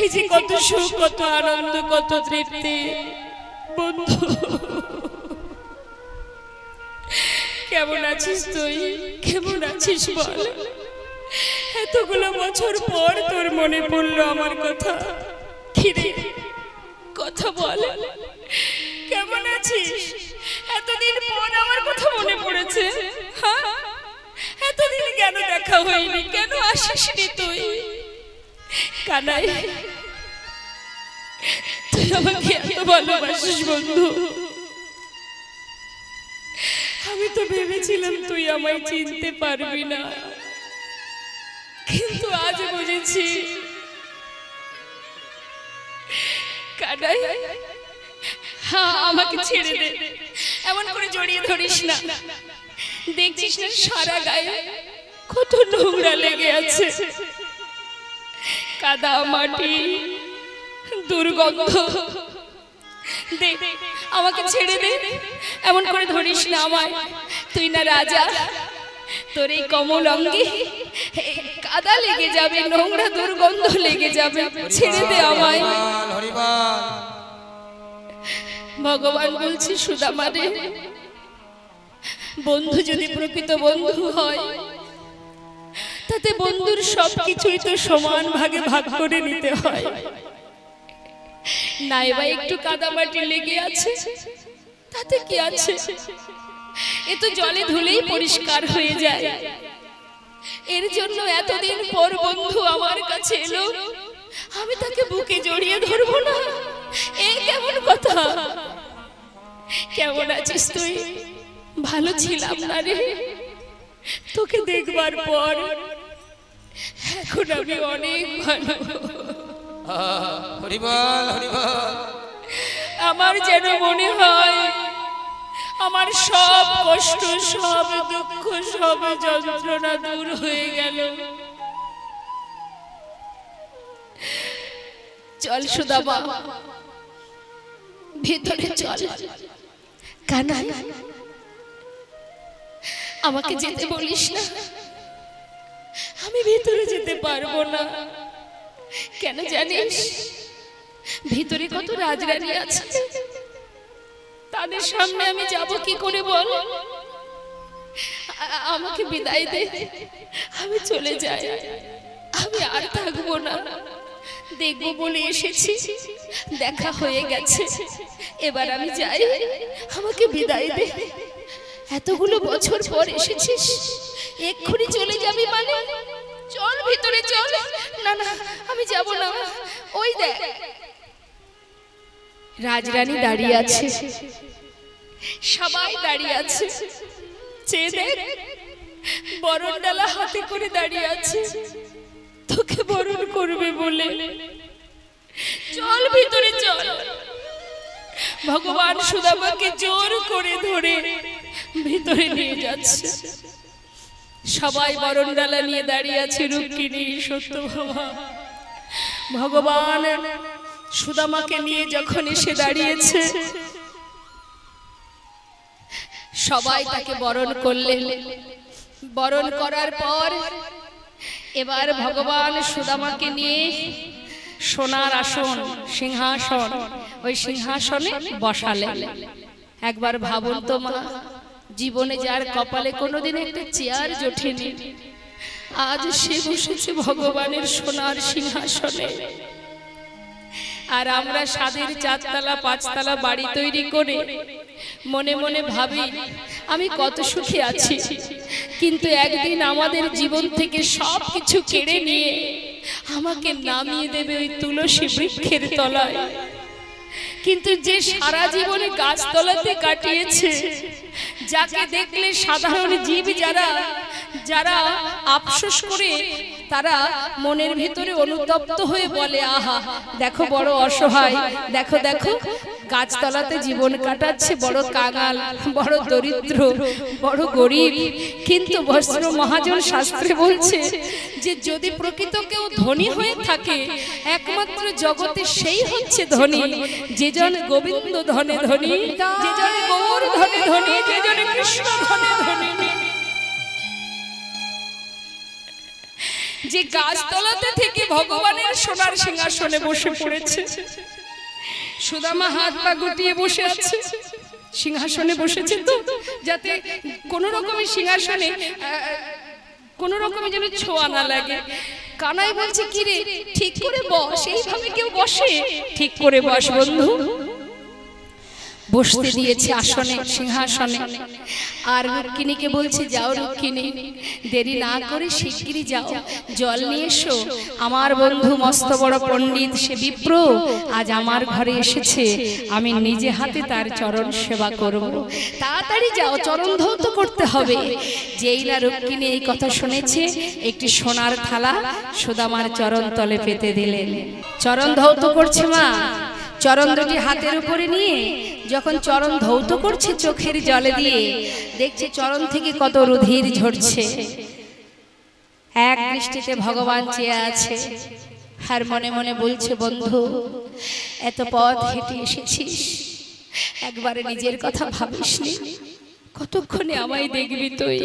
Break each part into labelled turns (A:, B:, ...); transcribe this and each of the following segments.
A: এই যে কত সুখ, কত আনন্দ, কত তৃপ্তি। বন্ধু কেমন আছিস তুই? কেমন আছিস বল? এতগুলো বছর পর তোর মনে পড়লো আমার কথা। কিরে কথা বল, কেমন আছিস? এতদিন পর আমার কথা মনে পড়েছে। হ্যাঁ, এতদিন কেন দেখা হয়নি? কেন আসিসনি তুই? কানাই, তুই আমাকে এত ভালোবাসিস বন্ধু। আমি তো ভেবেছিলাম তুই আমায় চিনতে পারবি না, কিন্তু আজ বুঝেছি। কানাই, হ্যাঁ আমাকে ছেড়ে দে, এমন করে জড়িয়ে ধরিস না। দেখছিস না সারা গায়ে কত নোংরা লেগে আছে, কাদা মাটি দুর্গন্ধ। দেখ আমাকে ছেড়ে দে, এমন করে ধরিস না আমায়। তুই না রাজা, তোর এই কমল অঙ্গে কাদা লেগে যাবে, নোংরা দুর্গন্ধ লেগে যাবে। ছেড়ে দে আমায়। ভগবান বলছি সুদামা রে, বন্ধু যদি প্রকৃত বন্ধু হয় তাতে বন্ধুর সবকিছুই তো সমান ভাগে ভাগ করে নিতে হয়। নাইবা একটু কাদামাটি লেগে আছে, তাতে কি আছে? এ তো জলে ধুলেই পরিষ্কার হয়ে যায়। এর জন্য এতদিন পর বন্ধু আমার কাছে এলো, আমি তাকে বুকে জড়িয়ে ধরবো না? এ কেমন কথা? কেমন আছিস তুই? ভালো ছিলাম না রে, তোকে দেখবার পর এখন আমি অনেক ভালো। আমার যেন মনে হয় আমার সব কষ্ট, সব দুঃখ, সব যন্ত্রণা দূর হয়ে গেল। চল সুদামা, ভেতরে চল। কানাই, আমাকে যেতে বলিস না, আমি ভেতরে যেতে পারবো না। কেন জানিস? ভিতরে কত রাজরানী আছে, তাদের সামনে আমি যাব কি করে বল? আমাকে বিদায় দে, আমি চলে যাই। আমি আর থাকবো না। দেখবো বলে এসেছি, দেখা হয়ে গেছে, এবার আমি যাই। আমাকে বিদায় দে। এতগুলো বছর পর এসেছিস, এক্ষুনি চলে যাবি মানে? চল ভিতরে চল। না না, আমি যাব না। ওই দেখ রাজরানী দাঁড়িয়ে আছে, সবাই দাঁড়িয়ে আছে। চেয়ে দেখ, বরণ ডালা হাতে করে দাঁড়িয়ে আছে, তোকে বরণ করবে বলে। চল ভিতরে চল। ভগবান সুদামাকে জোর করে ধরে ভিতরে নিয়ে যাচ্ছে। সবাই বরণ ডালা নিয়ে দাঁড়িয়ে আছে। রুক্মিণী, সত্যভামা, ভগবান সুদামাকে নিয়ে যখন এসে দাঁড়িয়েছে, সবাই তাকে বরণ করলেন। বরণ করার পর এবার ভগবান সুদামাকে নিয়ে সোনার আসন, সিংহাসন, ওই সিংহাসনে বসালেন। একবার ভাবুন তো মা, জীবনে যার কপালে কোনোদিন একটা চেয়ার জোটেনি, আজ সে বসেছে ভগবানের সোনার সিংহাসনে। আর আমরা স্বাদের 4তলা 5তলা বাড়ি তৈরি করে মনে মনে ভাবি আমি কত সুখে আছি, কিন্তু একদিন আমাদের জীবন থেকে সব কিছু কেড়ে নিয়ে আমাকে নামিয়ে দেবে ওই তুলসী বৃক্ষের তলায়। কিন্তু যে সারা জীবনে গাছতলাতে কাটিয়েছে, যাকে দেখলে সাধারণ জীব যারা যারা আফসোস করে, তারা মনের ভিতরে অনুতপ্ত হয়ে বলে, আহা দেখো বড় অসহায়, দেখো দেখো গাছতলাতে জীবন কাটাচ্ছে, বড় কাঙাল, বড় দরিদ্র, বড় গরিব। কিন্তু বস্ত্র মহাজন শাস্ত্রে বলছে যে যদি প্রকৃত কেউ ধনী হয়ে থাকে, একমাত্র জগতে সেই হচ্ছে ধনী যেজন গোবিন্দ ধনে ধনী, যেজন গৌর ধনে ধনী, যেজন কৃষ্ণ ধনে ধনী। যে গাছতলাতে থেকে ভগবানের সোনার সিংহাসনে বসে পড়েছে। সুদামা হাত পা গুটিয়ে বসে আছে, সিংহাসনে বসেছে তো যাতে কোন রকমের সিংহাসনে কোন রকমের যেন ছোঁয়া না লাগে। কানাই বলছে কি রে, ঠিক করে বস, এইভাবে কেউ বসে? ঠিক করে বস বন্ধু। বসতে দিয়েছে আসনে, সিংহাসনে। আর রুক্মিণীকে বলছে, যাও রুক্মিণী, দেরি না করে শিগগিরই যাও, জল নিয়ে এসো। আমার বন্ধু মস্ত বড় পণ্ডিত, সে বিপ্র, আজ আমার ঘরে এসেছে, আমি নিজে হাতে তার চরণ সেবা করব। তাড়াতাড়ি যাও, চরণ ধৌত করতে হবে। যেই না রুক্মিণী এই কথা শুনেছে, একটি সোনার থালা সুদামার চরণ তলে পেতে দিলেন। চরণ ধৌত করছে মা, চরণ দুটি হাতের উপরে নিয়ে যখন চরণ ধৌত করছে চোখের জলে দিয়ে, দেখছে চরণ থেকে কত রুধির ঝরছে। এক দৃষ্টিতে ভগবান চেয়ে আছে, আর মনে মনে বলছে, বন্ধু এত পথ হেঁটে এসেছিস, একবারে নিজের কথা ভাবিসনি? কতক্ষণে আমায় দেখবি তুই,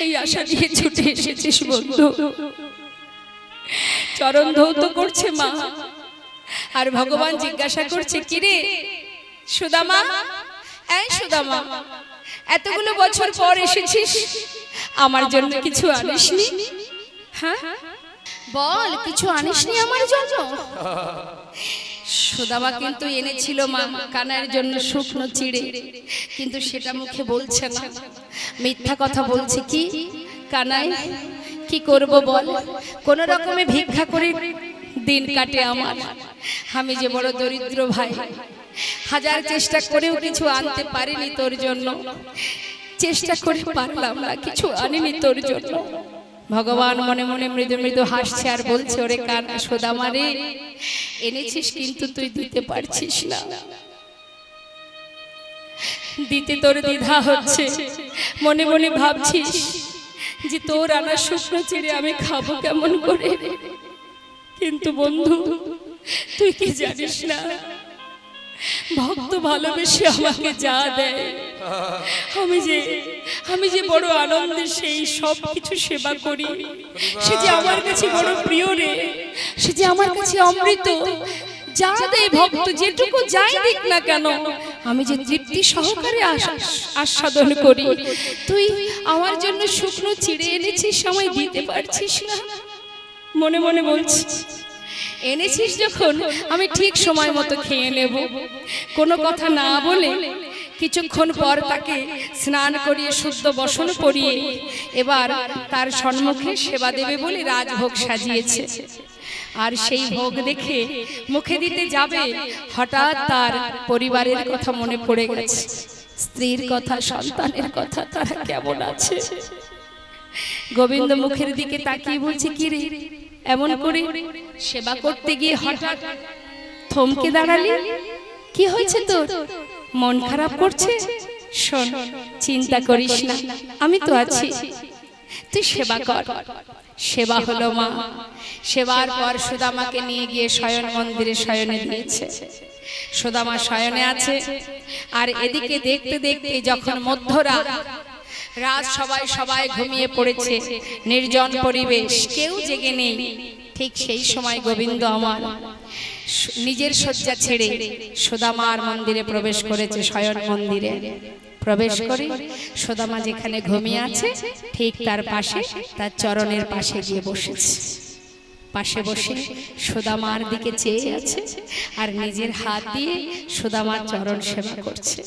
A: এই আশা নিয়ে ছুটে এসেছিস বন্ধু। চরণ ধৌত করছে মা, আর ভগবান জিজ্ঞাসা করছে, কিরে সুদামা, এই সুদামা, এতগুলো বছর পর এসেছিস, আমার জন্য কিছু আনিসনি? হ্যাঁ বল, কিছু আনিসনি আমার জন্য? সুদামা কিন্তু এনেছিল মা কানাইয়ের জন্য শুকনো চিড়ে, কিন্তু সেটা মুখে বলছে না, মিথ্যা কথা বলছে। কি কানাই, কি করব বল, কোন রকমে ভিক্ষা করে দিন কাটে আমার। আমি যে বড় দরিদ্র ভাই, হাজার চেষ্টা করেও কিছু আনতে পারিনি তোর জন্য, চেষ্টা করে পারলাম না, কিছু আনিনি তোর জন্য। ভগবান মনে মনে মৃদু মৃদু হাসছে আর বলছে, ওরে কানা সুদামা রে, এনেছিস কিন্তু তুই দিতে পারছিস না, দিতে তোর দ্বিধা হচ্ছে। মনে মনে ভাবছিস যে তোর আনা শুকনো চিড়ে আমি খাবো কেমন করে। কিন্তু বন্ধু তুই কি জানিস না, ভক্ত ভালোবেসে আমাকে যা দেয়, আমি যে বড় আনন্দে সেই সব কিছু সেবা করি, সে যে আমার কাছে বড় প্রিয় রে, সে যে আমার কাছে অমৃত। যা দেয় ভক্ত, যেটুকু যাই দিক না কেন, আমি যে তৃপ্তি সহকারে আস্বাদন করি। তুই আমার জন্য শুকনো চিড়ে এনেছিস, আমায় দিতে পারছিস না। মনে মনে বলছি, এনেছিস যখন আমি ঠিক সময় মতো খেয়ে নেব। কোনো কথা না বলে কিছুক্ষণ পর তাকে স্নান করিয়ে শুদ্ধ বসন করিয়ে এবার তার সম্মুখে সেবা দেবে বলে রাজভোগ সাজিয়েছে। আর সেই ভোগ দেখে মুখে দিতে যাবে, হঠাৎ তার পরিবারের কথা মনে পড়ে গেছে, স্ত্রীর কথা, সন্তানের কথা, তারা কেমন আছে। গোবিন্দ মুখের দিকে তাকিয়ে বলছে, কি রে, এমন করে সেবা করতে গিয়ে হঠাৎ থমকে দাঁড়ালি, কি হয়েছে তোর? মন খারাপ করছে? শোন, চিন্তা করিস না, আমি তো আছি, তুই সেবা কর। সেবা হলো মা। সেবার পর সুদামাকে নিয়ে গিয়ে শয়ন মন্দিরে শয়নে দিয়েছে। সুদামা শয়নে আছে, আর এদিকে দেখতে দেখতে যখন মধ্যরাত, রাত সবাই ঘুমিয়ে পড়েছে, নির্জন পরিবেশ, কেউ জেগে নেই, ঠিক সেই সময় গোবিন্দ আমার নিজের শয্যা ছেড়ে সুদামার মন্দিরে প্রবেশ করেছে। শয়ন মন্দিরে প্রবেশ করে সুদামা যেখানে ঘুমিয়ে আছে ঠিক তার পাশে, তার চরণের পাশে গিয়ে বসেছে। পাশে বসে সুদামার দিকে চেয়ে আছে আর নিজের হাত দিয়ে সুদামার চরণ সেবা করছে।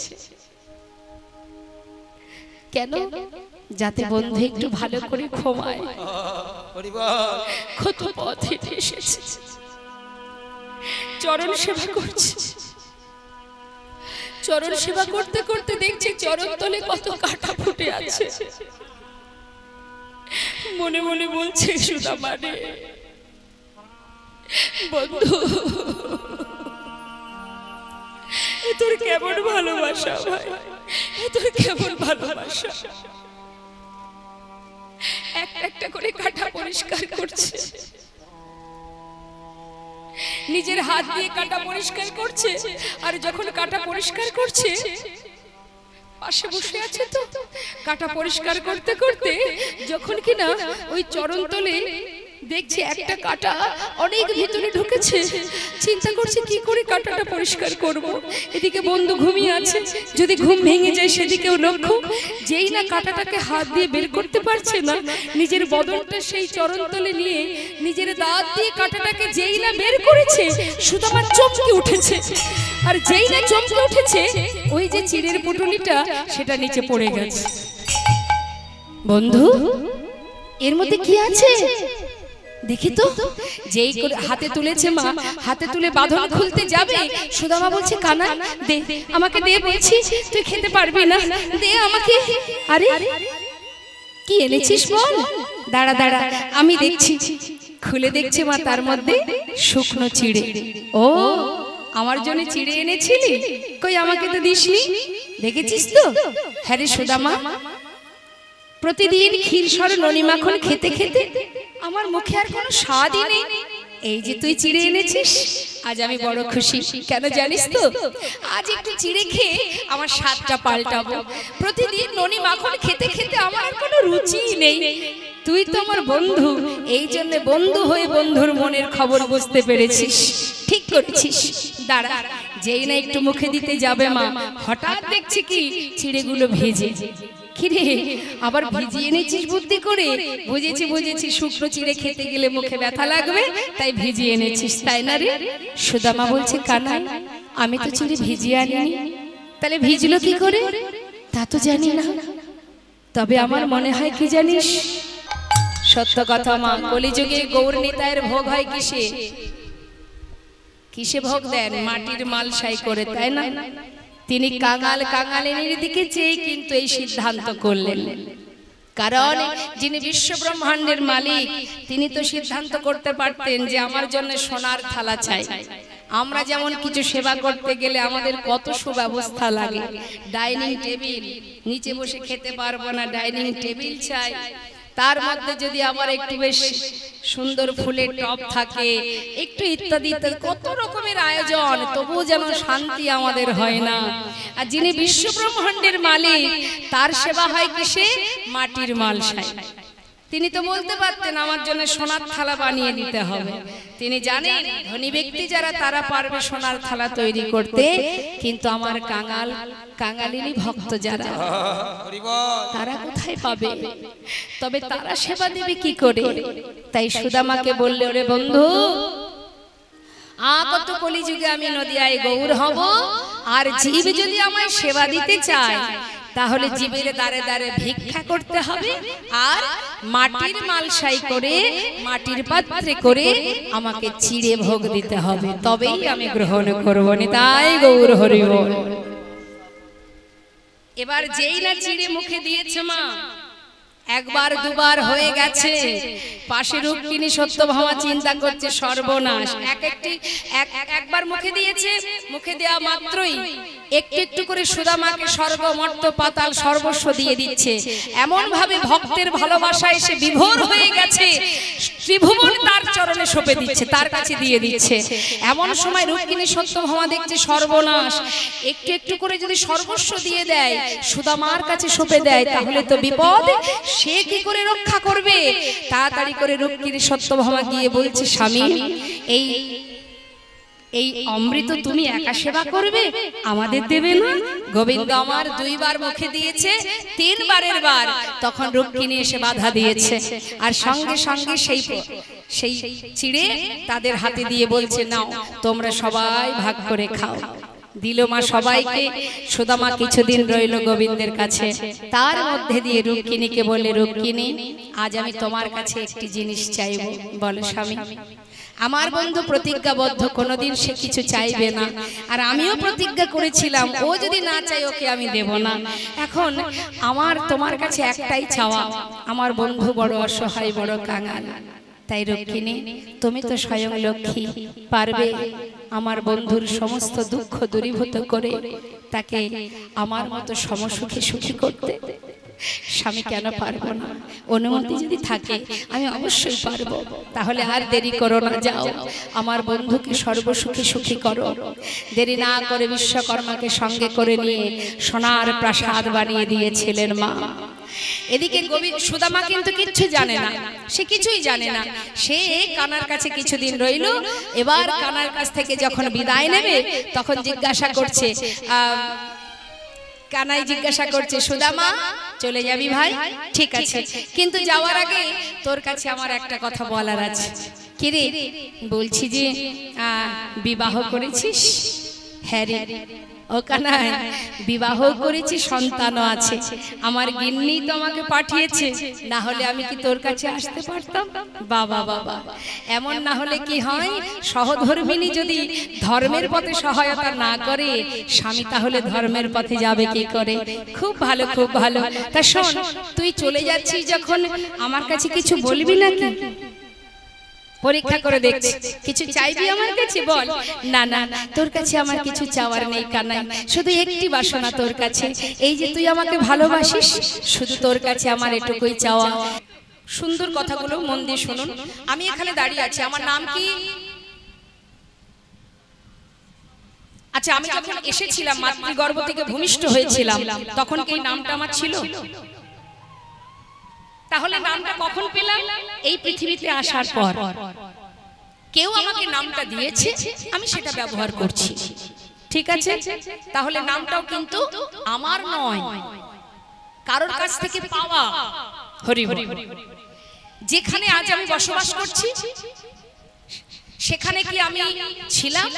A: কেন? যাতে বন্ধু একটু ভালো করে ঘুমায়। কত পথ হেঁটে এসেছে, চরণ সেবা করছে। চরণ সেবা করতে করতে দেখছে চরণ তলে কত কাঁটা ফুটে আছে। মনে মনে বলছে, সুদামা রে বন্ধু, তোর কেমন ভালোবাসা ভাই, তোর কেমন ভালোবাসা। একটা একটা করে কাঁটা পরিষ্কার করছে, নিজের হাত দিয়ে কাঁটা পরিষ্কার করছে। আর যখন কাঁটা পরিষ্কার করছে, পাশে বসে আছে তো, কাঁটা পরিষ্কার করতে করতে যখন কিনা ওই চরণ তলে দেখছি একটা কাঁটা অনেক ভিতরে ঢুকেছে, চিন্তা করছি কি করে কাঁটাটা পরিষ্কার করব। এদিকে বন্ধু ঘুমিয়ে আছে, যদি ঘুম ভেঙে যায় সেদিকেও লক্ষ্য। যেই না কাঁটাটাকে হাত দিয়ে বের করতে পারছে না, নিজের বদনটা সেই চরণতলে নিয়ে নিজের দাঁত দিয়ে কাঁটাটাকে যেই না বের করেছে, সুদামা চমকে উঠেছে। আর যেই না চমকে উঠেছে, ওই যে চিড়ের পুটুলিটা সেটা নিচে পড়ে গেছে। বন্ধু, এর মধ্যে কি আছে দেখি তো। যেই করে হাতে তুলেছে মা, হাতে তুলে বাঁধন খুলতে যাবে, সুদামা বলছে কানা দে, আমাকে দে বলছি, তুই খেতে পারবি না, দে আমাকে। আরে কি এনেছিস বল? দাঁড়া দাঁড়া আমি দেখছি। খুলে দেখছে মা, তার মধ্যে শুকনো চিড়ে। ও, আমার জন্য চিড়ে এনেছিলি? কই আমাকে তো দিসনি। দেখেছিস তো? হ্যাঁ রে সুদামা, প্রতিদিন ক্ষীরসর ননি মাখন খেতে খেতে আমার মুখে আর কোনো স্বাদই নেই। এই যে তুই চিড়ে এনেছিস, আজ আমি বড় খুশি। কেন জানিস তো? আজ একটু চিড়ে খেয়ে আমার স্বাদটা পাল্টাবো। প্রতিদিন ননি মাখন খেতে খেতে আমার আর কোনো রুচিই নেই। তুই তো আমার বন্ধু, এই জন্য বন্ধু হয়ে বন্ধুর মনের খবর বুঝতে পেরেছিস। ঠিক করেছিস। দাঁড়া, যেই না একটু মুখে দিতে যাবে মা, হঠাৎ দেখছি কি চিড়েগুলো ভেজে। কিরে, আবার ভিজিয়ে এনেছিস বুদ্ধি করে? বুঝেছি বুঝেছি, শুকনো চিড়ে খেতে গেলে মুখে ব্যথা লাগবে, তাই ভিজিয়ে এনেছিস, তাই না রে? সুদামা বলছে কানা, আমি তো চিড়ে ভিজিয়ে আনিনি। তাহলে ভিজলো কি করে? তা তো জানি না, তবে আমার মনে হয় কি জানিস? সত্য কথা মা, কলিযুগে গৌর নিতাইয়ের ভোগ হয় কিসে? কিসে ভোগ দেন? মাটির মালসাই করে, তাই না? তিনি কাঙাল কাঙালিনীর দিকে চেয়ে কিন্তু এই সিদ্ধান্ত করলেন। কারণ যিনি বিশ্ব ব্রহ্মাণ্ডের মালিক, তিনি তো সিদ্ধান্ত করতে পারতেন যে আমার জন্য সোনার থালা চাই। আমরা যেমন কিছু সেবা করতে গেলে আমাদের কত সুব্যবস্থা লাগে, ডাইনিং টেবিল, নিচে বসে খেতে পারবো না, ডাইনিং টেবিল চাই। তার মধ্যে যদি আবার একটু বেশ সুন্দর ফুলের টব থাকে, একটু ইত্যাদি ইত্যাদি, কত রকমের আয়োজন, তবুও যেন শান্তি আমাদের হয় না। আর যিনি বিশ্ব ব্রহ্মাণ্ডের মালিক, তার সেবা হয় কিসে? মাটির মালসায়। তিনি তো বলতে পারতেন আমার জন্য সোনার থালা বানিয়ে দিতে হবে। তিনি জানেন ধনী ব্যক্তি যারা, তারা পারবে সোনার থালা তৈরি করতে, কিন্তু আমার কাঙাল কাঙালিনী ভক্ত যারা, তারা কোথায় পাবে? তবে তারা সেবা দেবে কি করে? তাই সুদামাকে বললে, ওরে বন্ধু, কত কলিযুগে আমি নদিয়ায় গৌর হব, আর জীব যদি আমায় সেবা দিতে চায়, তাহলে জীবের দ্বারে দ্বারে ভিক্ষা করতে হবে, আর মাটির মালসাই করে, মাটির পাত্রে করে আমাকে চিড়ে ভোগ দিতে হবে, তবেই আমি গ্রহণ করব। নিতাই গৌর হরি বল। এবার যেই না চিড়ে মুখে দিয়েছে মা, একবার দুবার হয়ে গেছে, পাশে রুক্মিণী সত্যভামা চিন্তা করছে সর্বনাশ। একবার মুখে দিয়েছে, মুখে দেওয়া মাত্রই একটু একটু করে সুদামাকে স্বর্গ মর্ত পাতাল সর্বস্ব দিয়ে দিচ্ছে। এমন ভাবে ভক্তের ভালোবাসায় সে বিভোর হয়ে গেছে, ত্রিভুবন তার চরণে সঁপে দিচ্ছে, তার কাছে দিয়ে দিচ্ছে। এমন সময় রুক্মিণী সত্যভামা দেখছে সর্বনাশ, একটু একটু করে যদি সর্বস্ব দিয়ে দেয়, সুদামার কাছে সঁপে দেয়, তাহলে তো বিপদ। সে কি করে রক্ষা করবে? তাড়াতাড়ি করে রুক্মিণী সত্যভামা গিয়ে বলছে, স্বামী, এই অমৃত তুমি একা সেবা করবে, আমাদের দেবে না? গোবিন্দ আমার দুইবার মুখে দিয়েছে, তিনবারের বার তখন রুক্মিণী এসে বাধা দিয়েছে, আর সঙ্গে সঙ্গে সেই চিড়ে তাদের হাতে দিয়ে বলছে, নাও তোমরা সবাই ভাগ করে খাও। দিল মা সবাইকে। সুদামা কিছুদিন রইল গোবিন্দের কাছে। তার মধ্যে দিয়ে রুক্মিণীকে বলে, রুক্মিণী, আজ আমি তোমার কাছে একটি জিনিস চাইব। বলো স্বামী। আমার বন্ধু প্রতিজ্ঞাবদ্ধ, কোনোদিন সে কিছু চাইবে না, আর আমিও প্রতিজ্ঞা করেছিলাম ও যদি না চাই ওকে আমি দেব না। এখন আমার তোমার কাছে একটাই চাওয়া, আমার বন্ধু বড় অসহায়, বড় কাঙাল। তাই রুক্মিণী, তুমি তো স্বয়ং লক্ষ্মী, পারবে আমার বন্ধুর সমস্ত দুঃখ দূরীভূত করে তাকে আমার মতো সমসুখে সুখী করতে? স্বামী, কেন পারবো না? অনুমতি যদি থাকে আমি অবশ্যই পারবো। তাহলে আর দেরি করো না, যাও আমার বন্ধুকে সর্বসুখী সুখী করো। দেরি না করে বিশ্বকর্মাকে সঙ্গে করে নিয়ে সোনার প্রাসাদ বানিয়ে দিয়েছিলেন মা। এদিকে সুদামা কিন্তু কিচ্ছু জানে না, সে কিছুই জানে না। সে কানার কাছে কিছুদিন রইল। এবার কানার কাছ থেকে যখন বিদায় নেবে তখন জিজ্ঞাসা করছে, কানাই জিজ্ঞাসা করছে, সুদামা চলে যাবি ভাই? ঠিক আছে, কিন্তু যাওয়ার আগে তোর কাছে আমার একটা কথা বলার আছে। কি রে? বলছি যে বিবাহ করেছিস? হ্যাঁ রে। ও কানাই, বিবাহ করেছি, সন্তানও আছে। আমার গিন্নি তো আমাকে পাঠিয়েছে, না হলে আমি কি তোর কাছে আসতে পারতাম? বাবা বাবা, এমন না হলে কি হয়, সহধর্মিনী যদি ধর্মের পথে সহায়তা না করে, স্বামী তাহলে ধর্মের পথে যাবে কি করে? খুব ভালো, খুব ভালো। তা শোন, তুই চলে যাচ্ছিস যখন, আমার কাছে কিছু বলবি নাকি? পরীক্ষা করে দেখছি, কিছু চাইবি আমার কাছে? বল। না না, তোর কাছে আমার কিছু চাওয়ার নেই কানাই, শুধু একটি বাসনা তোর কাছে। এই যে তুই আমাকে ভালোবাসিস, শুধু তোর কাছে আমার এটুকুই চাওয়া। সুন্দর কথাগুলো মন দিয়ে শুনুন। আমি এখানে দাঁড়িয়ে আছি, আমার নাম কি? আচ্ছা, আমি যখন এসেছিলাম, মাতৃগর্ভ থেকে ভূমিষ্ঠ হয়েছিলাম, তখন কি নামটা আমার ছিল? তাহলে নামটা কখন পেলাম? এই পৃথিবীতে আসার পর কেউ আমাকে নামটা দিয়েছে, আমি সেটা ব্যবহার করছি। ঠিক আছে? তাহলে নামটাও কিন্তু আমার নয়, কারোর কাছ থেকে পাওয়া। হরি হরি। যেখানে আজ আমি বসবাস করছি, সেখানে কি আমি ছিলাম?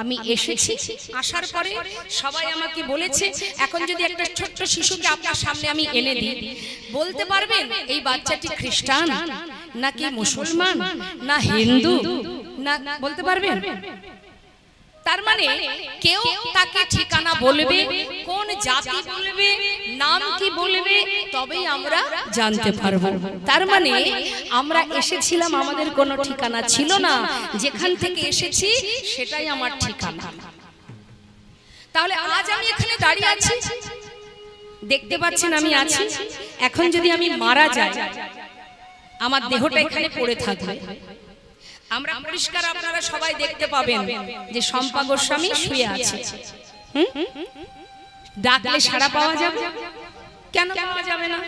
A: আমি এসেছি, আসার পরে সবাই আমাকে বলেছে, এখন যদি একটা ছোট্ট শিশুকে আপনার সামনে আমি এনে দিই, বলতে পারবেন এই বাচ্চাটি খ্রিস্টান নাকি মুসলমান না হিন্দু? না, বলতে পারবেন? তার মানে কেউ তাকে ঠিকানা বলবে, কোন জাতি বলবে, নাম কি বলবে, তবেই আমরা জানতে পারবো। তার মানে আমরা এসেছিলাম, আমাদের কোনো ঠিকানা ছিল না, যেখান থেকে এসেছি সেটাই আমার ঠিকানা। তাহলে আজ আমি এখানে দাঁড়িয়ে আছি, দেখতে পাচ্ছেন আমি আছি। এখন যদি আমি মারা যাই, আমার দেহটা এখানে পড়ে থাকবে। আমরা পরিষ্কার, আপনারা সবাই দেখতে পাবেন যে শম্পা গোস্বামী শুয়ে আছে। ডাকলে সাড়া পাওয়া যাবে? কেন পাওয়া যাবে না?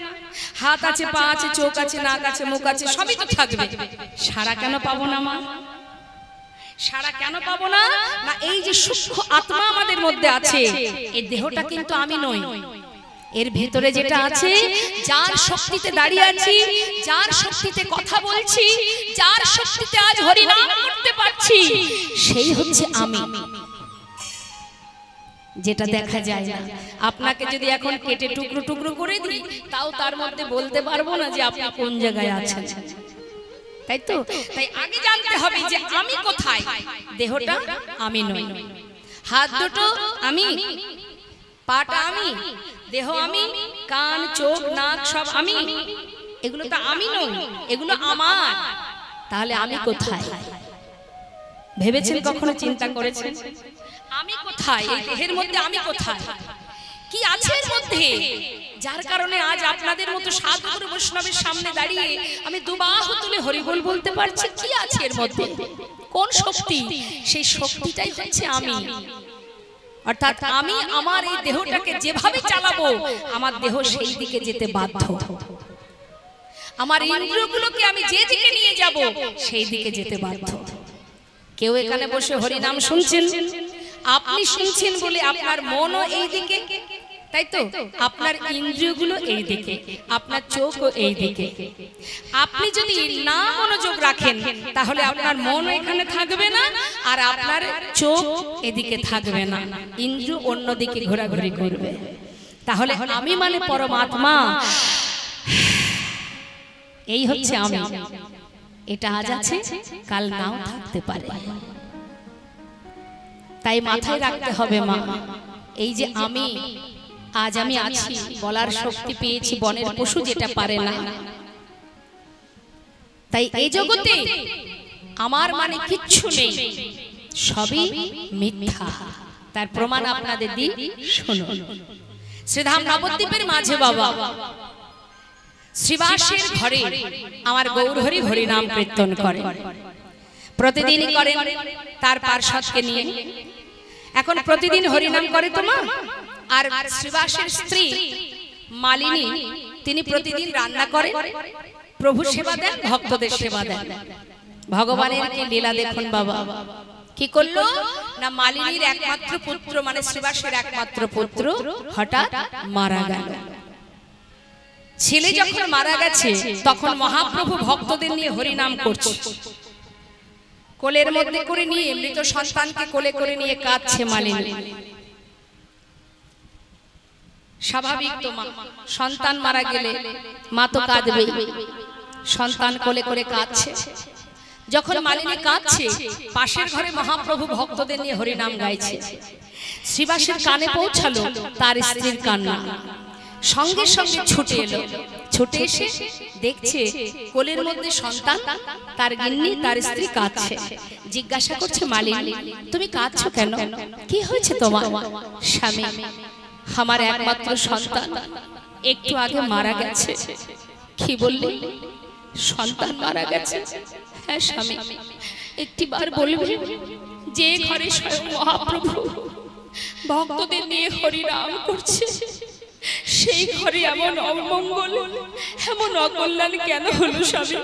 A: হাত আছে, পা আছে, চোখ আছে, নাক আছে, মুখ আছে, সবই তো থাকবে। সাড়া কেন পাবো না মা? সাড়া কেন পাবো না? না, এই যে সূক্ষ্ম আত্মা আমাদের মধ্যে আছে, এই দেহটা কিন্তু আমি নই। এর ভেতরে যেটা আছে, যার শক্তিতে দাঁড়িয়ে আছি, যার শক্তিতে কথা বলছি, যার শক্তিতে আজ হরিনাম করতে পারছি, সেই হচ্ছে আমি। যেটা দেখা যায় না। আপনাকে যদি এখন কেটে টুকরো টুকরো করে দিই, তাও তার মধ্যে বলতে পারবো না যে আপনি কোন জায়গায় আছেন। তাই তো? তাই আগে জানতে হবে যে আমি কোথায়। দেহটা আমি নই, হাত দুটো আমি, পাটা আমি, দেহ আমি, কান, চোখ, নাক সব আমি। এগুলো তো আমি নই, এগুলো আমার। তাহলে আমি কোথায়? ভেবেছেন কখনো? চিন্তা করেছেন আমি কোথায়? এই দেহের মধ্যে আমি কোথায়? কি আছে এর মধ্যে, যার কারণে আজ আপনাদের মতো সাধু বৈষ্ণবের সামনে দাঁড়িয়ে আমি দুবাহু তুলে হরিবোল বলতে পারছি? কি আছে এর মধ্যে? কোন শক্তি? সেই শক্তিটাই হচ্ছে আমি। অর্থাৎ আমি আমার এই দেহটাকে যেভাবে চালাবো, আমার দেহ সেই দিকে যেতে বাধ্য। আমার ইন্দ্রিয়গুলোকে আমি যে দিকে নিয়ে যাব, সেই দিকে যেতে বাধ্য। কেউ এখানে বসে হরি নাম শুনছেন, আপনি শুনছেন বলে আপনার মনও এই দিকে, তাই তো? আপনার ইন্দ্রিয়গুলো এই দিকে, আপনার চোখও এই দিকে। আপনি যদি না মনোযোগ রাখেন, তাহলে আপনার মন এখানে থাকবে না, আর আপনার চোখ এদিকে থাকবে না, ইন্দ্রিয় অন্যদিকে ঘোরাঘুরি করবে। তাহলে আমি মানে পরমাত্মা, এই হচ্ছে আমি। এটা আজ আছে, কাল নাও থাকতে পারে। তাই মাথায় রাখতে হবে মা, এই যে আমি, আজ আমি আছি, বলার শক্তি পেয়েছি, বনের পশু যেটা পারে না। তাই এই জগতে আমার মানে কিচ্ছু নেই, সবই মিথ্যা। তার প্রমাণ আপনাদের দিই, শুনুন। শ্রীধাম নবদ্বীপের মাঝে বাবা শ্রীবাসের ঘরে আমার গৌরহরি হরি নাম কীর্তন করে, প্রতিদিনই করেন তার পার্শ্বদকে নিয়ে। এখন প্রতিদিন হরিনাম করে তো মা, আর শ্রীবাসের স্ত্রী মালিনী তিনি প্রতিদিন রান্না করে, প্রভু সেবা দেন, ভক্তদের সেবা দেন। ভগবানের কি লীলা দেখুন বাবা। কি করলো না, মালিনীর একমাত্র পুত্র মানে শ্রীবাসের একমাত্র পুত্র হঠাৎ মারা গেল। ছেলে যখন মারা গেছে তখন মহাপ্রভু ভক্তদের নিয়ে হরিনাম করছে, কোলের মধ্যে করে নিয়ে মৃত সন্তানকে কোলে করে নিয়ে কাঁদছে মালিনী। স্বাভাবিক তো মা, সন্তান মারা গেলে মা তো কাঁদবেই, সন্তান কোলে করে কাঁদছে। যখন মালিনী কাঁদছে, পাশের ঘরে মহাপ্রভু ভক্তদের নিয়ে হরিনাম গাইছে। শ্রীবাসের কানে পৌঁছালো তার স্ত্রীর কান্না, সঙ্গে সঙ্গে ছুটে এলো। ছুটে এসে দেখছে কোলের মধ্যে সন্তান, তার গিন্নি তার স্ত্রী কাঁদছে। জিজ্ঞাসা করছে, মালিনী তুমি কাঁদছো কেন, কি হয়েছে তোমার? স্বামী, আমার একমাত্র সন্তান একটু আগে মারা গেছে। কি বললি? সন্তান মারা গেছে? হ্যাঁ স্বামী। একটিবার বলবে যে ঘরে স্বয়ং মহাপ্রভু ভক্তদের নিয়ে হরিনাম করছে, সেই ঘরে এমন অমঙ্গল, এমন অকল্যাণ কেন হলো স্বামী?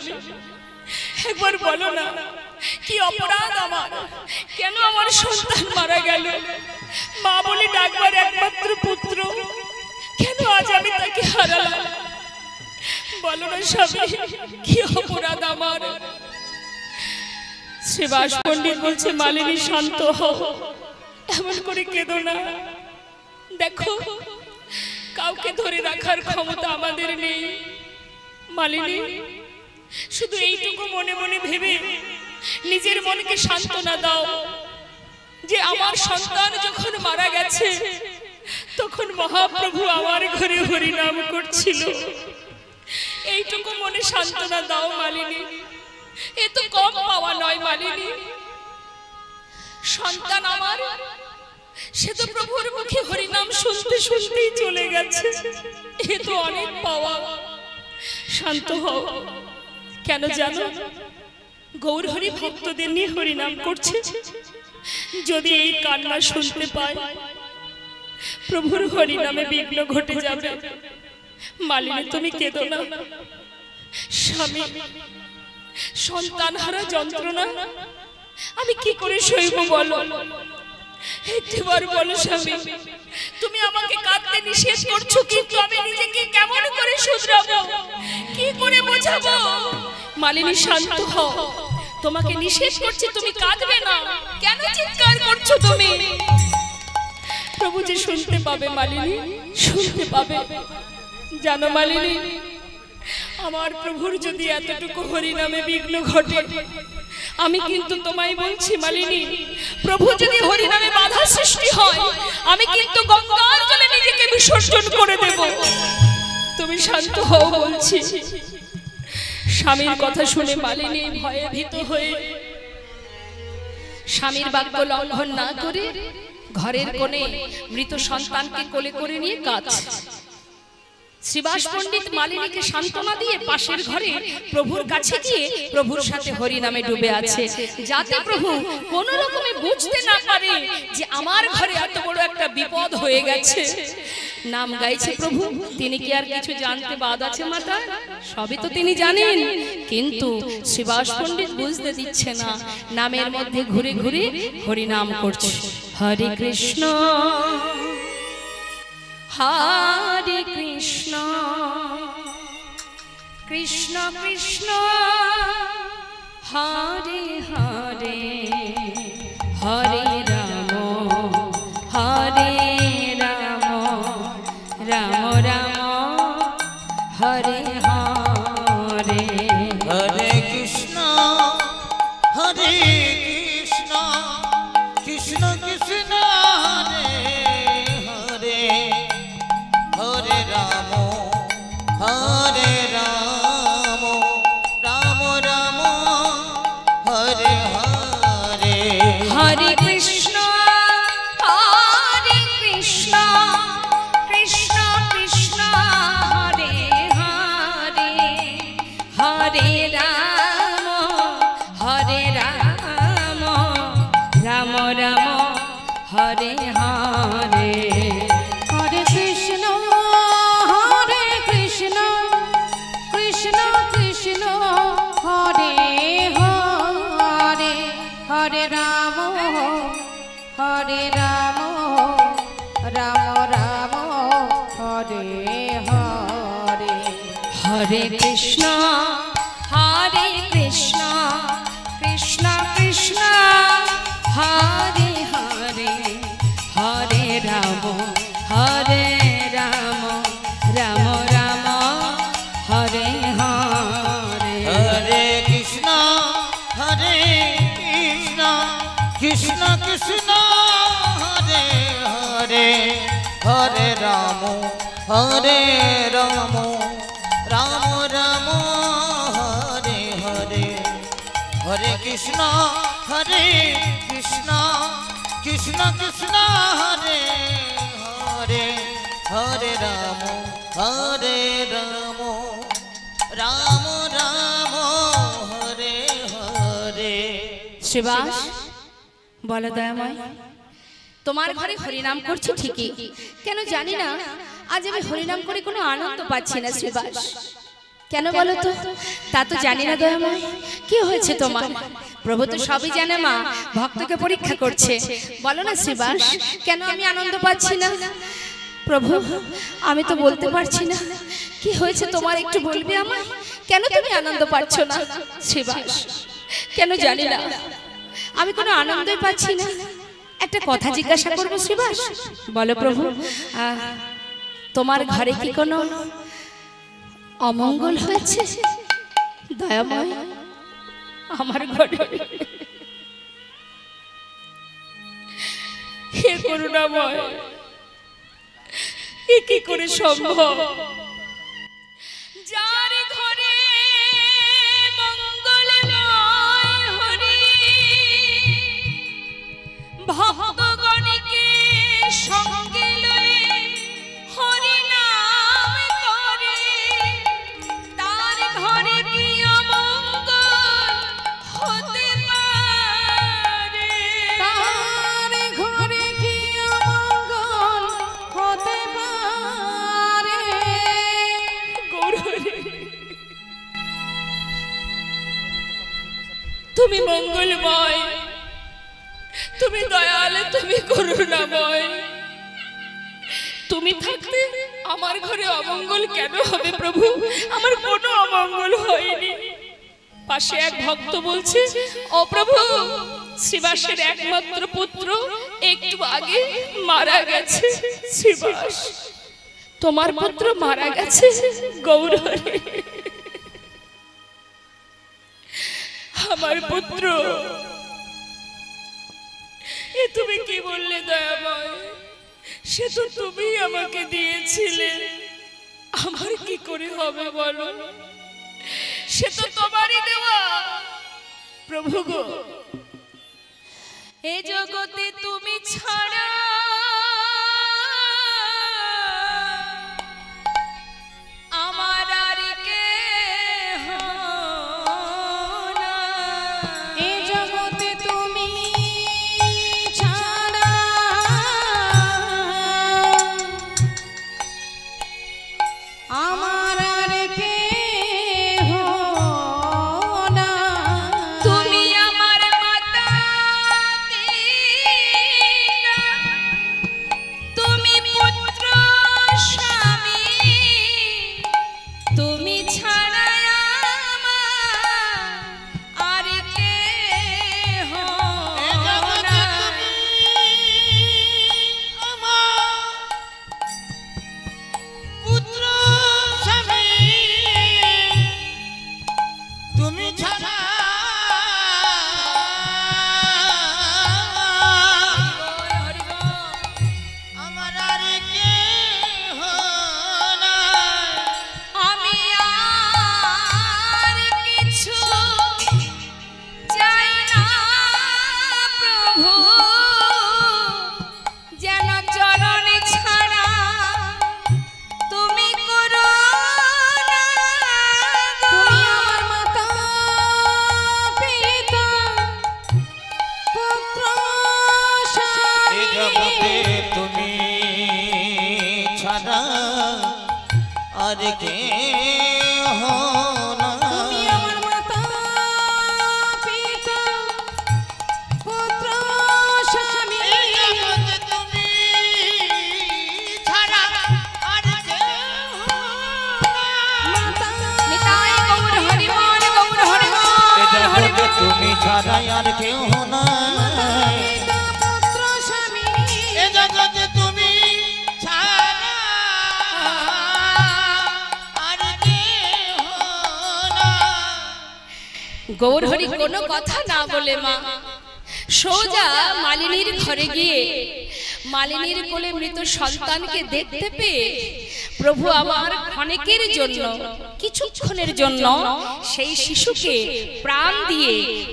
A: একবার বলো না, কি অপরাধ আমার, কেন আমার সন্তান মারা গেল? মা বলে ডাকবার একমাত্র পুত্র, কেন আজ আমি তাকে হারালাম? বলো না স্বামী, কি অপরাধ আমার? শ্রীবাস পণ্ডিত বলছে, মালিনী শান্ত হও, এমন করে কেঁদো না। দেখো, কাউকে ধরে রাখার ক্ষমতা আমাদের নেই। মালিনী, শুধু এইটুকু মনে মনে ভেবে নিজের মনকে সান্ত্বনা দাও যে আমার সন্তান যখন মারা গেছে তখন মহাপ্রভু আমার ঘরে হরিনাম করছিল। এইটুকু মনে সান্ত্বনা দাও মালিনী, এ তো কম পাওয়া নয় মালিনী। সন্তান আমার, সে তো প্রভুর মুখে হরিনাম শুনতে শুনতেই চলে গেছে, এ তো অনেক পাওয়া। শান্ত হও। কেন জানো? গৌর হরি ভক্তদের নিয়ে হরিনাম করছে, যদি এই কান্না শুনতে পায় প্রভুর হরিনামে বিঘ্ন ঘটে যাবে। মালিনী তুমি কেঁদো না। স্বামী, সন্তান হারা যন্ত্রণা আমি কি করে সইব বলো? একবার বলো স্বামী, তুমি আমাকে কাঁদতে নিষেধ করছো, কিন্তু আমি নিজেকে কেমন করে শুধরাবো, কি করে বোঝাবো? মালিনী শান্ত হও, তোমাকে নিষেধ করছি তুমি কাঁদবে না, কেন চিৎকার করছো তুমি? প্রভু যে শুনতে পাবে মালিনী, শুনতে পাবে। জানো মালিনী, আমার প্রভুর যদি এতটুকু হরিনামে বিঘ্ন ঘটে, আমি কিন্তু তোমায় বলছি মালিনী, প্রভু যদি হরিনামে বাধা সৃষ্টি হয়, আমি কিন্তু গঙ্গার জলে নিজেকে বিসর্জন করে দেব। তুমি শান্ত হও বলছি। স্বামীর কথা শুনে মালিনী ভয়ে ভীত হয়ে স্বামীর বাক্য লঙ্ঘন না করে ঘরের কোণে মৃত সন্তানকে কোলে করে নিয়ে কাঁদছে। শ্রীবাস পণ্ডিত মালিনীকে সান্ত্বনা দিয়ে পাশের ঘরে প্রভুর কাছে গিয়ে প্রভুর সাথে হরিনামে ডুবে আছে, যাতে প্রভু কোন রকমে বুঝতে না পারে যে আমার ঘরে এত বড় একটা বিপদ হয়ে গেছে। নাম গাইছে প্রভু, তিনি কি আর কিছু জানতে বাদ আছে মাতা? সবই তো তিনি জানেন, কিন্তু শ্রীবাস পণ্ডিত বুঝতে দিচ্ছে না। নামের মধ্যে ঘুরে ঘুরে হরিনাম করছে। হরে কৃষ্ণ হরে কৃষ্ণ কৃষ্ণ কৃষ্ণ হরে হরে, হরে রাম হরে রাম, রাম রাম হরে হরে।
B: হরে কৃষ্ণ কৃষ্ণ কৃষ্ণ হরে হরে, হরে রাম রাম রাম হরে হরে।
A: হরে কৃষ্ণ কৃষ্ণ কৃষ্ণ হরে হরে, হরে রাম রাম রাম হরে হরে। হরে কৃষ্ণ
C: রাম হরে রাম রাম রাম হরে হরে
A: হরে কৃষ্ণ কৃষ্ণ কৃষ্ণ হরে হরে হরে রাম রাম রাম হরে হরে
B: হরে কৃষ্ণ কৃষ্ণ কৃষ্ণ হরে হরে হরে রাম রাম রাম হরে হরে হরে কৃষ্ণ কৃষ্ণ কৃষ্ণ কৃষ্ণ হরে হরে হরে রাম রাম রাম হরে হরে।
A: শ্রীবাস বলো দয়াময়, তোমার ঘরে হরিনাম করছি ঠিকই, কেন জানি না আজ আমি হরিনাম করে কোনো আনন্দ পাচ্ছি না শ্রীবাস। কেন বলো তো? তা তো জানি না দয়াময়, কি হয়েছে তোমার? প্রভু তো সবই জানে মা, ভক্তকে পরীক্ষা করছে। বলো না শ্রীবাস, কেন আমি আনন্দ পাচ্ছি না? প্রভু আমি তো বলতে পারছি না, কি হয়েছে তোমার একটু বলবে আমায়? কেন তুমি আনন্দ পাচ্ছ না শ্রীবাস? কেন জানি না, আমি কোনো আনন্দই পাচ্ছি না। একটা কথা জিজ্ঞাসা করবো শ্রীবাস? বলো প্রভু, তোমার ঘরে কি কোনো অমঙ্গল হয়েছে? দয়াময়, আমার ঘরে হে করুণাময়, এ কি করে সম্ভব? যার ঘরে মঙ্গল নয় হরি, ভক্তগণকে সঙ্গে লয়ে হরি নাম করে, তার ঘরে কি অমঙ্গল হতে পারে?
C: তার ঘরে কি অমঙ্গল হতে পারে?
A: গৌরহরি, তুমি মঙ্গলময়, তুমি দয়ালু, তুমি করুণাময়। তুমি থাকতে আমার ঘরে অমঙ্গল কেন হবে প্রভু? আমার কোনো অমঙ্গল হয়নি। পাশে এক ভক্ত বলছে, ও প্রভু, শ্রীবাসের একমাত্র পুত্র একটু আগে মারা গেছে। শ্রীবাস, তোমার পুত্র মারা গেছে? গৌরহরি, আমার পুত্র, এ তুমি কি বললে দয়াময়? সে তো তুমি আমাকে দিয়েছিলে, আমার কি করে হবে বলো? সে তো তোমারই দেওয়া। প্রভু গো, এ জগতে তুমি ছাড়া আমার আর কেহ নাই।
C: এ জগতে তুমি ছাড়া আমার আর কেহ নাই।
A: তুমি আমার মাতা পিতা, তুমি পুত্র স্বামী, তুমি ছাড়া আমার আর কেহ
B: এ জগতে
A: নাই।
B: তুমি আমার পুত্র স্বামী, তুমি ছাড়া আমার আর কেহ নাই।
A: আমি আর কিছু চাই না প্রভু, যেন চরণে ছাড়া তুমি করো না।
C: তুমি আমার মাতা পিতা পুত্র
B: এ
C: স্বামী।
B: জগতে তুমি ছাড়া আর কেহ
C: তুমি
B: নাই।
C: আমার মাতা পিতা পুত্র
A: গৌরহরি কোনো কথা না বলে মা সোজা মালিনীর ঘরে গিয়ে মালিনীর কোলে মৃত সন্তানকে দেখতে পেয়ে প্রভু আমার ক্ষণিকের জন্য কিছুক্ষণের জন্য সেই শিশুকে প্রাণ দিয়ে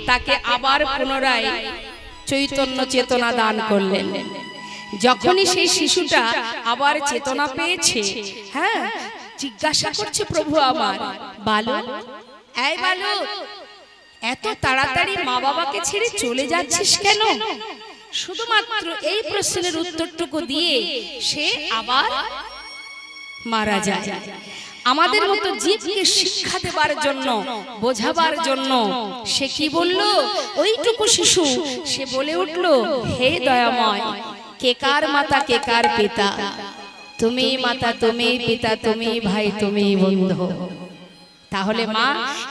A: তাকে আবার পুনরায় চৈতন্য চেতনা দান করলেন। যখনই সেই শিশুটা আবার চেতনা পেয়েছে, হ্যাঁ, জিজ্ঞাসা করছে প্রভু আমার, বালক, এই বালক, এত তাড়াতাড়ি মা বাবাকে ছেড়ে চলে যাচ্ছিস কেন? শুধুমাত্র এই প্রশ্নের উত্তরটুকু দিয়ে সে আবার মারা যায়। আমাদের মতো জীবকে শিক্ষা দেবার জন্য, বোঝাবার জন্য সে কি বলল? ওইটুকু শিশু সে বলে উঠল, হে দয়াময়, কে কার মাতা কে কার পিতা, তুমি মাতা তুমি পিতা তুমি ভাই তুমি বন্ধু। তাহলে মা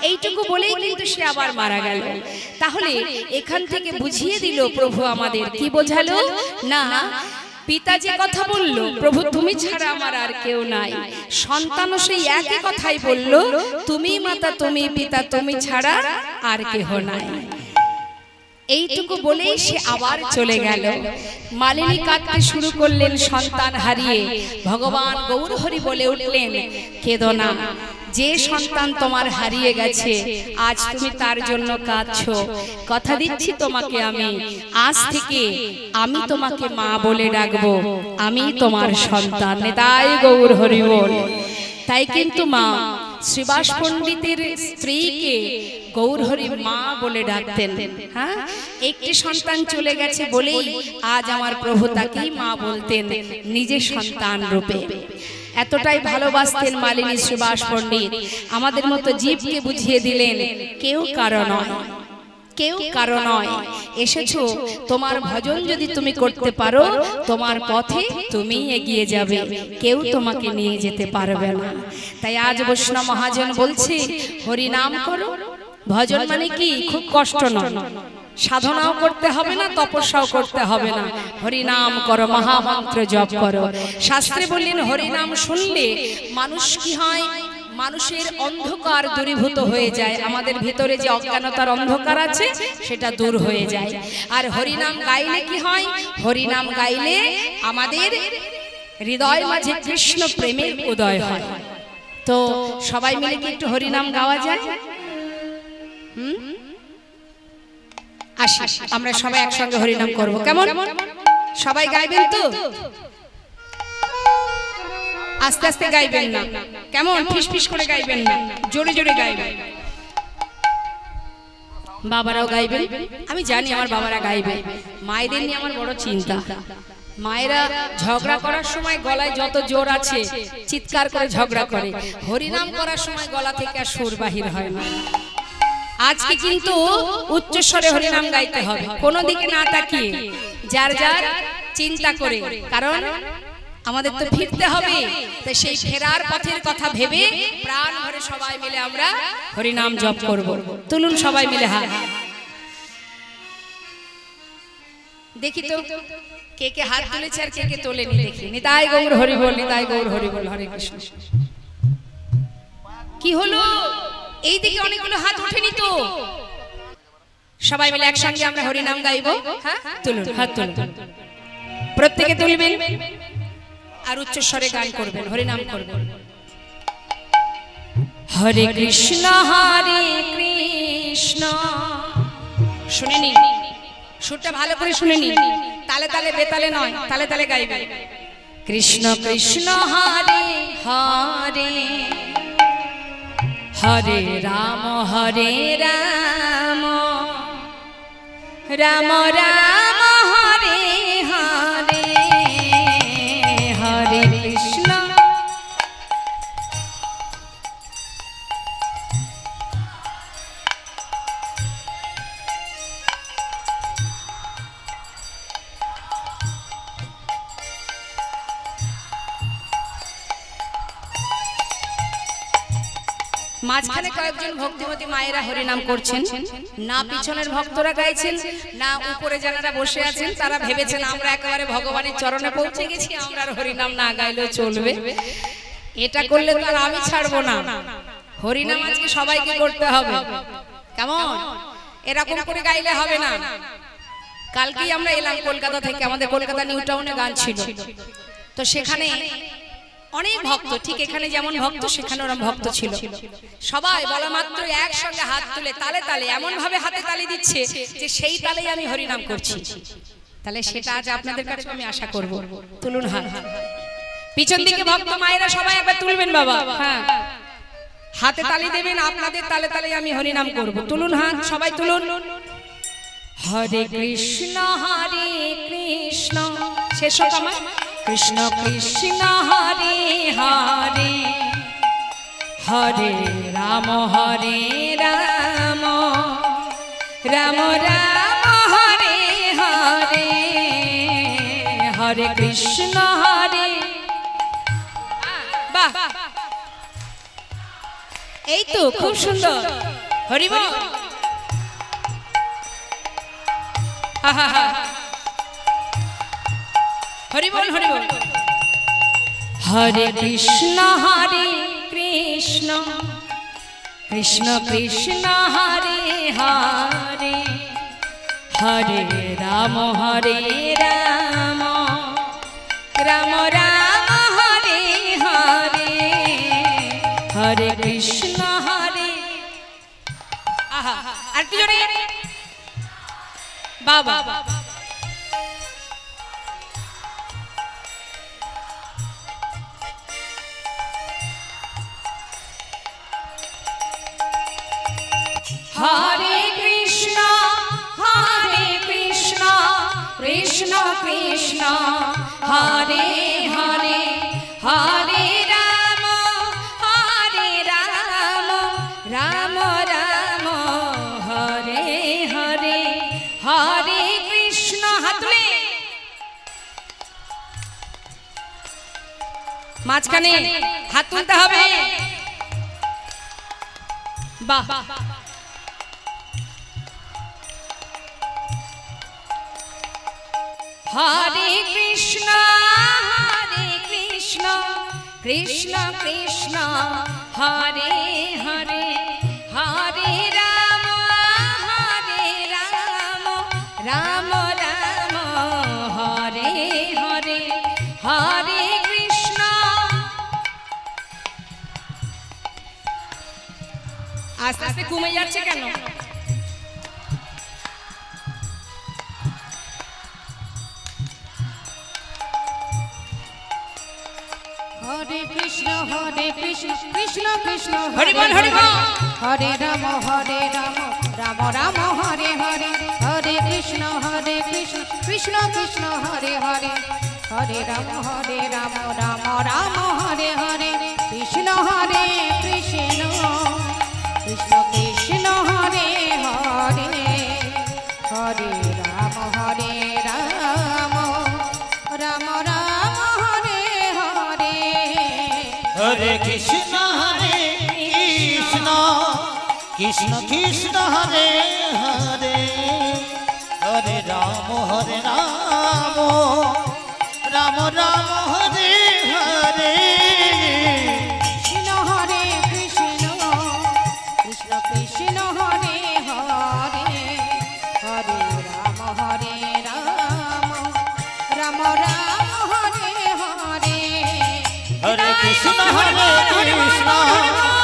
A: এইটুকু বলেই কিন্তু সে আবার মারা গেল। তাহলে এখান থেকে বুঝিয়ে দিল প্রভু আমাদের, কি বোঝালো? না, পিতা যে কথা বলল, প্রভু তুমি ছাড়া আমার আর কেউ নাই, সন্তানও সেই একই কথাই বলল, তুমি মাতা তুমি পিতা তুমি ছাড়া আর কেহ নাই। এইটুকু বলেই সে আবার চলে গেল। মালিনী কাঁদতে শুরু করলেন সন্তান হারিয়ে। ভগবান গৌরহরি বলে উঠলেন, কেঁদো না, যে সন্তান তোমার হারিয়ে গেছে আজ তুমি তার জন্য কাঁদছো। কথা দিচ্ছি তোমাকে আমি, আজ থেকে আমি তোমাকে মা বলে ডাকবো, আমি তোমার সন্তান। তাই গৌরহরি বল। তাই কিন্তু মা শ্রীবাস পণ্ডিতের স্ত্রীকে গৌরহরি মা বলে ডাকতেন। হ্যাঁ, একটি সন্তান চলে গেছে বলেই আজ আমার প্রভু তাকেই মা বলতেন নিজের সন্তান রূপে। এতটাই ভালোবাসতেন মালিনী শ্রীবাস পণ্ডিত। আমাদের মতো জীবকে বুঝিয়ে দিলেন, কেউ কারো নয়, কেউ কারো নয়, এসেছো তোমার ভজন যদি তুমি করতে পারো, তোমার পথে তুমি এগিয়ে যাবে, কেউ তোমাকে নিয়ে যেতে পারবে না। তাই আজ বৈষ্ণব মহাজন বলছে, হরি নাম করো। ভজন মানে কি? খুব কষ্ট নয়, সাধনাও করতে হবে না, তপস্যাও করতে হবে না, হরি নাম করো, মহামন্ত্র জপ করো। শাস্ত্রে বললেন হরি নাম শুনলে মানুষ কি হয়? মানুষের অন্ধকার দূরীভূত হয়ে যায়। আমাদের ভিতরে যে অজ্ঞানতার অন্ধকার আছে সেটা দূর হয়ে যায়। আর হরিনাম গাইলে কি হয়? হরিনাম গাইলে আমাদের হৃদয় মাঝে কৃষ্ণ প্রেমের উদয় হয়। তো সবাই মিলে কি একটু হরিনাম গাওয়া যায়? আসি, আমরা সবাই একসঙ্গে হরিনাম করব। কেমন? সবাই গাইবেন তো? আস্তে আস্তে গাইবেন না, কেমন? ফিসফিস করে গাইবেন না, জোরে জোরে গাইবেন। বাবারাও গাইবেন, আমি জানি আমার বাবারা গাইবে। মায়েদের নিয়ে আমার বড় চিন্তা। মায়েরা ঝগড়া করার সময় গলায় যত জোর আছে চিৎকার করে ঝগড়া করে, হরিনাম করার সময় গলা থেকে আর সুর বাহির হয় না। আজকে কিন্তু উচ্চস্বরে হরিনাম গাইতে হবে, কোনো দিকে না তাকিয়ে, যার যার চিন্তা করে, কারণ আমাদের তো ফিরতে হবে। তো সেই ফেরার পথের কথা ভেবে প্রাণ ভরে সবাই মিলে আমরা হরিনাম জপ করব। তুলুন সবাই মিলে হাত। দেখি তো কে কে হাত তুলেছে আর কে কে তোলেনি, দেখি। নিতাই গৌর হরি বল, নিতাই গৌর হরি বল, হরে কৃষ্ণ। কি হলো? এই দিকে অনেকগুলো হাত ওঠেনি তো। সবাই মিলে একসঙ্গে আমরা হরিনাম গাইবো। হ্যাঁ, তুলুন, হাত তুলুন, প্রত্যেকে তুলবেন আর উচ্চস্বরে গান করবেন, হরিনাম করবেন। হরে কৃষ্ণ হরে কৃষ্ণ। শুনে নিন, সুরটা ভালো করে শুনে নিন, তালে তালে বেতালে নয়, তালে তালে গাইবেন। কৃষ্ণ কৃষ্ণ হরে হরে, হরে রাম হরে রাম, রাম রাম হরে হরে, হরে কৃষ্ণ। মাঝখানে কয়েকজন ভক্তিমতী মায়েরা হরিনাম করছেন, না পিছনের ভক্তরা গাইছেন, না উপরে যারা বসে আছেন তারা ভেবেছেন আমরা একেবারে ভগবানের চরণে পৌঁছে গেছি, আমরা আর হরিনাম না গাইলেও চলবে। এটা করলে তো আর আমি ছাড়বো না, হরিনাম আজকে সবাইকে করতে হবে। কেমন? এরকম করে গাইলে হবে না। কালকেই আমরা এলাম কলকাতা থেকে, আমাদের কলকাতা নিউ টাউনে গান ছিল, তো সেখানে অনেক ভক্ত, ঠিক এখানে যেমন ভক্ত সেখানে ওরকম ভক্ত ছিল। সবাই বলা মাত্র একসঙ্গে হাত তুলে তালে তালে এমন ভাবে হাতে তালি দিচ্ছে যে সেই তালেই আমি হরিনাম করছি। তাহলে সেটা আজ আপনাদের কাছে আমি আশা করব। তুলুন হাত, পিছন দিকে ভক্ত মায়েরা সবাই একবার তুলবেন বাবা, হ্যাঁ হাতে তালি দেবেন, আপনাদের তালে তালে আমি হরিনাম করব। তুলুন হাত, সবাই তুলুন। হরে কৃষ্ণ শেষ হোক আমার, কৃষ্ণ কৃষ্ণ হরে হরে, হরে রাম রাম রাম হরে হরে, হরে কৃষ্ণ হরে। বাহ, এই তো খুব সুন্দর। হরি বল, হরি বল, হরি বল। হরে কৃষ্ণ কৃষ্ণ কৃষ্ণ হরে হরে, হরে রাম রাম রাম হরে হরে, হরে কৃষ্ণ হরে। আহা, আর কি জোরে বাবা। হরে কৃষ্ণ কৃষ্ণ কৃষ্ণ হরে হরে, হরে রাম রাম রাম হরে হরে, হরে কৃষ্ণ। হাতলে মাঝখানে হাত তুলতে হবে। বাহ, হরে কৃষ্ণ কৃষ্ণ কৃষ্ণ হরে হরে, হরে রাম রাম রাম হরে হরে, হরে কৃষ্ণ। আস্তে আস্তে কমে যাচ্ছে কেন?
C: হরে কৃষ্ণ কৃষ্ণ কৃষ্ণ
A: হরি বল, হরি বল।
C: হরে রাম রাম রাম হরে হরে, হরে কৃষ্ণ কৃষ্ণ কৃষ্ণ হরে হরে, হরে রাম রাম রাম হরে হরে, কৃষ্ণ হরে কৃষ্ণ কৃষ্ণ কৃষ্ণ হরে হরে, হরে রাম রাম রাম হরে হরে,
B: হরে কৃষ্ণ কৃষ্ণ কৃষ্ণ হরে হরে, হরে রাম রাম রাম হরে হরে,
C: কৃষ্ণ হরে কৃষ্ণ কৃষ্ণ কৃষ্ণ হরে হরে, হরে রাম রাম রাম হরে হরে,
B: হরে কৃষ্ণ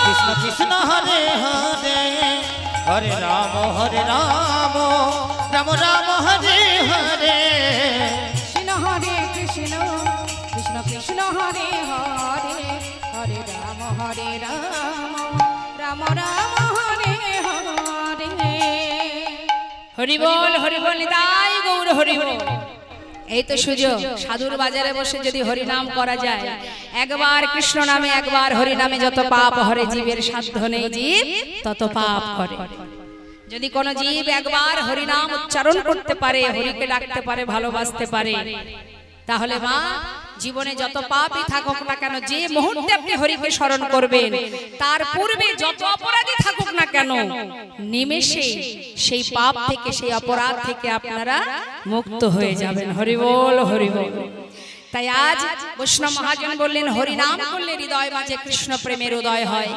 B: কৃষ্ণ কৃষ্ণ হরে হরে, হরে রাম রাম রাম হরে হরে,
C: কৃষ্ণ হরে কৃষ্ণ কৃষ্ণ কৃষ্ণ হরে হরে, হরে রাম রাম রাম হরে হরে।
A: হরি বল, হরি বল, নিতাই গৌর হরি বল। এই তো সুযোগ, সাধুর বাজারে বসে যদি হরি নাম করা যায়, একবার কৃষ্ণ নামে একবার হরি নামে যত পাপ হরে, জীবের সাধ্য নেই জীব তত পাপ করে। যদি কোন জীব একবার হরি নাম উচ্চারণ করতে পারে, হরিকে ডাকতে পারে, ভালোবাসতে পারে, তাহলে মা জীবনে যত পাপই থাকুক না কেন, যে মুহূর্তে আপনি হরিকে স্মরণ করবেন, তার পূর্বে যত অপরাধী থাকুক না কেন, নিমেষে সেই পাপ থেকে, সেই অপরাধ থেকে আপনারা মুক্ত হয়ে যাবেন। হরি বল, হরি বল। তাই আজ বৈষ্ণব মহাজন বললেন হরি নাম করলে হৃদয় মাঝে কৃষ্ণ প্রেমের উদয় হয়।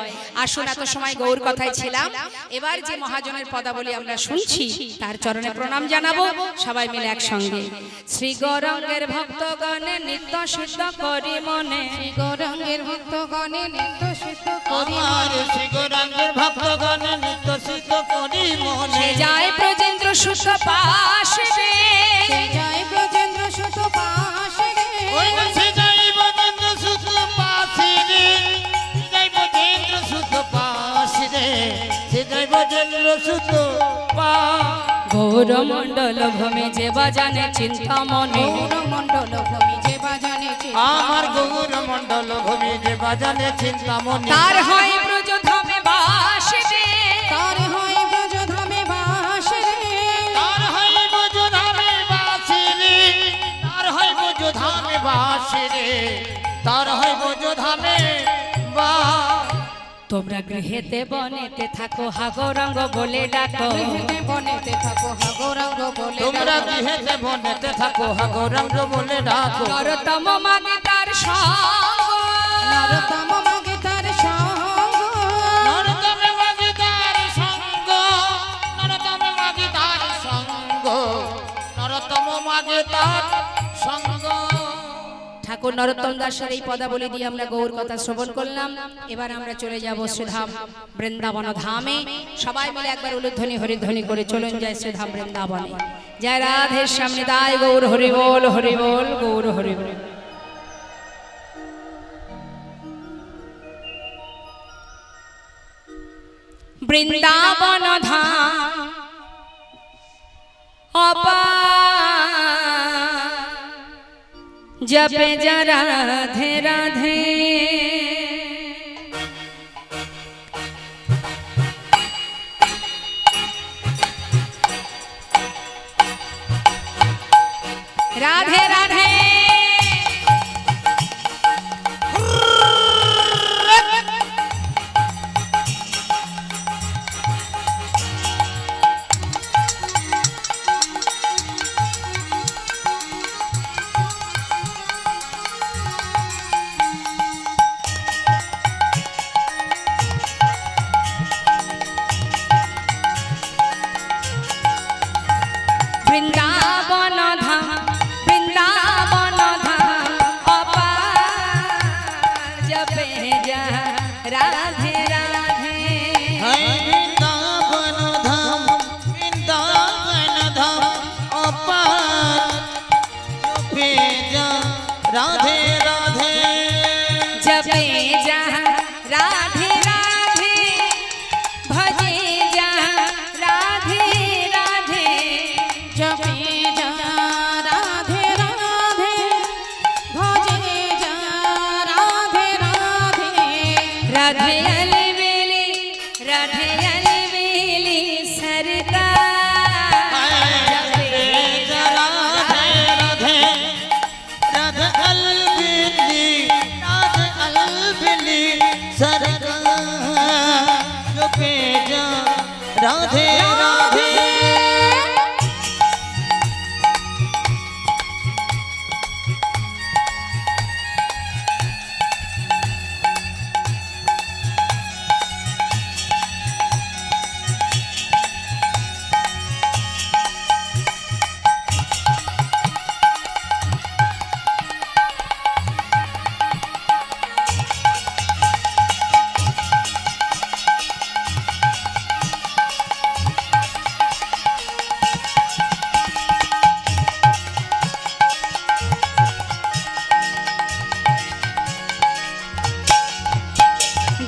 A: আসুন, এত সময় গৌর কথায় ছিলাম, এবার যে মহাজনের পদাবলী আমরা শুনছি তার চরণে প্রণাম জানাবো সবাই মিলে একসঙ্গে। শ্রী গৌরাঙ্গের ভক্তগণে নিত্য সিদ্ধ করি মনে,
C: শ্রী গৌরাঙ্গের ভক্তগণে নিত্য সিদ্ধ করি
B: আমার
C: মনে,
B: শ্রী গৌরাঙ্গের ভক্তগণে নিত্য সিদ্ধ করি মনে।
A: সে যায় ব্রজেন্দ্র সুত পাশে রে,
C: সে যায় ব্রজেন্দ্র সুত পাশে রে,
B: ওই সে যাই ব্রজেন্দ্র সুত পাশে রে, যাই ব্রজেন্দ্র সুত পাশে রে, সে যাই ব্রজেন্দ্র সুত
A: গৌর মণ্ডল ভূমি যে বাজানে চিন্তা মনে,
C: গৌরমণ্ডল ভূমি যে বাজানে
B: আমার গৌর মণ্ডল ভূমি যে বাজানে চিন্তামণি।
A: তার হয় ব্রজ ধামে বাস রে,
C: তার হয় ব্রজধামে বাস রে,
B: তার হয় ব্রজধামে বাসি রে, তার হয় ব্রজধামে বাসি রে, তার হয় ব্রজধামে বাস।
A: তোমরা গৃহেতে বনেতে থাকো হা গৌরাঙ্গ বলে ডাকো,
C: গৃহেতে বনেতে থাকো হা গৌরাঙ্গ বলে
B: তোমরা
C: ডাকো।
B: গৃহেতে বনেতে থাকো হা গৌরাঙ্গ বলে ডাকো।
A: নরতম মাগে তার সঙ্গ,
C: নরতম মাগে তার সঙ্গ,
B: নরতমে মাঝে তার সঙ্গ, নরতমে মাঝে তার সঙ্গ, নরতম মাঝে তার সঙ্গ।
A: ঠাকুর নরোত্তম দাসের এই পদাবলী দিয়ে আমরা গৌর কথা শ্রবণ করলাম। এবার আমরা চলে যাব শ্রীধাম বৃন্দাবন ধামে। সবাই মিলে একবার উলুধ্বনি হরিধ্বনি করে চলুন যায় শ্রীধাম বৃন্দাবনে। জয় রাধের সামনে দায় গৌর হরি বল, হরি বল, গৌর হরি বল। বৃন্দাবন ধাম जपे जा राधे राधे, राधे राधे। वृंदावन धाम, वृंदावन धाम अपार जपे जा राधे राधे।
B: वृंदावन धाम, वृंदावन धाम अपार जपे जा राधे राधे,
A: जपे जा राधे राधे, भजे जा राधे राधे,
C: जपे जा राधे राधे, भजे जा राधे राधे,
A: राधे अलबेली, राधे अलबेली सरकार।
B: जपे जा राधे राधे, राधे अलबेली, राधे अलबेली सरकार, जपे जा राधे राधे।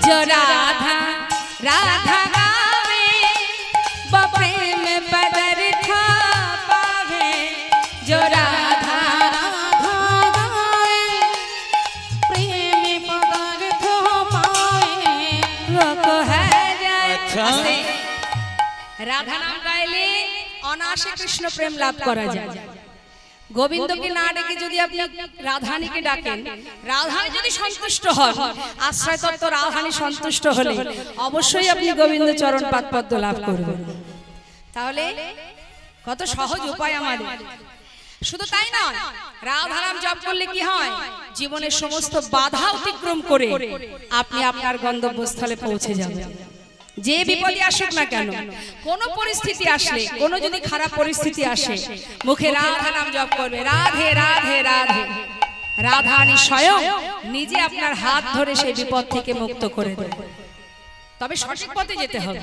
A: जो राधा राधा गावे, बप्रेम पदरथा पावे। जो राधा
C: राधा गाए, प्रेम पदार्थ पाए।
A: वो को है जाए।
B: अच्छा।
A: राधा नाम गाइले अनायासे कृष्ण प्रेम लाभ करा যায়। গোবিন্দকে না ডেকে যদি আপনি রাধানীকে ডাকেন, রাধানী যদি সন্তুষ্ট হন, আশ্রয় তত্ত্ব রাধানী সন্তুষ্ট হলে অবশ্যই আপনি গোবিন্দ চরণ পাদপদ্ম লাভ করবেন। তাহলে কত সহজ উপায় আমাদের। শুধু তাই নয়, রাধা নাম জপ করলে কি হয়, জীবনের সমস্ত বাধা অতিক্রম করে আপনি আপনার গন্তব্যস্থলে পৌঁছে যাবেন। যে বিপদে আসুক না কেন, কোন পরিস্থিতি আসলে, কোন যদি খারাপ পরিস্থিতি আসে, মুখে রাধা নাম জপ করবে, রাধে রাধে রাধে, রাধানি স্বয়ং নিজে আপনার হাত ধরে সেই বিপদ থেকে মুক্ত করে দেবে। তবে সঠিক পথে যেতে হবে।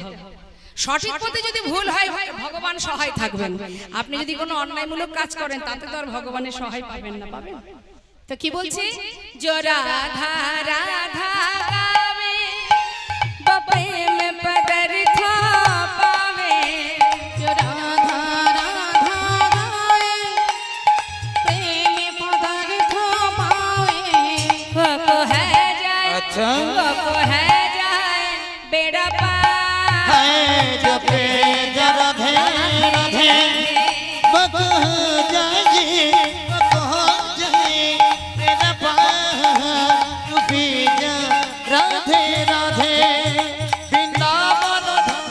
A: সঠিক পথে যদি ভুল হয়, ভগবান সহায় থাকবেন। আপনি যদি কোনো অন্যায়মূলক কাজ করেন, তাতে তো আর ভগবানের সহায় পাবেন না। পাবেন তো কি বলছি, जो राधा राधा गावे वो प्रेम पदार्थ पावे,
C: जो राधा राधा गाए प्रेम पदार्थ पावे,
A: वो को है जाए,
B: अच्छा
A: वो को है जाए बेड़ा पार,
B: है जो पे राधे राधे बक जाए बक जाए मेरा पार तू भी जा राधे राधे वृंदावन धाम।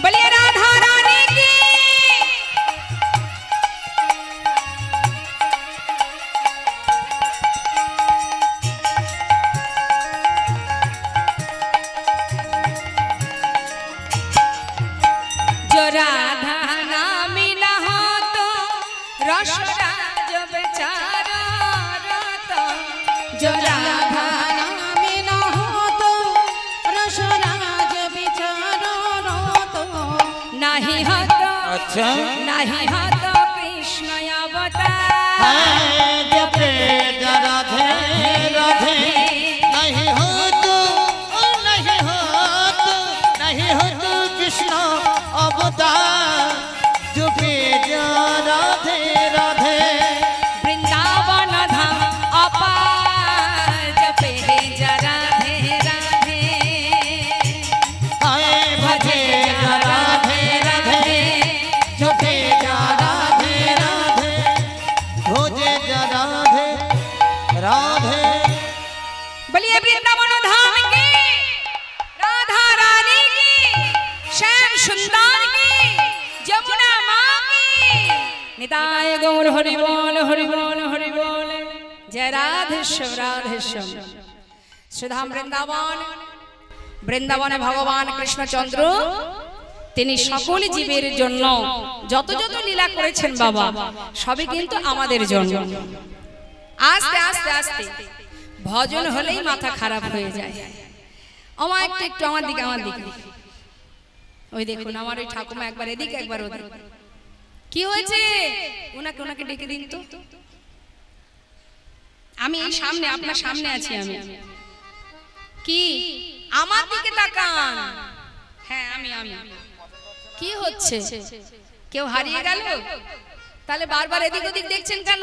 A: बोलिए राधा रानी की। जो राधा ना मिला हो तो रसराज बेचारा रोता, जो राधा
C: नाम न हो तो रसराज बिचारो रोतो,
A: नहीं हो तो,
B: अच्छा
A: नहीं हो तो कृष्ण अवतार,
B: है जो पे राधे राधे नहीं हो तो नहीं हो तो नहीं हो तो कृष्ण अवतार जो पे राधे राधे
A: वृंदावन धाम अपार, जपे जा राधे राधे,
B: आए भजे राधे राधे जो पे राधे राधे भोजे राधे राधे।
A: बोलिए वृंदावन धाम की, राधा रानी की, श्याम सुंदर की, जमुना माँ की, निताय गौर हरि बोल हरि बोल हरि बोल, जय राधेश्याम राधेश्याम। श्रीधाम वृंदावन, বৃন্দাবনে ভগবান কৃষ্ণচন্দ্র তিনি সকল জীবের জন্য যত যত লীলা করেছেন বাবা, সবই কিন্তু আমাদের জন্য। আস্তে আস্তে আস্তে ভজন হলেই মাথা খারাপ হয়ে যায়। আমার একটু একটু আমার দিকে, আমার দিকে, ওই দেখুন আমার ওই ঠাকুমা একবার এদিকে একবার ওদিকে। কি হয়েছে? ওনাকে ওনাকে ডেকে দিন তো। আমি এই সামনে, আপনার সামনে আছি আমি। কি আমার দিকে তাকান। হ্যাঁ আমি আমি। কি হচ্ছে? কেউ হারিয়ে গেল? তাহলে বারবার এদিক ওদিক দেখছেন কেন?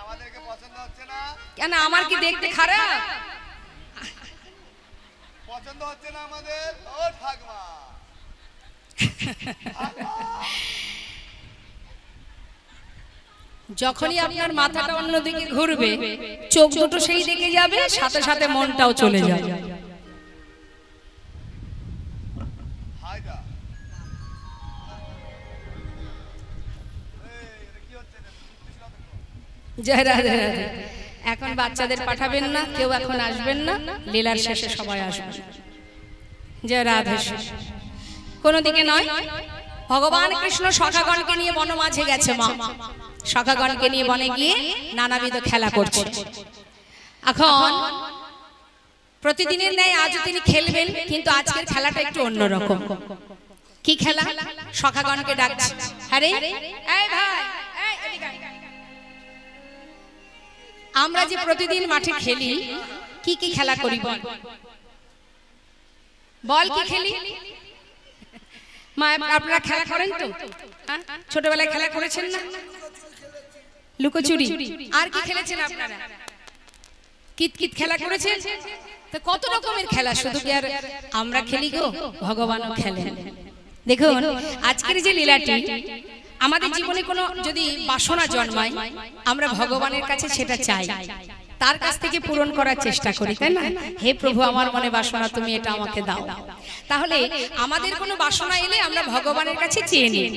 D: আমাদেরকে পছন্দ হচ্ছে না।
A: কেন আমার কি দেখতে খারাপ?
D: পছন্দ হচ্ছে না আমাদের। ও ঠাকমা,
A: যখনই আপনার মাথাটা অন্যদিকে ঘুরবে, চোখ দুটো সেই দিকে যাবে, সাথে সাথে মনটাও চলে যাবে।
D: হায়দা এই এটা কি হচ্ছে?
A: জয় রাধে রাধে। এখন বাচ্চাদের পাঠাবেন না, কেউ এখন আসবেন না, লীলার শেষে সবাই আসবেন। জয় রাধে। কোনো দিকে নয়, ভগবান কৃষ্ণ সখাগণকে নিয়ে বন মাঝে গেছে মা। সখাগণকে নিয়ে বনে গিয়ে নানাবিধ খেলা করছে। এখন প্রতিদিনের ন্যায় আজও তিনি খেলবেন, কিন্তু আজকের খেলাটা একটু অন্যরকম। কি খেলা? সখাগণকে ডাকছে। হ্যাঁ রে, এই ভাই, এই এদিকে আয়। আমরা যে প্রতিদিন মাঠে খেলি, কি কি খেলা করি বল? বল কি খেলি? মা আপনারা খেলা করেন তো? হ্যাঁ, ছোটবেলায় খেলা করেছেন না? লুকোচুরি। আর কি খেলেছেন আপনারা? কিতকিত খেলা করেছেন? তো কত রকমের খেলা, শুধু কি আর আমরা খেলি গো, ভগবানও খেলেন। দেখুন আজকের যে লীলাটি, আমাদের জীবনে কোনো যদি বাসনা জন্মায়, আমরা ভগবানের কাছে সেটা চাই। তার কাছ থেকে পূরণ করার চেষ্টা করি, তাই না? হে প্রভু, আমার মনে বাসনা, তুমি এটা আমাকে দাও। তাহলে আমাদের কোনো বাসনা এলে আমরা ভগবানের কাছে চেয়ে নিই,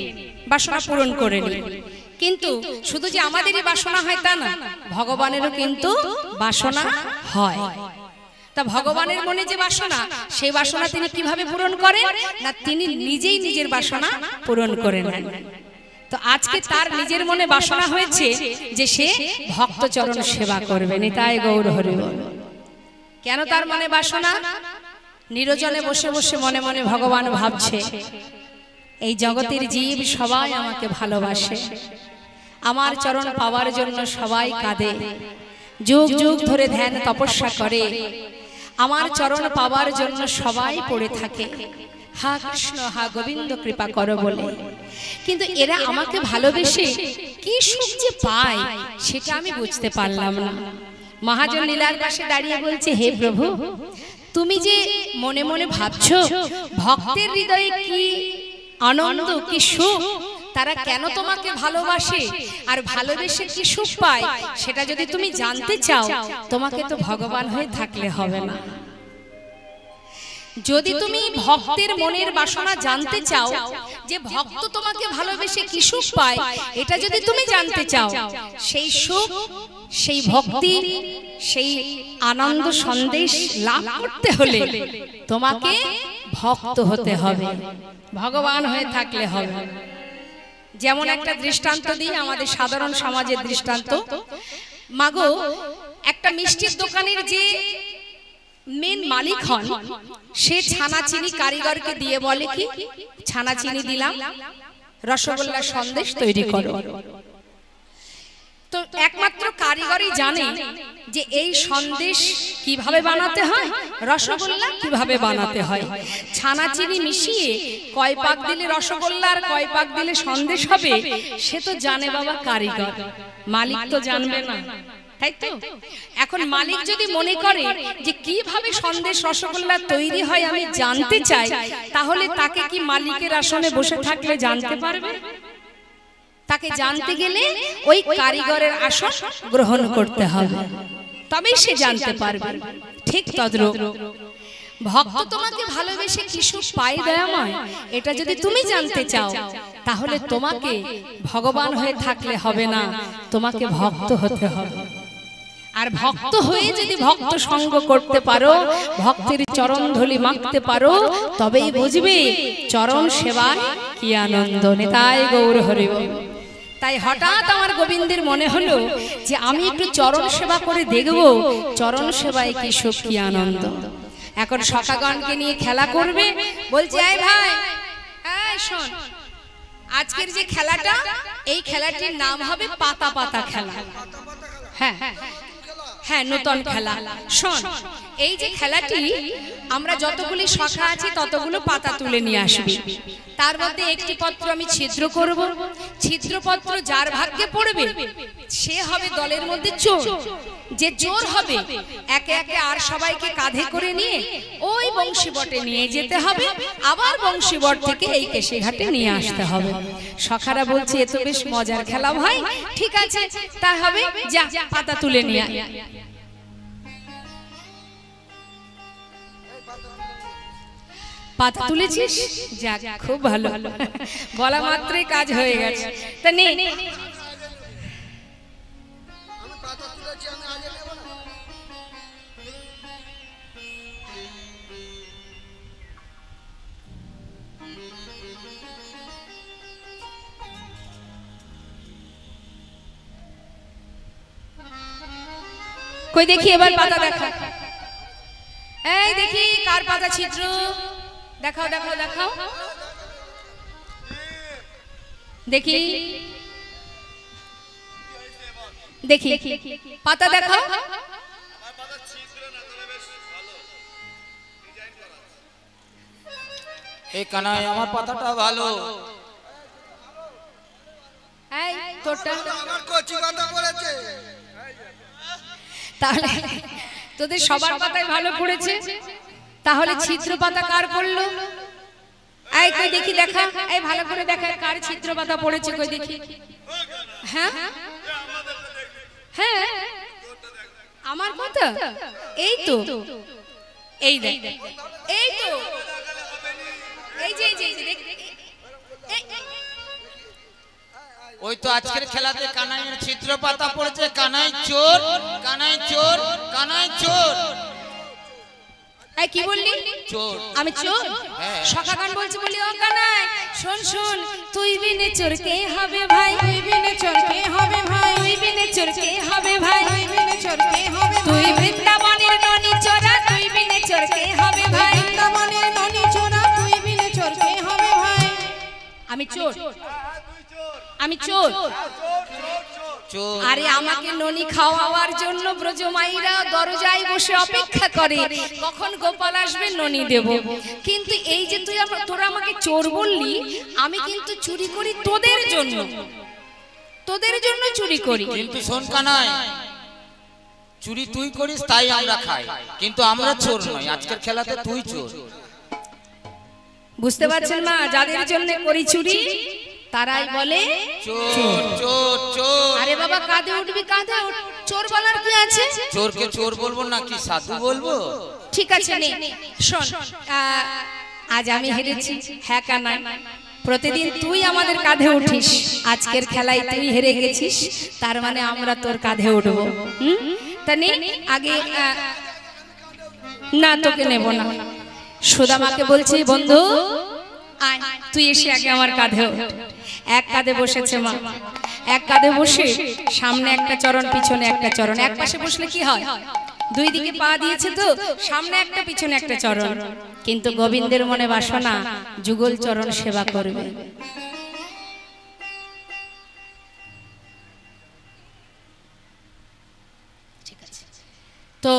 A: বাসনা পূরণ করে নিই। কিন্তু শুধু যে আমাদেরই বাসনা হয় তা না, ভগবানেরও কিন্তু বাসনা হয়। তা ভগবানের মনে যে বাসনা, সেই বাসনা তিনি কিভাবে পূরণ করেন না, তিনি নিজেই নিজের বাসনা পূরণ করে নেন। তো আজকে তার নিজের মনে বাসনা হয়েছে যে সে ভক্তচরণ সেবা করবে, নিতাই গৌর হরি বল। কেন তার মনে বাসনা? নিরজনে বসে বসে মনে মনে ভগবান ভাবছে, এই জগতের জীব সবাই আমাকে ভালোবাসে, আমার চরণ পাওয়ার জন্য সবাই কাঁদে, যুগ যুগ ধরে ধ্যান তপস্যা করে, আমার চরণ পাওয়ার জন্য সবাই পড়ে থাকে, হা কৃষ্ণ হা গোবিন্দ কৃপা করো বলে। কিন্তু এরা আমাকে ভালোবেসে কি সুখ যে পায় সেটা আমি বুঝতে পারলাম না। মহাজন লীলার পাশে দাঁড়িয়ে বলছে, হে প্রভু, তুমি যে মনে মনে ভাবছো ভক্তের হৃদয়ে কি আনন্দ, কি সুখ, তারা কেন তোমাকে ভালোবাসে আর ভালোবেসে কি সুখ পায়, সেটা যদি তুমি জানতে চাও, তোমাকে তো ভগবান হয়ে থাকলে হবে না। যদি তুমি ভক্তের মনের বাসনা জানতে চাও, যে ভক্ত তোমাকে ভালোবেসে কি সুখ পায়, এটা যদি তুমি জানতে চাও, সেই সুখ, সেই ভক্তি, সেই আনন্দ সন্দেশ লাভ করতে হলে তোমাকে ভক্ত হতে হবে, ভগবান হয়ে থাকলে হবে। যেমন একটা দৃষ্টান্ত দিই, আমাদের সাধারণ সমাজের দৃষ্টান্ত। মাগো, একটা মিষ্টির দোকানের যে মেন মালিক হন, সে ছানা চিনি কারিগরকে দিয়ে বলে কি, ছানা চিনি দিলাম, রসগোল্লা সন্দেশ তৈরি করো। তো একমাত্র কারিগরই জানে যে এই সন্দেশ কিভাবে বানাতে হয়, রসগোল্লা কিভাবে বানাতে হয়। ছানা চিনি মিশিয়ে কয় পাক দিলে রসগোল্লা আর কয় পাক দিলে সন্দেশ হবে, সে তো জানে বাবা কারিগর, মালিক তো জানবে না, তাই তো? এখন মালিক যদি মনে করে যে কিভাবে সন্দেশ রসগোল্লা তৈরি হয় আমি জানতে চাই, তাহলে তাকে কি মালিকের আসনে বসে থাকলে জানতে পারবে? তাকে জানতে গেলে ওই কারিগরের আসন গ্রহণ করতে হবে, তবেই সে জানতে পারবে। ঠিক তদ্রূপ ভক্ত তোমাকে ভালোবেসে কি সুখ পায় দয়াময়, এটা যদি তুমি জানতে চাও, তাহলে তোমাকে ভগবান হয়ে থাকলে হবে না, তোমাকে ভক্ত হতে হবে। আর ভক্ত হয়ে যদি ভক্ত সঙ্গ করতে পারো, ভক্তের চরণ ধুলি মাখতে পারো, তবেই বুঝবে চরণ সেবায় কি আনন্দ, নিতাই গৌর হরি বল। তাই হঠাৎ আমার গোবিন্দের মনে হলো যে আমি একটু চরণ সেবা করে দেখব, চরণ সেবায় কি সুখ, কি আনন্দ। এখন সখাগণকে নিয়ে খেলা করবে, বলছে এই ভাই, এই শোন, আজকের যে খেলাটা, এই খেলাটির নাম হবে পাতা পাতা খেলা। হ্যাঁ হ্যাঁ, নতুন খেলা। শোন, এই যে খেলাটি, আমরা যতগুলি সখা আছি ততগুলো পাতা তুলে নিয়ে আসবি, তার মধ্যে একটি পত্র আমি ছিদ্র করব, ছিদ্রপত্র যার ভাগ্যে পড়বে সে হবে দলের মধ্যে চোর। যে চোর হবে একে একে আর সবাইকে কাঁধে করে নিয়ে ওই বংশীবটে নিয়ে যেতে হবে, আবার বংশীবট থেকে এই কেশিঘাটে নিয়ে আসতে হবে। সখারা বলছে এ তো বেশ মজার খেলা ভাই, ঠিক আছে তা হবে, যা পাতা তুলে নিয়ে আয়। পাতা তুলেছিস, যাক খুব ভালো, বলা মাত্রই কাজ হয়ে গেছে। তা নে, কই দেখি এবার পাতা দেখা, এই দেখি কার পাতা ছিদ্র, দেখাও দেখাও দেখাও, দেখি দেখি পাতা দেখাও।
B: এই কানাই, আমার পাতাটা ভালো।
A: এই তোরটা
D: আমার কচি কথা বলেছে।
A: তাহলে তোদের সবার পাতায় ভালো পড়েছে, তাহলে ছিদ্র পাতা কার পড়লো? এই কই দেখি দেখা, এই ভালো করে দেখা কার ছিদ্র পাতা পড়েছে, কই দেখি। হ্যাঁ হ্যাঁ, আমার কথা এই তো, এই দেখ, এই তো, এই যে দেখ,
B: ওই তো আজকের খেলাতে কানাইয়ের চিত্র পাতা পড়েছে, কানাই চোর, কানাই চোর, কানাই চোর।
A: এই কি বললি?
B: চোর।
A: আমি চোর? সখা গান বলছি বলি ও কানাই শোন শোন, তুই বিনে চোর কে হবে ভাই,
C: তুই বিনে চোর কে হবে ভাই,
A: তুই বিনে চোর কে হবে ভাই,
C: তুই বিনে চোর কে হবে
A: তুই
C: ভাই,
A: বৃন্দাবনের ননি চোরা, তুই বিনে চোর কে হবে ভাই,
C: বৃন্দাবনের ননি চোরা, তুই বিনে চোর কে হবে ভাই।
A: আমি চোর, আমি চোর।
B: চোর।
A: আরে আমাকে ননি খাওয়াবার জন্য ব্রজমাইরা দরজায় বসে অপেক্ষা করে কখন গোপাল আসবে ননি দেব। কিন্তু এই যে তোরা আমাকে চোর বললি, আমি কিন্তু চুরি করি তোদের জন্য, তোদের জন্য চুরি করি।
B: কিন্তু শোন কানাই, চুরি তুই করিস তাই আমরা খাই, কিন্তু আমরা চোর নই। আজকের খেলাতে তুই চোর।
A: বুঝতে পারছেন মা? যাদের জন্য করি চুরি তারাই বলে
B: চোর, চোর, চোর।
A: আরে বাবা কাঁধে উঠবি, কাঁধে উঠ, চোর বলার কি আছে?
B: চোরকে চোর বলবো নাকি সাধু বলবো?
A: ঠিক আছে নে শোন, আজ আমি হেরেছি। হ্যাঁ কানাই, প্রতিদিন তুই আমাদের কাঁধে উঠিস, আজকের খেলায় তুই হেরে গেছিস, তার মানে আমরা তোর কাঁধে উঠবো। তা নে আগে, না তোকে নেব না। সুদামাকে বলছি বন্ধু আয়, তুই এসে আগে আমার কাঁধে ওঠ। এক কাঁধে বসেছে মা, এক কাঁধে বসে সামনে একটা চরণ পিছনে একটা চরণ। এক পাশে বসলে কি হয়, দুই দিকে পা দিয়েছে তো, সামনে একটা পিছনে একটা চরণ। কিন্তু গোবিন্দের মনে বাসনা যুগল চরণ সেবা করবে। তো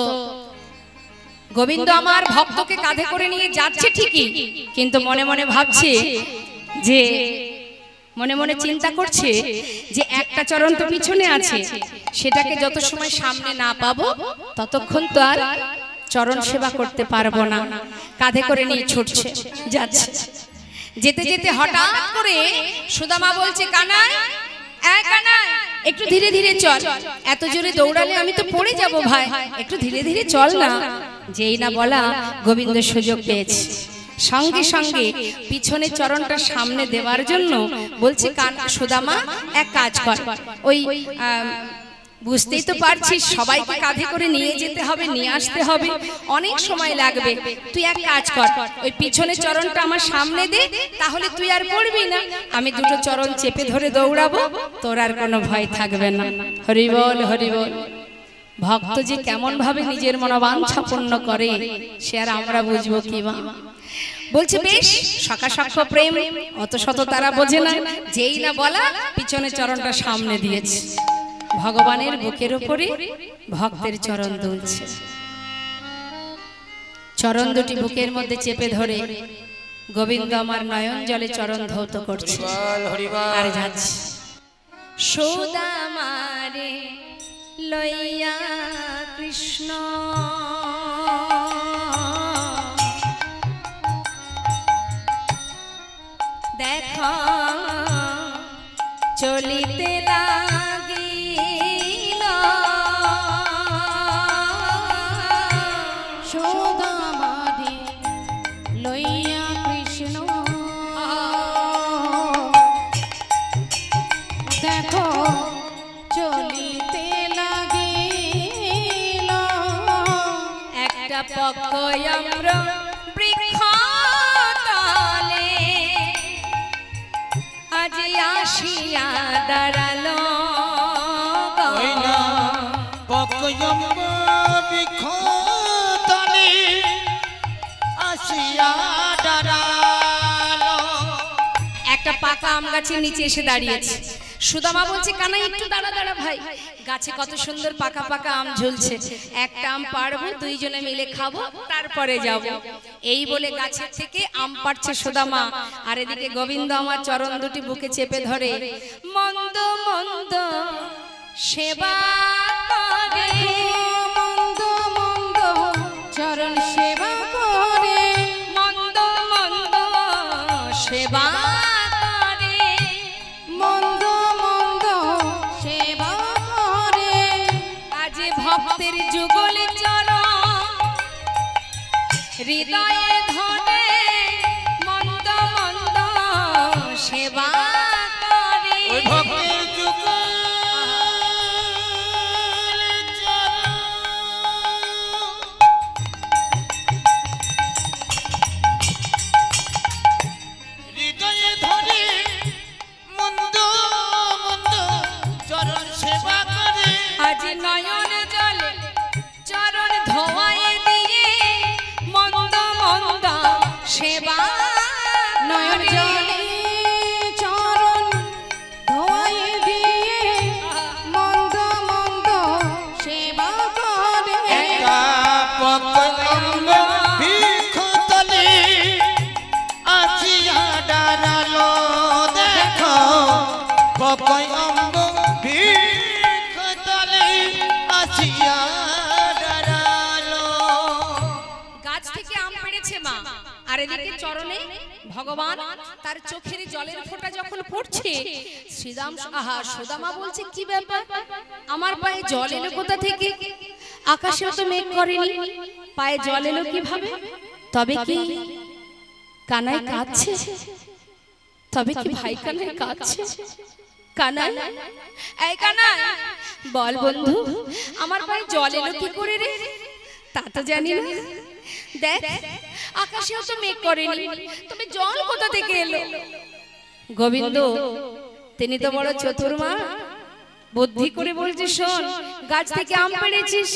A: গোবিন্দ আমার ভক্তকে কাঁধে করে নিয়ে যাচ্ছে ঠিকই, কিন্তু মনে মনে ভাবছে যে, মনে মনে চিন্তা করছে যে একটা চরণ তো পিছনে আছে, সেটাকে যত সময় সামনে না পাবো ততক্ষণ তো আর চরণ সেবা করতে পারবো না। কাঁধে করে নিয়ে ছুটছে, যাচ্ছে। যেতে যেতে হঠাৎ করে সুদামা বলছে কানাই, কানাই একটু ধীরে ধীরে চল, এত জোরে দৌড়ালে আমি তো পড়ে যাব ভাই, একটু ধীরে ধীরে চল না। যেই না বলা গোবিন্দ সুযোগ পেয়েছে, সঙ্গে সঙ্গে পিছনে চরণটা সামনে দেওয়ার জন্য বলছে সুদামা এক কাজ কর, ওই বুঝতেই তো পারছিস সবাইকে কাঁধে করে নিয়ে যেতে হবে, নিয়ে আসতে হবে, অনেক সময় লাগবে। তুই এক কাজ কর, ওই পিছনে চরণটা আমার সামনে দে, তাহলে তুই আর পড়বি না, আমি দুটো চরণ চেপে ধরে দৌড়াবো, তোর আর কোনো ভয় থাকবে না। হরি বল, হরি বল। ভক্ত যে কেমন ভাবে নিজের মনোবাঞ্ছা পূর্ণ করে সে আর আমরা বুঝবো কি? মা বলছে বেশ, সখা সখ্য প্রেম অত শত তারা বোঝে না। যেই না বলা পিছনে চরণটা সামনে দিয়েছে, ভগবানের বুকের উপরে ভক্তের চরণ দুলছে। চরণ দুটি বুকের মধ্যে চেপে ধরে গোবিন্দ আমার নয়ন জলে চরণ ধৌত করছে আর যাচ্ছে। সুদামারে লইয়া কৃষ্ণ দেখা চলিতে লাগিল,
C: সুদামারে লইয়া কৃষ্ণ দেখো চলিতে লাগিল,
A: একটা পক্কয়ম্র বৃক্ষ তলে আজ আসিয়া দাঁড়ালো। একটা পাকা আম গাছের নিচে এসে দাঁড়িয়েছে। সুদামা বলছে কানাই একটু দাঁড়া দাঁড়া ভাই, গাছে কত সুন্দর পাকা পাকা আম ঝুলছে, একটা আম পাড়বো, দুইজনে মিলে খাবো, তারপরে যাব। এই বলে গাছের থেকে আম পাড়ছে সুদামা, আর এদিকে গোবিন্দ আমার চরণ দুটি বুকে চেপে ধরে মন্দ মন্দ সেবা করে,
C: মন্দ মন্দ চরণ সেবা করে,
A: মন্দ মন্দ সেবা করে,
C: মন্দ মন্দ সেবা করে,
A: আজ ভক্তের যুগল চরণ হৃদয়ে ধরে মন্দ মন্দ সেবা করে
B: ওই ভক্তের যুগল হৃদয়ে ধরে মন্দ মন্দ চরণ সেবা করে
A: আজ নয়ন জলে চরণ ধোয়ায় দিয়ে মন্দ মন্দ সেবা
C: নয়ন জলে চরণ ধোয়াই দিয়ে মন্দ মন্দ সেবা করে
B: একা পকলম্ব ভিক্ষুতলে আসিয়া দাঁড়ালো দেখো পকলম্ব ভিক্ষুতলে আসিয়া দাঁড়ালো
A: গাছ থেকে আম পেড়েছে মা আর এদিকে চরণে ভগবান তার চোখের জলের ফোঁটা যখন পড়ছে শ্রীরাম আহা সুদামা বলছে কি ব্যাপার আমার পায়ে জল এলো কোথা থেকে আকাশেও তো মেঘ করেনি পায়ে জল এলো কিভাবে তবে কি কানাই কাঁদছে তবে কি ভাই কানাই কাঁদছে কানাই এই কানাই বল বন্ধু আমার পায়ে জল এলো কি করে রে তা তো জানি না দেখ আকাশেও তো মেঘ করেনি তবে জল কোথা থেকে এলো গোবিন্দ তিনি তো বড় চতুর মা বুদ্ধি করে বলছে শোন গাছ থেকে আম পেড়েছিস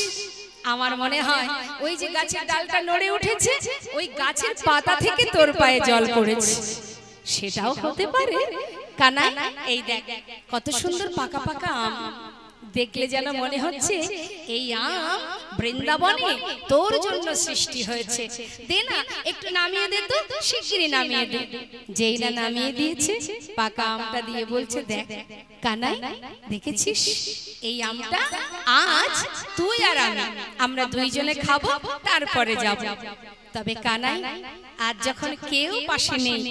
A: আমার মনে হয় ওই যে গাছের ডালটা নড়ে উঠেছে ওই গাছের পাতা থেকে তোর পায়ে জল পড়েছে সেটাও হতে পারে কানাই এই দেখ কত সুন্দর পাকা পাকা আম দেখলে যেন মনে হচ্ছে এই আম বৃন্দাবনে তোর জন্য সৃষ্টি হয়েছে দে না একটু নামিয়ে দে তো শিগগিরই নামিয়ে দে যেই না নামিয়ে দিয়েছে পাকা আমটা দিয়ে বলছে দেখ কানাই দেখেছিস এই আমটা আজ তুই আর আমি আমরা দুইজনে খাবো তারপরে যাব তবে কানাই আজ যখন কেউ পাশে নেই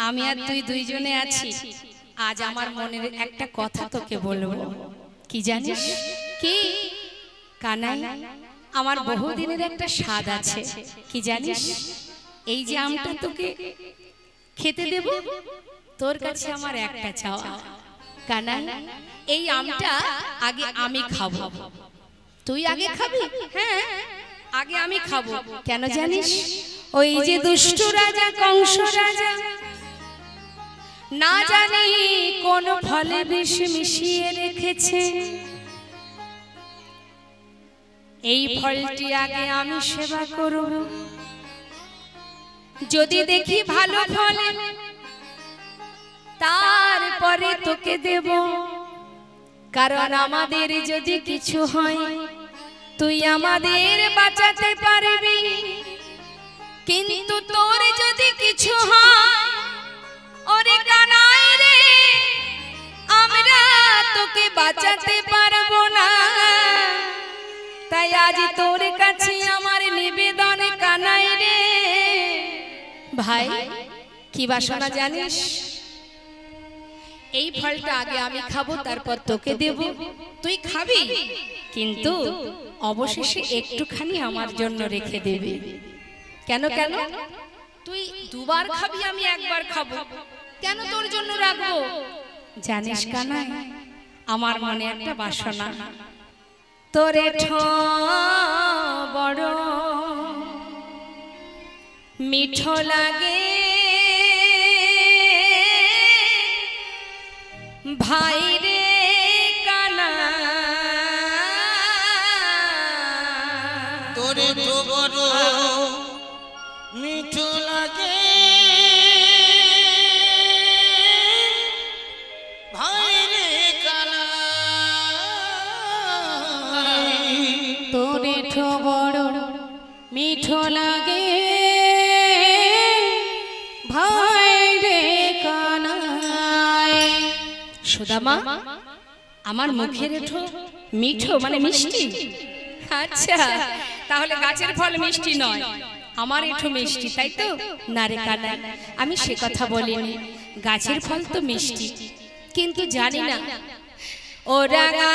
A: আমি আর তুই দুইজনে আছি আজ আমার মনের একটা কথা তোকে বলবো কি জানিস কি কানাই আমার বহুদিনের একটা স্বাদ আছে কি জানিস এই যে আমটা তোকে খেতে দেব তোর কাছে আমার একটা চাওয়া কানাই এই আমটা আগে আমি খাবো তুই আগে খাবি হ্যাঁ আগে আমি খাবো কেন জানিস ওই যে দুষ্ট রাজা কংস রাজা না জানি কোন ফলে বিষ মিশিয়ে রেখেছে এই ফলটি আগে আমি সেবা করব যদি দেখি ভালো ফল তারপরে তোকে দেব কারণ আমাদের যদি কিছু হয় তুই আমাদের বাঁচাতে পারবি কিন্তু তোর যদি কিছু হয় ওরে কানাই রে আমরা তোকে বাঁচাতে পারবো না তাই আজ তোর কাছে আমার নিবেদন কানাই রে ভাই কি বাসনা জানিস এই ফলটা আগে আমি খাবো তারপর তোকে দেব তুই খাবি কিন্তু অবশেষে একটুখানি আমার জন্য রেখে দেবে কেন কেন তুই দুবার খাবি আমি একবার খাবো কেন তোর জন্য রাখবো জানিস কানাই আমার মনে একটা বাসনা তোরে বড় মিঠো লাগে ভাই রে কানাই
B: তোরে তো বড় মিঠো লাগে ভাই রে কানাই
C: তোরে তো বড় মিঠো লাগে ভাই রে কানাই
A: সুদামা আমার মুখের এঠো মিঠো মানে মিষ্টি আচ্ছা তাহলে গাছের ফল মিষ্টি নয় আমার এঠো মিষ্টি তাই তো না রে কানাই আমি সে কথা বলিনি গাছের ফল তো মিষ্টি কিন্তু জানি না ও রাঙা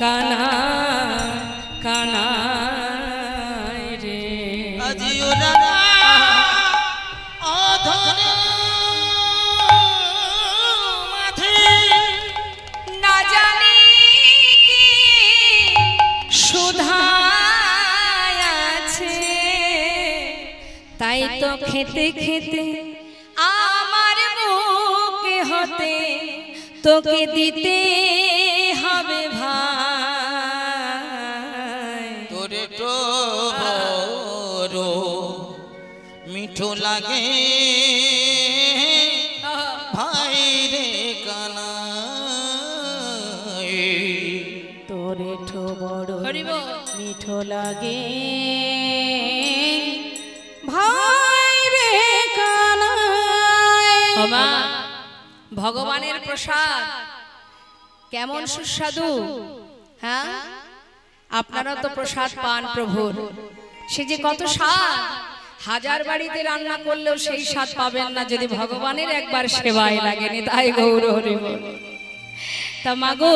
A: কানা কানা রে
B: আজিও না অধর মাঝে
A: না জানি কি সুধা আছে, তাই তো খেতে খেতে আমার মুখে হতে তোকে দিতে হবে ভাই।
B: তোরে তো বড় মিঠো লাগে ভাই রে কানাই,
C: তোরে ঠো বড়
A: হরি বল।
C: মিঠো লাগে ভাই রে কানাই।
A: ওমা ভগবানের প্রসাদ কেমন সুস্বাদু। হ্যাঁ, আপনারা তো প্রসাদ পান প্রভুর, সে যে কত স্বাদ। হাজার বাড়িতে রান্না করলেও সেই স্বাদ পাবেন না যদি ভগবানের একবার সেবায় লাগেনি। তাই গৌর হরি বল। তা মাগো,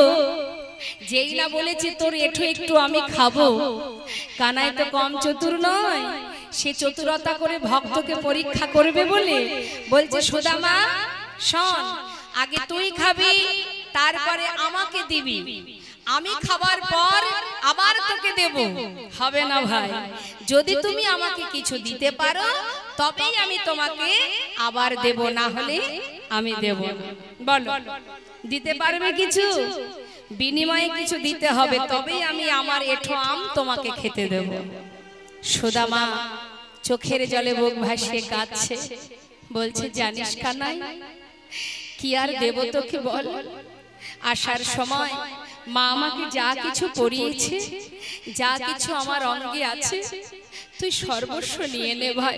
A: যেই না বলেছি তোর এঠো একটু আমি খাবো, কানাই তো কম চতুর নয়, সে চতুরতা করে ভক্তকে পরীক্ষা করবে বলে বলছে সুদামা শোন, আগে তুই খাবি তারপরে আমাকে দিবি, আমি খাবার পর আবার তোকে দেব। হবে না ভাই, যদি তুমি আমাকে কিছু দিতে পারো তবেই আমি তোমাকে আবার দেব, না হলে আমি দেব না। বলো দিতে পারবে কিছু? বিনিময়ে কিছু দিতে হবে, তবেই আমি আমার এঠো আম তোমাকে খেতে দেব। সুদামা চোখের জলে বুক ভাসিয়ে কাঁদছে, বলছে জানিস কানাই, কি আর দেব তোকে বল। আসার সময় মা আমাকে যা কিছু পরিয়েছে, যা কিছু আমার অঙ্গে আছে, তুই সর্বস্ব নিয়ে নে ভাই,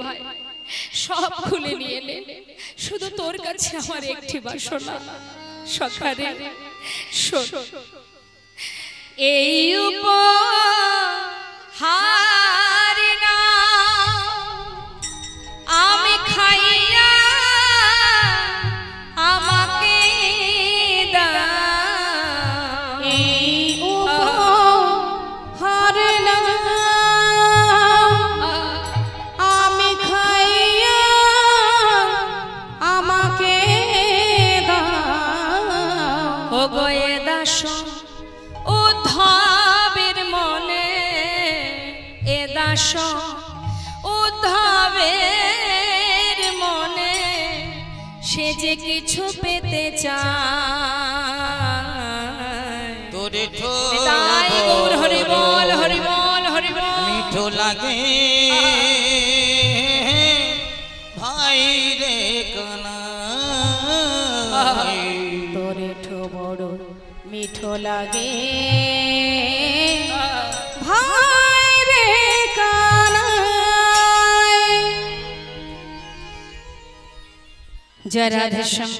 A: সব খুলে নিয়ে নে। শুধু তোর কাছে আমার একটি বাসনা, সকালে শোন, এই উপহার না আমি খাইয়া আমাকে দাও।
C: এই উপহার না আমি খাইয়া আমাকে দাও।
A: ও গয়ে দাস উদ্ধবের মনে, এ দাস উদ্ধবের মনে, সে যে কিছু পেতে চায়।
B: তোরে তো
A: তাই গৌর হরি বল, হরি বল, হরি বল।
B: মিঠো লাগে ভাই রে কানাই,
C: তোরে ঠো বড় মিঠো লাগে ভাই রে কানাই।
A: জয় রাধেশ্যাম।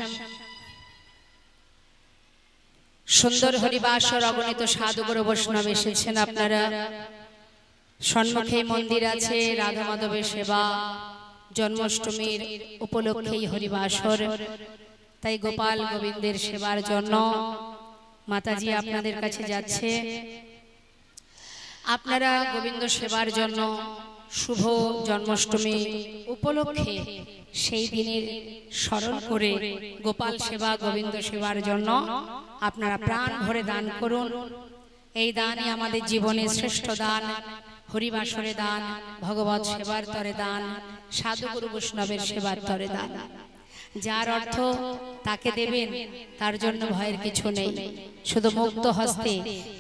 A: সুন্দর হরিবাসর অগণিত সাধুগুরু বৈষ্ণব এসেছেন আপনারা। সম্মুখে মন্দির আছে, রাধা মাধবের সেবা, জন্মাষ্টমীর উপলক্ষেই হরিবাসর, তাই গোপাল গোবিন্দের সেবার জন্য মাতাজি আপনাদের কাছে যাচ্ছে। আপনারা গোবিন্দ সেবার জন্য শুভ জন্মাষ্টমী উপলক্ষে সেই দিনের স্মরণ করে গোপাল সেবা, গোবিন্দ সেবার জন্য আপনারা প্রাণ ভরে দান করুন। এই দানই আমাদের জীবনের শ্রেষ্ঠ দান। হরিবাসরে দান, ভগবত সেবার তরে দান, সাধুগুরু বৈষ্ণবের সেবার তরে দান। যার অর্থ তাকে দেবেন, তার জন্য ভয়ের কিছু নেই। শুধু মুক্ত হস্তে,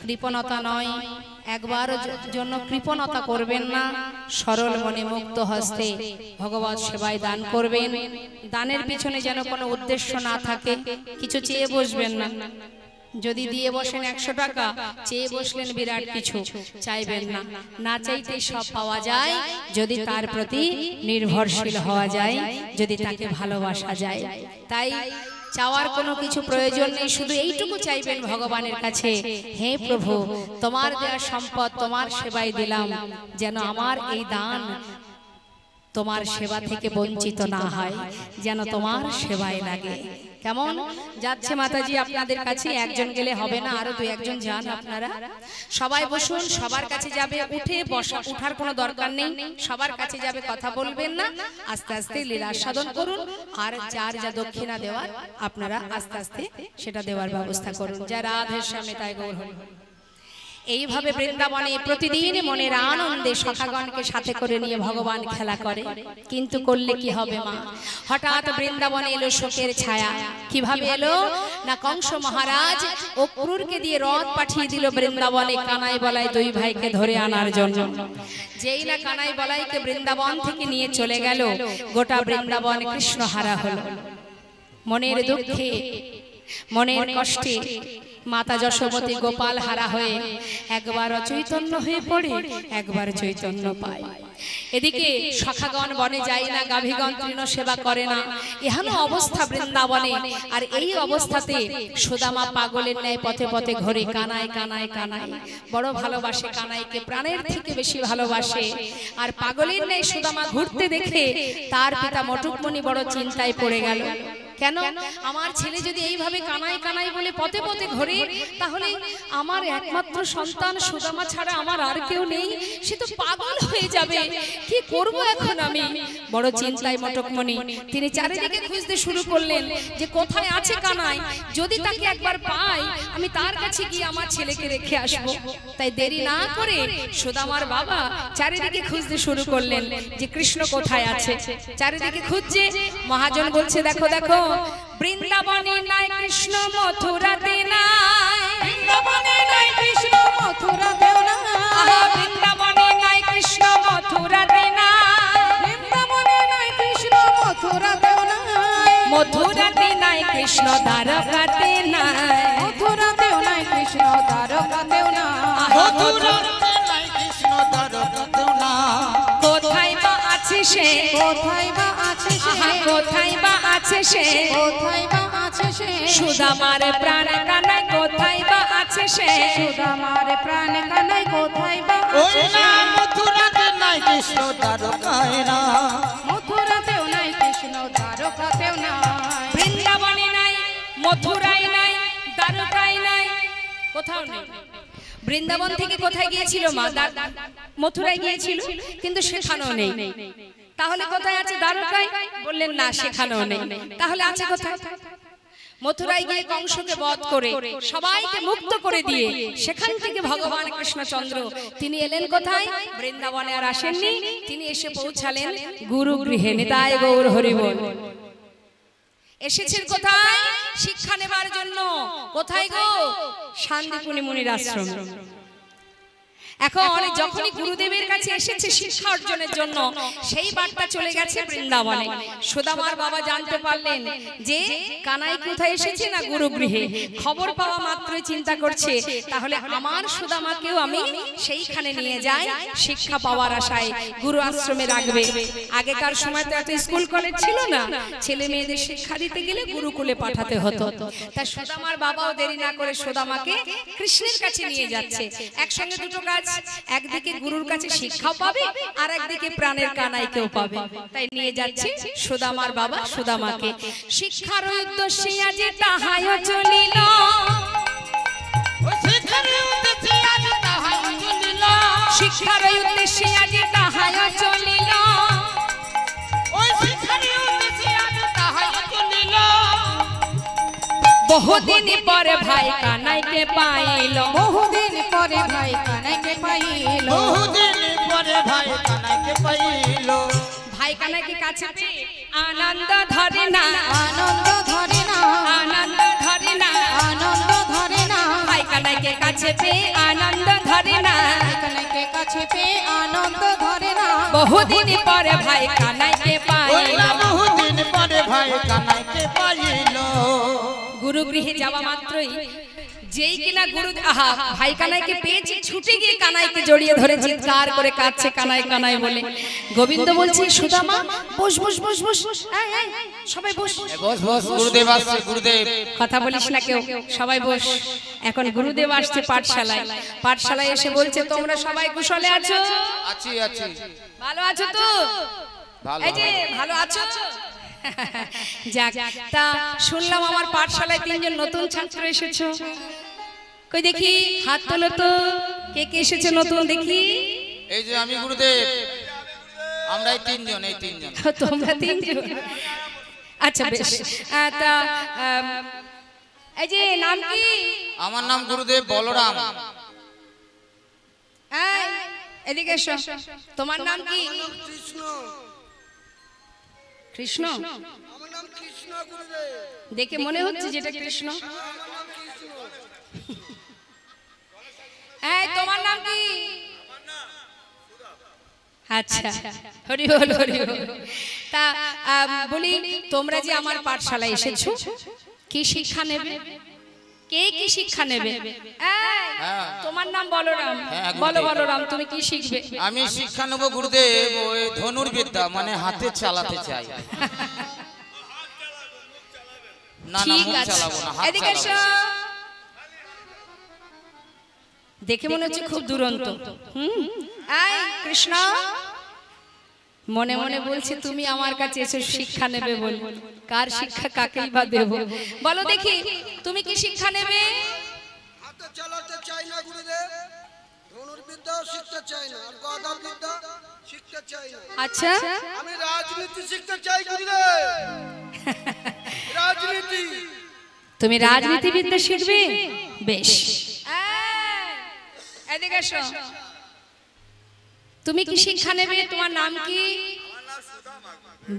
A: কৃপণতা নয়, একবার জন্য কৃপণতা করবেন না, সরল মনে মুক্ত হস্তে ভগবত সেবায় দান করবেন। দানের পিছনে যেন কোনো উদ্দেশ্য না থাকে, কিছু চেয়ে বসবেন না। যদি দিয়ে বসেন 100 টাকা, চেয়ে বসলেন বিরাট কিছু, চাইবেন না। না চাইতেই সব পাওয়া যায় যদি তার প্রতি নির্ভরশীল হওয়া যায়, যদি তাকে ভালোবাসা যায়। তাই চাওয়ার কোনো কিছু প্রয়োজন নেই, শুধু এইটুকু চাইবেন ভগবানের কাছে, হে প্রভু তোমার দেওয়া সম্পদ তোমার সেবায় দিলাম, যেন আমার এই দান তোমার সেবা থেকে বঞ্চিত না হয়, যেন তোমার সেবায় লাগে। কেমন যাচ্ছে মাতাজি আপনাদের কাছে? একজন গেলে হবে না, আরো 2-1 যান আপনারা। সবাই বসুন, সবার কাছে যাবে, উঠে বসা উঠার কোনো দরকার নেই, সবার কাছে যাবে, কথা বলবেন না, আস্তে আস্তে লীলা সাধন করুন। আর যার যা দক্ষিণা দেওয়ার আপনারা আস্তে আস্তে সেটা দেওয়ার ব্যবস্থা করুন। যা রাধের সামনে তাই গৌর হরি। এইভাবে বৃন্দাবনে প্রতিদিন মনের আনন্দে সখাগণকে সাথে করে নিয়ে ভগবান খেলা করে। কিন্তু করলে কি হবে মা? হঠাৎ বৃন্দাবনে এলো শোকের ছায়া। কিভাবে এলো না, কংস মহারাজ অক্রুরকে দিয়ে রথ পাঠিয়ে দিল বৃন্দাবনে কানাই বলাই 2 ভাইকে ধরে আনার জন্য। যেই না কানাই বলাইকে বৃন্দাবন থেকে নিয়ে চলে গেল, গোটা বৃন্দাবন কৃষ্ণ হারা হলো। মনের দুঃখে, মনের কষ্টে মাতা যশোমতী গোপাল হারা হয়ে একবার অচৈতন্য হয়ে পড়ে, একবার চৈতন্য পায়। এদিকে সখাগণ বনে যায় না, গাভীগণ তৃণ সেবা করে না, এহেন অবস্থা বৃন্দাবনে। আর এই অবস্থাতে সুদামা পাগলের ন্যায় পথে পথে ঘোরে, কানাই কানাই কানাই। বড় ভালোবাসে কানাইকে, প্রাণের থেকে বেশি ভালোবাসে। আর পাগলের ন্যায় সুদামা ঘুরতে দেখে তার পিতা মটুকমণি বড় চিন্তায় পড়ে গেল। কেন? আমার ছেলে যদি এইভাবে কানাই কানাই বলে পথে পথে ঘোরে, তাহলে আমার একমাত্র সন্তান সুদামা ছাড়া আমার আর কেউ নেই, সে তো পাগল হয়ে যাবে। কি করব এখন আমি? বড় চিন্তায় মটকমণি। তিনি চারিদিকে খুঁজতে শুরু করলেন যে কোথায় আছে কানাই, যদি তাকে একবার পাই আমি তার কাছে গিয়ে আমার ছেলেকে রেখে আসব। তাই দেরি না করে সুদামার বাবা চারিদিকে খুঁজতে শুরু করলেন যে কৃষ্ণ কোথায় আছে। চারিদিকে খুঁজছে, মহাজন বলছে দেখো দেখো, বৃন্দাবনে নাই কৃষ্ণ, মথুরাতে নাই,
C: বৃন্দাবনে নাই কৃষ্ণ, মথুরাতেও নাই,
A: বৃন্দাবনে নাই কৃষ্ণ, মথুরাতে নাই,
C: বৃন্দাবনে নাই কৃষ্ণ, মথুরাতেও নাই,
A: মথুরাতে নাই কৃষ্ণ, দ্বারকাতে নাই,
C: মথুরাতেও নাই কৃষ্ণ, দ্বারকাতেও নাই,
B: মথুরাতে নাই কৃষ্ণ, দ্বারকাতেও নাই।
A: কোথায় বা আছে সে,
C: কোথায় বা আছে সে,
A: কোথায় বা আছে সে,
C: কোথায় বা আছে সে,
A: সুদামার প্রাণ কানাই কোথায় বা আছে সে,
C: সুদামার প্রাণ কানাই কোথায় বা
B: ওই
C: আছে সে,
B: না মথুরাতে নাই কৃষ্ণ, দ্বারকায় না।
C: মথুরাতেও নাই কৃষ্ণ, দ্বারকাতেও নাই,
A: বৃন্দাবনে নাই, মথুরায় নাই, দ্বারকায় নাই, কোথাও নেই। বৃন্দাবন থেকে কোথায় গিয়েছিল মা? মথুরায় গিয়েছিল, কিন্তু সেখানেও নেই। তাহলে কোথায় আছে? দ্বারকায়? বললেন না, সেখানেও নেই। তাহলে আছে কোথায়? মথুরায় গিয়ে কংসকে বধ করে সবাইকে মুক্ত করে দিয়ে সেখান থেকে ভগবান কৃষ্ণচন্দ্র তিনি এলেন কোথায়? বৃন্দাবনে আর আসেননি, তিনি এসে পৌঁছালেন গুরু গৃহে। নিতাই গৌর হরি বল। এসেছেন কোথায়? শিক্ষা নেবার জন্য। কোথায় গো? শান্তিপুনি মুনির আশ্রম। এখন যখনই গুরুদেবের কাছে এসেছে শিক্ষা অর্জনের জন্য, সেই বার্তা চলে গেছে বৃন্দাবনে। সুদামার বাবা জানতে পারলেন যে কানাই কোথায় এসেছে, না গুরুগৃহে। খবর পাওয়া মাত্রই চিন্তা করছে তাহলে আমার সুদামাকেও আমি সেইখানে নিয়ে যাই, শিক্ষা পাওয়ার আশায় গুরু আশ্রমে রাখবে। আগেকার সময় তো এত স্কুল কলেজ ছিল না, ছেলে মেয়েদের শিক্ষা দিতে গেলে গুরুকুলে পাঠাতে হতো। তাই সুদামার বাবাও দেরি না করে সুদামাকে কৃষ্ণের কাছে নিয়ে যাচ্ছে। একসঙ্গে দুটো কাজ, একদিকে গুরুর কাছে শিক্ষাও পাবে আর একদিকে প্রাণের কানাইকেও পাবে। তাই নিয়ে যাচ্ছে সুদামার বাবা সুদামাকে। শিক্ষার উদ্দেশ্যে আজ তাহাই চলিল, শিক্ষার উদ্দেশ্যে আজ তাহাই চলিল, বহুদিন পরে ভাই কানাইকে পাইল,
C: বহুদিন পরে ভাই কানাইকে পাইল,
B: বহুদিন পরে ভাই কানাইকে পাইল।
A: ভাই কানাইকে কাছে পেয়ে আনন্দ ধরে না,
C: আনন্দ ধরে না,
A: আনন্দ ধরে না,
C: আনন্দ ধরে না,
A: ভাই কানাইকে কাছে পেয়ে আনন্দ ধরে না,
C: কানাইকে কাছে পেয়ে আনন্দ ধরে না,
A: বহুদিন পরে ভাই কানাইকে পাইল।
B: বহুদিন পরে ভাই কানাইকে পাইল।
A: গুরু গৃহে যাওয়া মাত্রই যেই কিনা গুরু ভাই কানাইকে পেয়েছে, ছুটে গিয়ে কানাইকে জড়িয়ে ধরে চিৎকার করে কাঁদছে কানাই কানাই বলে। গোবিন্দ বলছে সুদামা বস বস বস বস, সবাই বস
B: বস বস, গুরুদেব আসছে, গুরুদেব।
A: কথা বলিস না কেউ, সবাই বস। এখন গুরুদেব আসছে পাঠশালায়। পাঠশালায় এসে বলছে তোমরা সবাই কুশলে আছো?
B: আছি আছি।
A: ভালো আছো তো?
B: ভালো।
A: এই যে ভালো আছো? যাক, তা শুনলাম আমার পাঠশালায় 3 জন নতুন ছাত্র এসেছো। কই দেখি হাত তোলো তো, কে কে এসেছে নতুন দেখি।
B: এই যে আমি গুরুদেব, আমরা এই 3 জন,
A: তোমরা 3 জন, আচ্ছা বেশ। তা এই যে নাম কি?
B: আমার নাম গুরুদেব বলরাম।
A: এদিকে এসো, তোমার নাম কি?
D: কৃষ্ণ।
A: কৃষ্ণ?
D: আমার নাম কৃষ্ণ গুরুদেব।
A: দেখে মনে হচ্ছে যেটা কৃষ্ণ। তোমার নাম কি? আচ্ছা, হরি বল হরি বল। তা বলি, তোমরা যে আমার পাঠশালায় এসেছো, কি শিক্ষা নেবে? কে কি শিক্ষা নেবে? তোমার নাম বলরাম, বলো বলরাম, তুমি কি শিখবে?
B: আমি শিক্ষা নেব গুরুদেব ওই ধনুর্বিদ্যা, মানে হাতে চালাতে চাই। না না, মুখ চালাবো না, হাত
A: এদিকে এসো।
B: চালাবো।
A: দেখে মনে হচ্ছে খুব দুরন্ত। কৃষ্ণ মনে মনে বলছে তুমি আমার কাছে এসে শিক্ষা নেবে বলে। কার শিক্ষা কাকেই বা দেব? বলো দেখি, তুমি কি শিক্ষা নেবে?
D: হাতে চালাতে চাই না গুরুদেব, ধনুর্বিদ্যাও শিখতে চাই না, আর গদা বিদ্যা শিখতে চাই না।
A: আচ্ছা,
D: আমি রাজনীতি শিখতে চাই গুরুদেব। রাজনীতি।
A: তুমি রাজনীতিবিদ্যা শিখবে? বেশ, এদিকে এসো। তুমি কি শিক্ষা নেবে? তোমার নাম কি?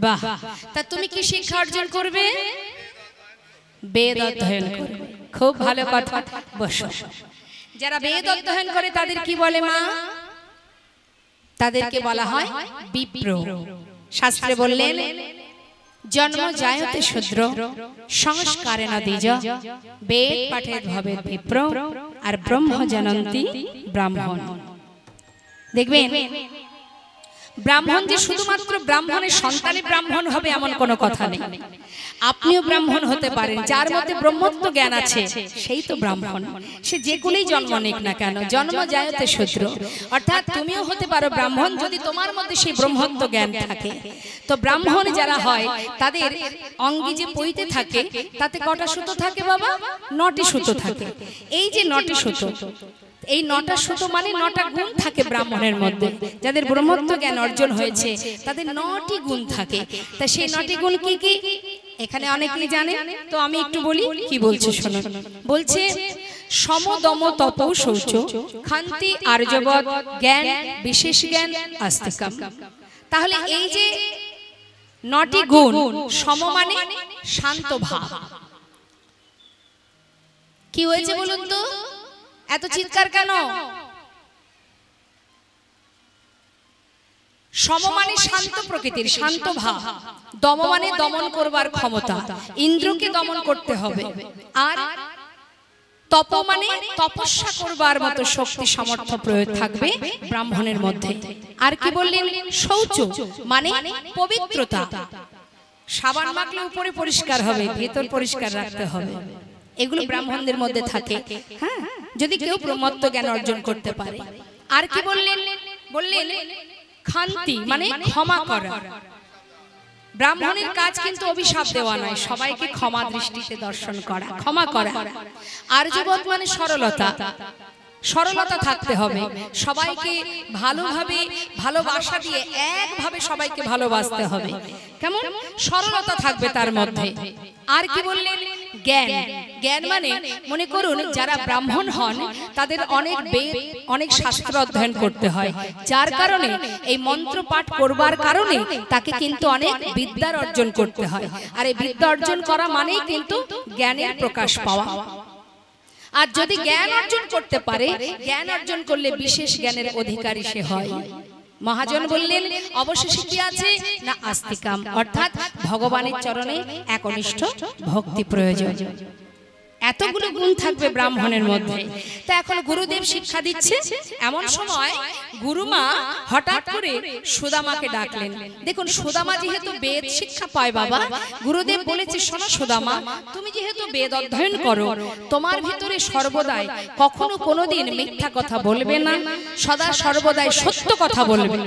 A: বাহ, তা তুমি কি শিক্ষা অর্জন করবে? বেদ অধ্যয়ন করবে। খুব ভালো কথা, বসো। যারা বেদ অধ্যয়ন করে তাদের কি বলে মা? তাদেরকে বলা হয় বিপ্র। শাস্ত্রে বললেন, জন্ম জায়তে শূদ্র সংস্কারেণ দ্বিজ, বেদ পাঠেদ ভবেৎ বিপ্র, আর ব্রহ্ম জানন্তি ব্রাহ্মণ। দেখবেন, ব্রাহ্মণ যে শুধুমাত্র ব্রাহ্মণের সন্তানই ব্রাহ্মণ হবে এমন কোনো কথা নেই। আপনিও ব্রাহ্মণ হতে পারেন, যার মধ্যে ব্রহ্মত্ব জ্ঞান আছে সেই তো ব্রাহ্মণ। সে যে কুলেই জন্ম নিক না কেন, জন্ম জায়তে শূদ্র, অর্থাৎ তুমিও হতে পারো ব্রাহ্মণ যদি তোমার মধ্যে সেই ব্রহ্মত্ব জ্ঞান থাকে। তো ব্রাহ্মণ যারা হয় তাদের অঙ্গে যে পইতে থাকে তাতে কটা সুতো থাকে বাবা? 9টি সুতো থাকে। এই যে 9টি সুতো, এই 9টা সুতো মানে 9টা গুণ থাকে ব্রাহ্মণের মধ্যে। যাদের ব্রহ্মত্ব জ্ঞান অর্জন হয়েছে তাদের 9টি গুণ থাকে। তা সেই 9টি গুণ কি কি এখানে অনেকেই জানে, তো আমি একটু বলি কি বলছে শোনো। বলছে, সম দম তপ শৌচ ক্ষান্তি আর্জবৎ জ্ঞান বিশেষ জ্ঞান আস্তিকম। তাহলে এই যে 9টি গুণ, সম মানে শান্ত ভাব। কি হয়েছে বলুন তো, এত চিৎকার কেন? সম মানে শান্ত প্রকৃতির, শান্ত ভাব। দম মানে দমন করবার ক্ষমতা, ইন্দ্রকে দমন করতে হবে। আর তপ মানে তপস্যা করবার মতো শক্তি সামর্থ্য প্রয়োগ থাকবে ব্রাহ্মণের মধ্যে। আর কি বললেন? শৌচ মানে পবিত্রতা। সাবান মাখলে উপরে পরিষ্কার হবে, ভেতর পরিষ্কার রাখতে হবে। এগুলো ব্রাহ্মণদের মধ্যে থাকে, হ্যাঁ, যদি কেউ ব্রহ্মত্ব জ্ঞান অর্জন করতে পারে। আর কি বললেন? বললেন ক্ষান্তি মানে ক্ষমা করা। ব্রাহ্মণের কাজ কিন্তু অভিশাপ দেওয়া নয়, সবাইকে ক্ষমা দৃষ্টিতে দর্শন করা, ক্ষমা করা। আর্যবৎ মানে সরলতা। সরলতা থাকতে হবে, সবাইকে ভালোভাবে ভালোবাসা দিয়ে একভাবে সবাইকে ভালোবাসতে হবে। কেমন সরলতা থাকবে তার মধ্যে। আর কি বললেন? জ্ঞান। জ্ঞান মানে মনে করুন যারা ব্রাহ্মণ হন তাদের অনেক বেদ, অনেক শাস্ত্র অধ্যয়ন করতে হয়, যার কারণে এই মন্ত্র পাঠ করবার কারণে তাকে কিন্তু অনেক বিদ্যার অর্জন করতে হয়। আর এই বিদ্যা অর্জন করা মানেই কিন্তু জ্ঞানের প্রকাশ পাওয়া। আর যদি জ্ঞান অর্জন করতে পারে, জ্ঞান অর্জন করলে বিশেষ জ্ঞানের অধিকারী সে হয়। মহাজন বললেন অবশেষে কি আছে না আস্তিকাম, অর্থাৎ ভগবানের চরণে একনিষ্ঠ ভক্তি প্রয়োজন। এতগুলো গুণ থাকবে ব্রাহ্মণের মধ্যে। তা এখন গুরুদেব শিক্ষা দিচ্ছে, এমন সময় গুরুমা হঠাৎ করে সুদামাকে ডাকলেন। দেখুন, সুদামা যেহেতু বেদ শিক্ষা পায় বাবা, গুরুদেব বলেছে, শোনো সুদামা, তুমি যেহেতু বেদ অধ্যয়ন করো, তোমার ভিতরে সর্বদাই কখনো কোনোদিন মিথ্যা কথা বলবে না, সদা সর্বদাই সত্য কথা বলবে।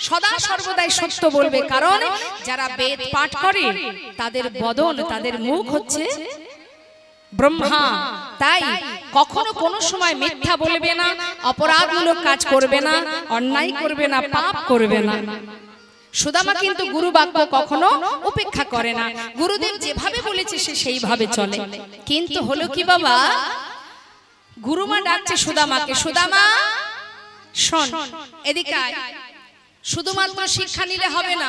A: সদা সর্বদাই সত্য বলবে, কারণ যারা বেদ পাঠ করে তাদের বদন, তাদের মুখ হচ্ছে ব্রহ্মা। তাই কখনো কোনো সময় মিথ্যা বলবে না, অপরাধমূলক কাজ করবে না, অন্যায় করবে না, পাপ করবে না। সুদামা কিন্তু গুরু বাক্য কখনো উপেক্ষা করে না, গুরুদেব যেভাবে বলেছে সে সেইভাবে চলে। কিন্তু হলো কি বাবা, গুরুমা ডাকছে সুদামাকে, সুদামা শোন, এদিকে আয়। শুধুমাত্র শিক্ষা নিলে হবে না,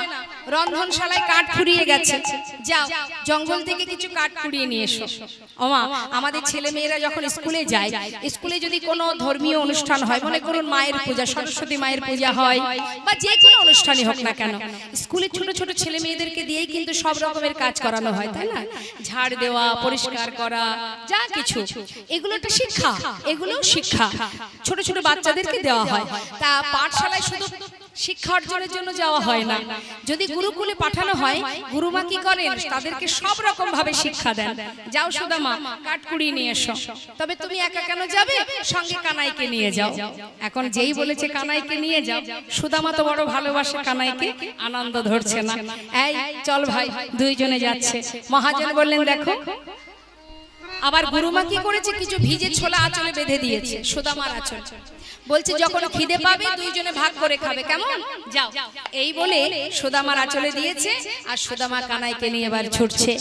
A: রন্ধনশালায় কাঠ ফুরিয়ে গেছে, যাও জঙ্গল থেকে কিছু কাঠ কুড়িয়ে নিয়ে এসো। ওমা, আমাদের ছেলে মেয়েরা যখন স্কুলে যায়, স্কুলে যদি কোনো ধর্মীয় অনুষ্ঠান হয়, মনে করুন মায়ের পূজা, সরস্বতী মায়ের পূজা হয়, বা যে কোনো অনুষ্ঠানই হোক না কেন, স্কুলে ছোট ছোট ছেলে মেয়েদেরকে দিয়েই কিন্তু সব রকমের কাজ করানো হয়, তাই না? ঝাড় দেওয়া, পরিষ্কার করা, যা কিছু, এগুলো একটা শিক্ষা, এগুলো শিক্ষা ছোট ছোট বাচ্চাদেরকে দেওয়া হয়। তা পাঠশালায় শুধু শিক্ষা অর্জনের জন্য যাওয়া হয় না, যদি গুরুকুলে পাঠানো হয়, গুরুমা কি করেন, তাদেরকে সব রকম ভাবে শিক্ষা দেন। যাও সুদামা, কাঠ কুড়িয়ে নিয়ে এসো। তবে তুমি একা কেন যাবে, সঙ্গে কানাইকে নিয়ে যাও। এখন যেই বলেছে কানাইকে নিয়ে যাও, সুদামা তো বড় ভালোবাসে কানাইকে, আনন্দ ধরছে না। এই চল ভাই, দুইজনে যাচ্ছে। মহাজন বললেন দেখো, আবার গুরুমা কি করেছে, কিছু ভিজে ছোলা আঁচলে বেঁধে দিয়েছে সুদামার আঁচল, বলছে যখন খিদে পাবে দুইজনে ভাগ করে খাবে, কেমন? যাও। এই বলে সুদামার আঁচলে দিয়েছে, আর সুদামা কানাইকে নিয়ে এবার ছুটছে।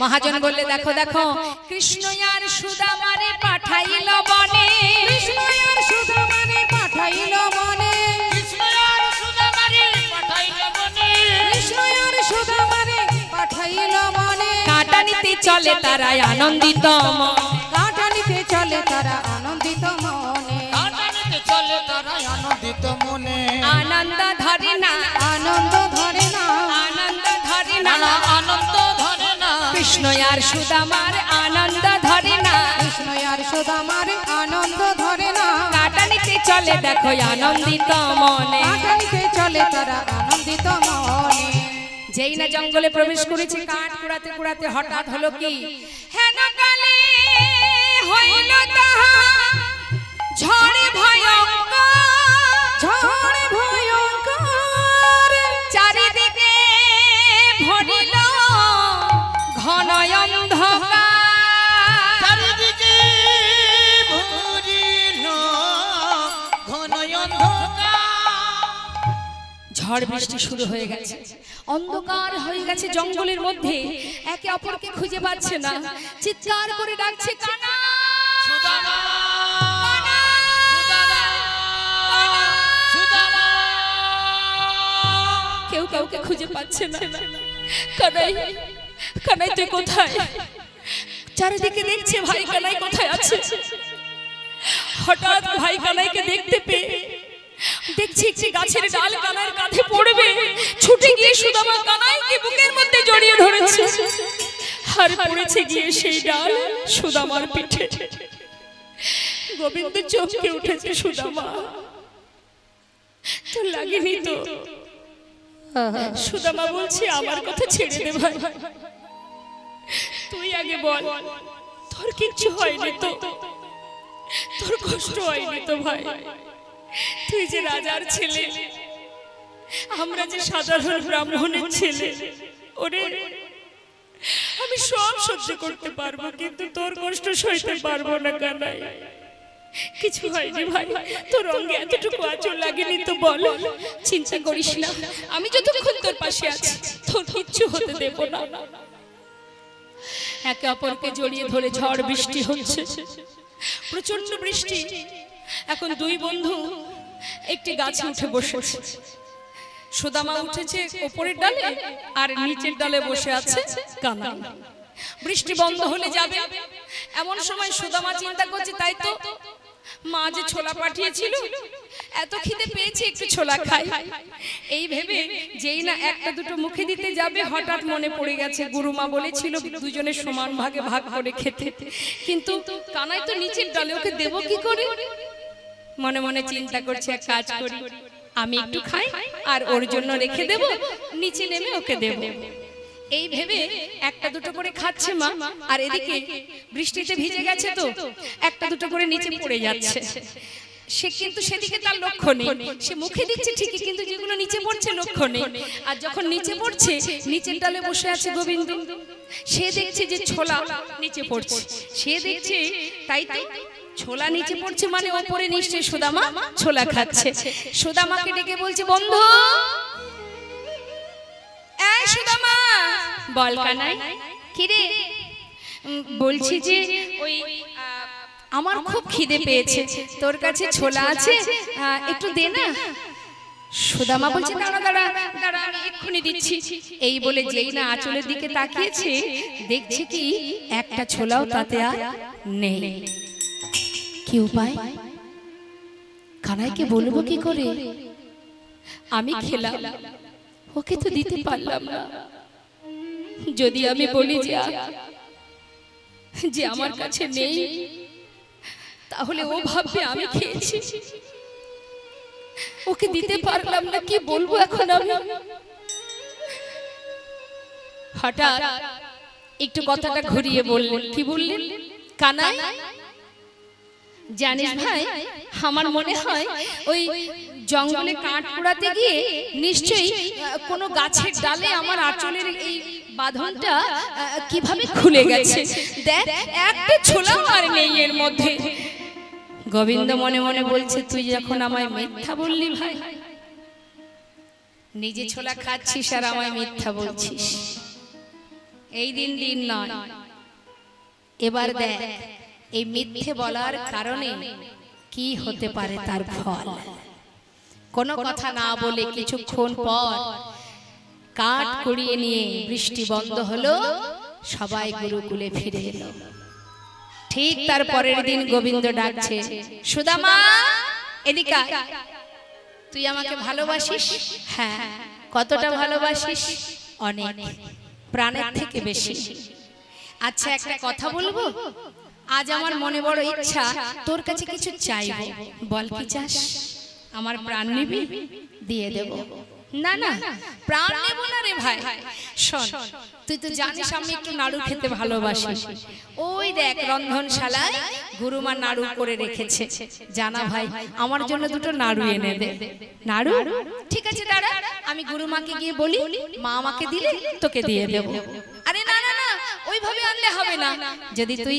A: মহাজন বললে দেখো দেখো, কৃষ্ণ আর সুদামারে পাঠাইল বনে,
C: কৃষ্ণ আর সুদামারে পাঠাইল বনে,
B: কৃষ্ণ আর সুদামারে পাঠাইল বনে,
C: কৃষ্ণ আর সুদামারে পাঠাইল বনে।
A: কাঁটা নিতে চলে তারা আনন্দিত মনে,
C: কাঁটা নিতে চলে তারা আনন্দিত মনে,
B: আনন্দে চলে তারা আনন্দিত মনে।
A: আনন্দ ধরে না,
C: আনন্দ ধরে না,
A: আনন্দ ধরে না,
B: না আনন্দ ধরে না,
A: কৃষ্ণ আর সুদামার আনন্দ ধরে না,
C: কৃষ্ণ আর সুদামার আনন্দ ধরে না।
A: কাঁটা নিতে চলে দেখো আনন্দিত মনে।
C: কাঁটা নিতে চলে তারা আনন্দিত মনে।
A: যেই না জঙ্গলে প্রবেশ করেছে, কাঠ কুড়াতে কুড়াতে হঠাৎ হলো কি, হেন কালে হইল তাহা ঝড়ে ভয়ঙ্কর,
C: ঝড়ে ভয়ঙ্কর,
A: চারিদিকে ভরিল ঘন অন্ধকার,
B: চারিদিকে ভরিল ঘন অন্ধকার।
A: ঝড় বৃষ্টি শুরু হয়ে গেছে, অন্ধকার হয়ে গেছে জঙ্গলের মধ্যে, একে অপরকে খুঁজে পাচ্ছে না, চিৎকার করে ডাকছে কানা,
B: সুদামা,
A: কানা,
B: সুদামা, সুদামা।
A: কেউ কাউকে খুঁজে পাচ্ছে না। কানাই, কানাই তুই কোথায়? চারিদিকে দেখছে ভাই কানাই কোথায় আছে। হঠাৎ ভাই কানাইকে দেখতে পেয়ে দেখছি একটি গাছের ডাল কানাইয়ের কাঁধে পড়বে, ছুটে গিয়ে সুদামা কানাইকে বুকের মধ্যে জড়িয়ে ধরেছে, আর পড়েছে গিয়ে সেই ডাল সুদামার পিঠে। গোবিন্দ চমকে উঠেছে, সুদামা তোর লাগেনি তো? সুদামা বলছে আমার কথা ছেড়ে দে ভাই, তুই আগে বল তোর কিচ্ছু হয়নি তো, তোর কষ্ট হয়নি তো ভাই? তুই যে রাজার ছেলে, আমরা যে সাধারণ ব্রাহ্মণের ছেলে, ওরে আমি সব সহ্য করতে পারবো, কিন্তু তোর কষ্ট সইতে পারবো না কানাই। কিছু হয়নি ভাই, তোর অঙ্গে এতটুকু আঁচল লাগেনি তো বল? চিন্তা করিস না, আমি যতক্ষণ তোর পাশে আছি তোর কিচ্ছু হতে দেব না। একে অপরকে জড়িয়ে ধরে ঝড় বৃষ্টি হচ্ছে, প্রচন্ড বৃষ্টি। এখন দুই বন্ধু একটি গাছে উঠে বসেছে, সুদামা উঠেছে উপরের ডালে আর নিচের ডালে বসে আছে কানাই। বৃষ্টি বন্ধ হলে যাবে, এমন সময় সুদামা চিন্তা করছে তাই তো মা যে ছোলা পাঠিয়েছিল, এত খিদে পেয়েছে একটু ছোলা খাই। এই ভেবে যেই না একটা দুটো মুখে দিতে যাবে, হঠাৎ মনে পড়ে গেছে গুরুমা বলেছিল দুজনে সমান ভাগে ভাগ করে খেতে, কিন্তু কানাই তো নিচের ডালে, ওকে দেবো কি করে? মনে মনে চিন্তা করছে এক কাজ করি, আমি একটু খাই আর ওর জন্য রেখে দেব, নিচে নেমে ওকে দেব। এই ভেবে একটা দুটো করে খাচ্ছে মা, আর এদিকে বৃষ্টিতে ভিজে গেছে তো একটা দুটো করে নিচে পড়ে যাচ্ছে। সে কিন্তু সেদিকে তার লক্ষ্য নেই, সে মুখে দিচ্ছে ঠিকই কিন্তু যেগুলো নিচে পড়ছে লক্ষ্য নেই। আর যখন নিচে পড়ছে, নিচের ডালে বসে আছে গোবিন্দ, সে দেখছে যে ছোলা নিচে পড়ছে, সে দেখছে তাই তাই ছোলা নিচে পড়ছে মানে ওপরে নিশ্চয়ই সুদামা ছোলা খাচ্ছে। সুদামাকে ডেকে বলছে, বন্ধু এই সুদামা, বল কানাই। কি রে? বলছি যে ওই আমার খুব খিদে পেয়েছে, তোর কাছে ছোলা আছে, একটু দে না। সুদামা বলছে, দাঁড়া দাঁড়া দাঁড়া, আমি এক্ষুনি দিচ্ছি। এই বলে যেই না আঁচলের দিকে তাকিয়েছে, দেখছে কি একটা ছোলাও তাতে আর নেই। কি উপায়? কানাইকে বলবো কি করে? আমি খেলাম, ওকে তো দিতে পারলাম না। যদি আমি বলি যে আমার কাছে নেই, তাহলে ও ভাববে আমি খেয়েছি, ওকে দিতে পারলাম না। কি বলবো এখন আমি? হঠাৎ একটু কথাটা ঘুরিয়ে বললেন। কি বললেন? কানাই, জানিস ভাই, আমার মনে হয় ওই জঙ্গলে কাঠ পোড়াতে গিয়ে নিশ্চয়ই কোনো গাছের ডালে আমার আঁচলের এই বাঁধনটা কিভাবে খুলে গেছে। দেখ, একটা ছোলাও আর নেই এর মধ্যে। গোবিন্দ মনে মনে বলছে, তুই যখন আমায় মিথ্যা বললি ভাই, নিজে ছোলা খাচ্ছিস আর আমায় মিথ্যা বলছিস, এই দিন দিন নয়। এবার দেখ এই মিথ্যে বলার কারণে কি হতে পারে তার ফল। কোনো কথা না বলে কিছুক্ষণ পর কাঠ কুড়িয়ে নিয়ে বৃষ্টি বন্ধ হলো, সবাই গুরুকুলে ফিরে এলো। ঠিক তার পরের দিন গোবিন্দ ডাকছে, সুদামা এদিকে আয়, তুই আমাকে ভালোবাসিস? হ্যাঁ। কতটা ভালোবাসিস? অনেক, প্রাণের থেকে বেশি। আচ্ছা একটা কথা বলবো, আজ আমার মনে বড় ইচ্ছা তোর কাছে কিছু চাইবো, বল কি চাস? আমার প্রাণ নিবি? দিয়ে দেব। না না, প্রাণ নেব না রে ভাই। শোন, তুই তো জানিস আমি একটু নাড়ু খেতে ভালোবাসি। ওই দেখ রন্ধনশালায় গুরুমা নাড়ু করে রেখেছে, জানা ভাই আমার জন্য দুটো নাড়ু এনে দে। নাড়ু? ঠিক আছে দাঁড়া, আমি গুরুমাকে গিয়ে বলি, মা আমাকে দিলে তোকে দিয়ে দেব। আরে না না না, ওইভাবে আনলে হবে না। যদি তুই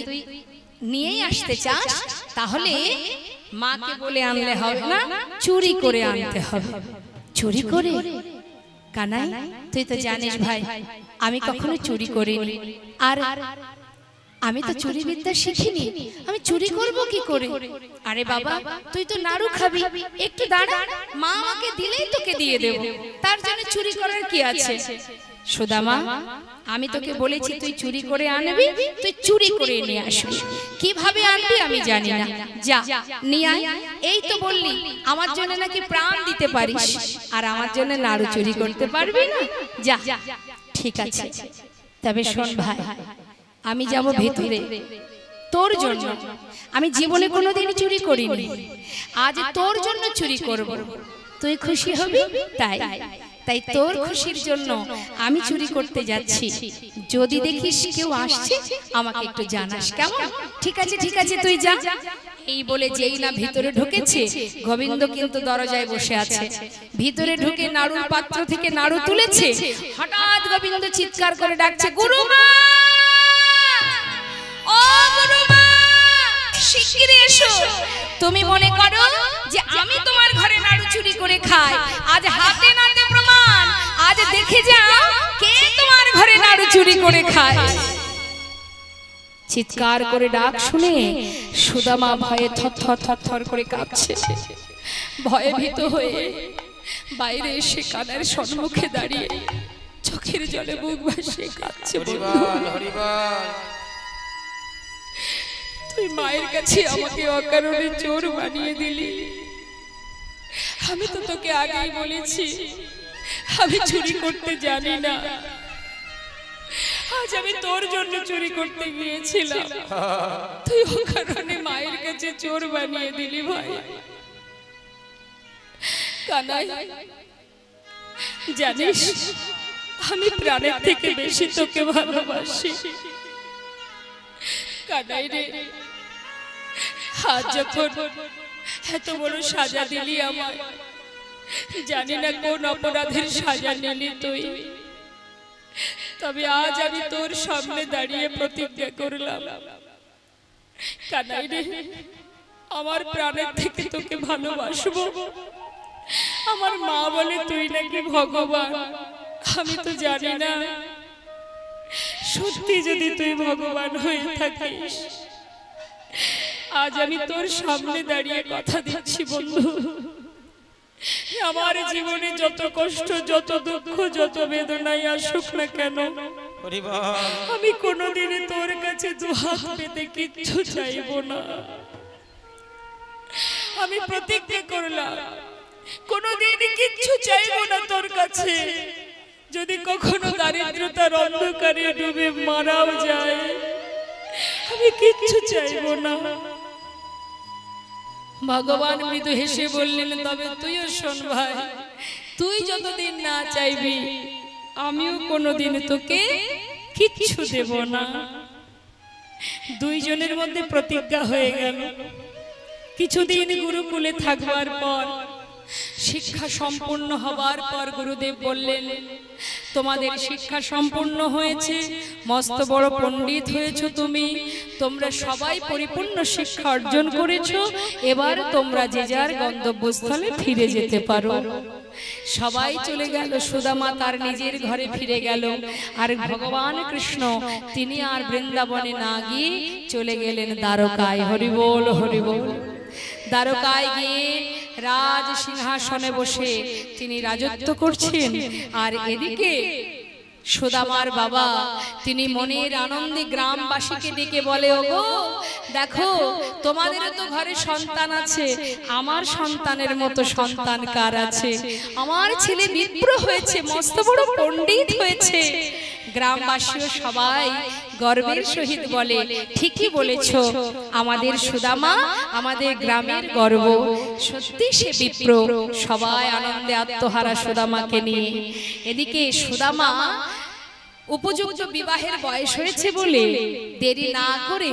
A: নিয়েই আসতে চাস তাহলে মাকে বলে আনলে হবে না, চুরি করে আনতে হবে। চুরি করে? কানাই, তুই তো জানিস ভাই আমি কখনো চুরি করিনি, আর আমি তো চুরি বিদ্যা শিখিনি, আমি চুরি করব কি করে? আরে বাবা, তুই তো নাড়ু খাবি, একটু দাঁড়া, মা আমাকে দিলেই তোকে দিয়ে দেব, তার জন্য চুরি করার কি আছে? সুদামা, আমি তোকে বলেছি তুই চুরি করে আনবি, তুই চুরি করে নিয়ে আসবি। কিভাবে আনবি আমি জানি না, যা নিয়ে আয়। এই তো বললি আমার জন্য নাকি প্রাণ দিতে পারিস, আর আমার জন্য নাড়ু চুরি করতে পারবি না? যা। ঠিক আছে, তবে শোন ভাই, আমি যাব ভেতরে তোর জন্য। আমি জীবনে কোনোদিন চুরি করিনি, আজ তোর জন্য চুরি করব। তুই খুশি হবি তাই, তাই তোর খুশির জন্য আমি চুরি করতে যাচ্ছি। যদি দেখিস কেউ আসছে আমাকে একটু জানাস, কেমন? ঠিক আছে ঠিক আছে, তুই যা। এই বলে যেই না ভিতরে ঢুকেছে, গোবিন্দ কিন্তু দরজায় বসে আছে। ভিতরে ঢুকে নাড়ুর পাত্র থেকে নাড়ু তুলেছে, হঠাৎ গোবিন্দ চিৎকার করে ডাকছে, গুরুমা, ও গুরুমা, শিগগিরই এসো। তুমি মনে করো যে আমি তোমার ঘরে নাড়ু চুরি করে খাই? আজ হাতে নাতে প্রমাণ, আজ দেখে যাও কে তোমার ঘরে নাড়ু চুরি করে খায়। চিৎকার করে ডাক শুনে সুদামা ভয়ে থরথর থরথর করে কাঁপছে। ভয়ে ভীত হয়ে বাইরে এসে কানার সম্মুখে দাঁড়িয়ে চোখের জলে বুক ভাসিয়ে কাঁদছে। তুই মায়ের কাছে আমাকে অকারণে চোর বানিয়ে দিলি। আমি তো তোকে আগেই বলেছি আমি চুরি করতে জানি না। আজ আমি তোর জন্য চুরি করতে গিয়েছিলাম, তুই অকারণে মায়ের কাছে চোর বানিয়ে দিলি। ভাই কানাই, জানিস আমি প্রাণের থেকে বেশি তোকে ভালোবাসি। কানাই রে, আজ যখন এত বড় সাজা দিলি আমার, জানি না কোন অপরাধের সাজা নিলি তুই, তবে আজ আমি তোর সামনে দাঁড়িয়ে প্রতিজ্ঞা করলাম, কানাই রে, আমার প্রাণের থেকে তোকে ভালোবাসবো। আমার মা বলে তুই নাকি ভগবান, আমি তো জানি না। সত্যি যদি তুই ভগবান হয়ে থাকিস, আজ আমি তোর সামনে দাঁড়িয়ে কথা দিচ্ছি বন্ধু, আমার জীবনে যত কষ্ট, যত দুঃখ, যত বেদনাই আসুক না কেন, আমি কোনোদিনই তোর কাছে দুহাত পেতে কিচ্ছু চাইবো না। আমি প্রতিজ্ঞা করলাম কোনোদিনই কিচ্ছু চাইবো না তোর কাছে। যদি কখনো দারিদ্রতার অন্ধকারে ডুবে মারাও যায়, আমি কিচ্ছু চাইবো না। ভগবান মৃদু হেসে বললেন, তবে তুইও শোন ভাই, তুই যতদিন না চাইবি আমিও কোনোদিন তোকে কিচ্ছু দেব না। দুইজনের মধ্যে প্রতিজ্ঞা হয়ে গেল। কিছুদিন গুরুকুলে থাকবার পর, শিক্ষা সম্পূর্ণ হবার পর গুরুদেব বললেন, তোমাদের শিক্ষা সম্পূর্ণ হয়েছে, মস্ত বড় পণ্ডিত হয়েছো তুমি, তোমরা সবাই পরিপূর্ণ শিক্ষা অর্জন করেছো, এবার তোমরা যে যার গন্তব্যস্থলে ফিরে যেতে পারো। সবাই চলে গেল, সুদামা তার নিজের ঘরে ফিরে গেল, আর ভগবান কৃষ্ণ তিনি আর বৃন্দাবনে না গিয়ে চলে গেলেন দ্বারকায়। হরি বল, হরি বল। দ্বারকায় গিয়ে রাজ সিংহাসনে বসে তিনি রাজত্ব করছেন, আর এদিকে সুদামার বাবা তিনি মনের আনন্দে গ্রামবাসীকে ডেকে বলে, ওগো দেখো, তোমাদেরও তো ঘরে সন্তান আছে, আমার সন্তানের মতো সন্তান কার আছে? আমার ছেলে বিপ্র হয়েছে, মস্ত বড় পণ্ডিত হয়েছে। গ্রামবাসীও সবাই গর্বের সহিত বলে, ঠিকই বলেছো, আমাদের সুদামা আমাদের গ্রামের গর্ব, সত্যি সে বিপ্র। সবাই আনন্দে আত্মহারা সুদামাকে নিয়ে। এদিকে সুদামা উপযুক্ত বিবাহের বয়স হয়েছে বলে দেরি না করে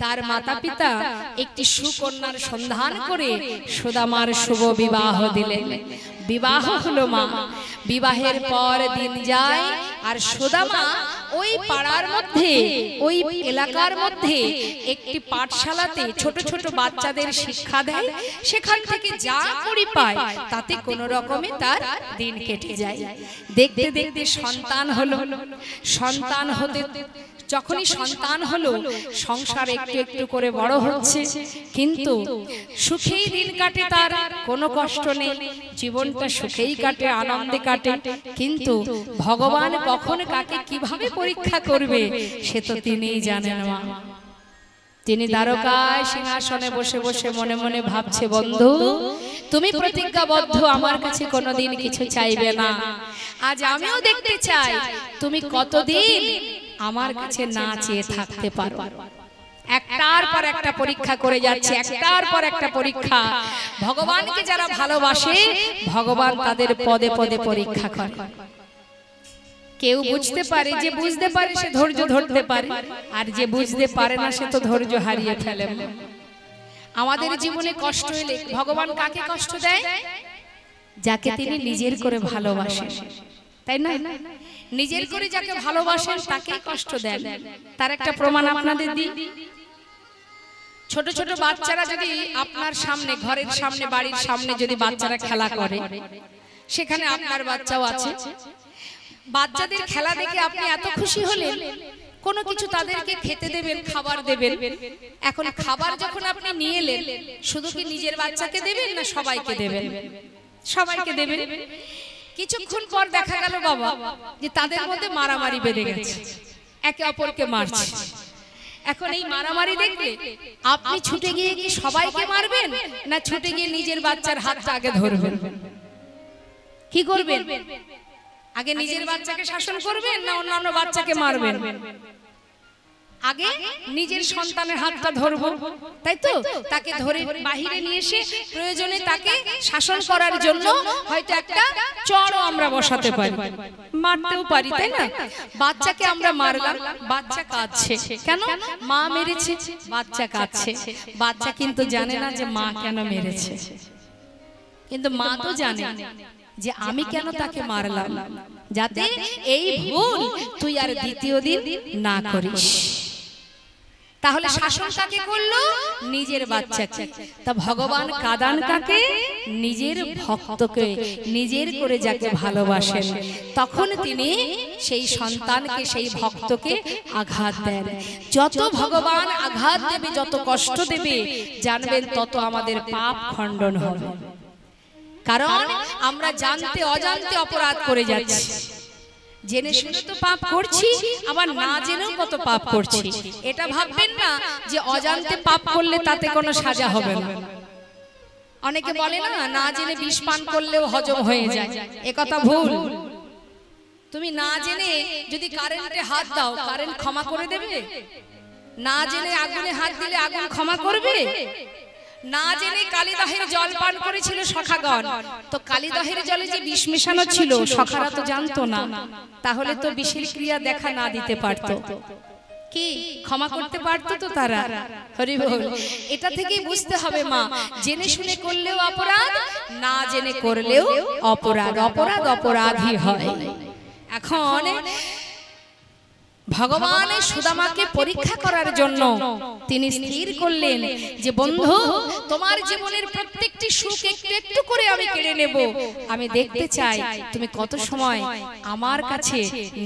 A: তার মাতা পিতা একটি সুকন্যার সন্ধান করে সুদামার শুভ বিবাহ দিলেন। বিবাহ হলো মা। বিবাহের পর দিন যায়, আর সুদামা ওই পাড়ার মধ্যে, ওই এলাকার মধ্যে একটি পাঠশালাতে ছোট ছোট বাচ্চাদের শিক্ষা দেয়। সেখান থেকে যা করি পায় তাতে কোনো রকমে তার দিন কেটে যায়। দেখতে দেখতে সন্তান হলো। সন্তান হতে যখনই সন্তান হলো, সংসার একটু একটু করে বড় হচ্ছে, কিন্তু সুখেই দিন কাটে, তার কোনো কষ্ট নেই, জীবনটা সুখেই কাটে, আনন্দে কাটে। কিন্তু ভগবান কখন কাকে কিভাবে পরীক্ষা করবে সে তো তিনিই জানেন মা। তিনি দ্বারকায় সিংহাসনে বসে বসে মনে মনে ভাবছে, বন্ধু তুমি প্রতিজ্ঞাবদ্ধ, আমার কাছে কোনোদিন কিছু চাইবে না। আজ আমিও দেখতে চাই তুমি কতদিন আমার কাছে না চেয়ে থাকতে পারো। একটার পর একটা পরীক্ষা করে যাচ্ছে, একটার পর একটা পরীক্ষা। ভগবানকে যারা ভালোবাসে, ভগবান তাদের পদে পদে পরীক্ষা করে। কেউ বুঝতে পারে, যে বুঝতে পারে সে ধৈর্য ধরতে পারে, আর যে বুঝতে পারে না সে তো ধৈর্য হারিয়ে ফেলে। আমাদের জীবনে কষ্ট এলে ভগবান কাকে কষ্ট দেয়? যাকে তিনি নিজের করে ভালোবাসেন, তাই না? নিজের করে যাকে ভালোবাসেন তাকে কষ্ট দেন। তার একটা প্রমাণ আপনাদের দিই। ছোট ছোট বাচ্চারা যদি আপনার সামনে, ঘরের সামনে, বাড়ির সামনে যদি বাচ্চারা খেলা করে, সেখানে আপনার বাচ্চাও আছে, বাচ্চাদের খেলা দেখে আপনি এত খুশি হলেন, কোনো কিছু তাদেরকে খেতে দেবেন, খাবার দেবেন। এখন খাবার যখন আপনি নিয়ে এলেন, শুধু কি নিজের বাচ্চাকে দেবেন না সবাইকে দেবেন? সবাইকে দেবেন। কিছুক্ষণ পর দেখা গেল বাবা যে তাদের মধ্যে মারামারি বেঁধে গেছে, একে অপরকে মারছে। এখন এই মারামারি দেখলে আপনি ছুটে গিয়ে কি সবাইকে মারবেন, না ছুটে গিয়ে নিজের বাচ্চার হাতটা আগে ধরবেন? কি করবেন? আগে নিজের বাচ্চাকে শাসন করবেন না অন্যান্য বাচ্চাকে মারবেন? আগে নিজের সন্তানের হাতটা ধরবো, তাই তো? তাকে ধরে বাহিরে নিয়ে এসে প্রয়োজনে তাকে শাসন করার জন্য হয়তো একটা চড়ও আমরা বসাতে পারি, মারতেও পারি, তাই না? বাচ্চাকে আমরা মারলাম, বাচ্চা কাঁদছে, কেন? মা মেরেছে, বাচ্চা কাঁদছে। বাচ্চা কিন্তু জানে না যে মা কেন মেরেছে, কিন্তু মা তো জানে যে আমি কেন তাকে মারলাম, যাতে এই ভুল তুই আর দ্বিতীয় দিন না করিস। তাহলে শাসন কাকে করলো? নিজের বাচ্চাকে। তা ভগবান কাঁদান কাকে? নিজের ভক্তকে, নিজের করে যাকে ভালোবাসেন, তখন তিনি সেই সন্তানকে, সেই ভক্তকে আঘাত দেন। যত ভগবান আঘাত দেবে, যত কষ্ট দেবে, জানবেন তত আমাদের পাপ খণ্ডন হবে। কারণ আমরা জানতে অজান্তে অপরাধ করে যাচ্ছি, জেনে শুনে তো পাপ করছি, আবার না জেনেও কত পাপ করছি। এটা ভাববেন না যে অজান্তে পাপ করলে তাতে কোনো সাজা হবে না। অনেকে বলে না, না জেনে বিষ পান করলেও হজম হয়ে যায়, একথা ভুল। তুমি না জেনে যদি কারেন্টে হাত দাও, কারেন্ট ক্ষমা করে দেবে? না জেনে আগুনে হাত দিলে আগুন ক্ষমা করবে? না জেনে কালিদহের জল পান করেছিল সখাগণ, তো কালিদহের জলে যে বিষ মেশানো ছিল সখারা তো জানতো না, তাহলে তো বিষের ক্রিয়া দেখা না দিতে পারতো, কি ক্ষমা করতে পারতো তো তারা? হরি বল। এটা থেকেই বুঝতে হবে মা, জেনে শুনে করলেও অপরাধ, না জেনে করলেও অপরাধ। অপরাধ অপরাধী হয়। এখন ভগবান সুদামাকে পরীক্ষা করার জন্য তিনি স্থির করলেন যে বন্ধু, তোমার জীবনের প্রত্যেকটি সুখ একটু একটু করে আমি কেড়ে নেব। আমি দেখতে চাই তুমি কত সময় আমার কাছে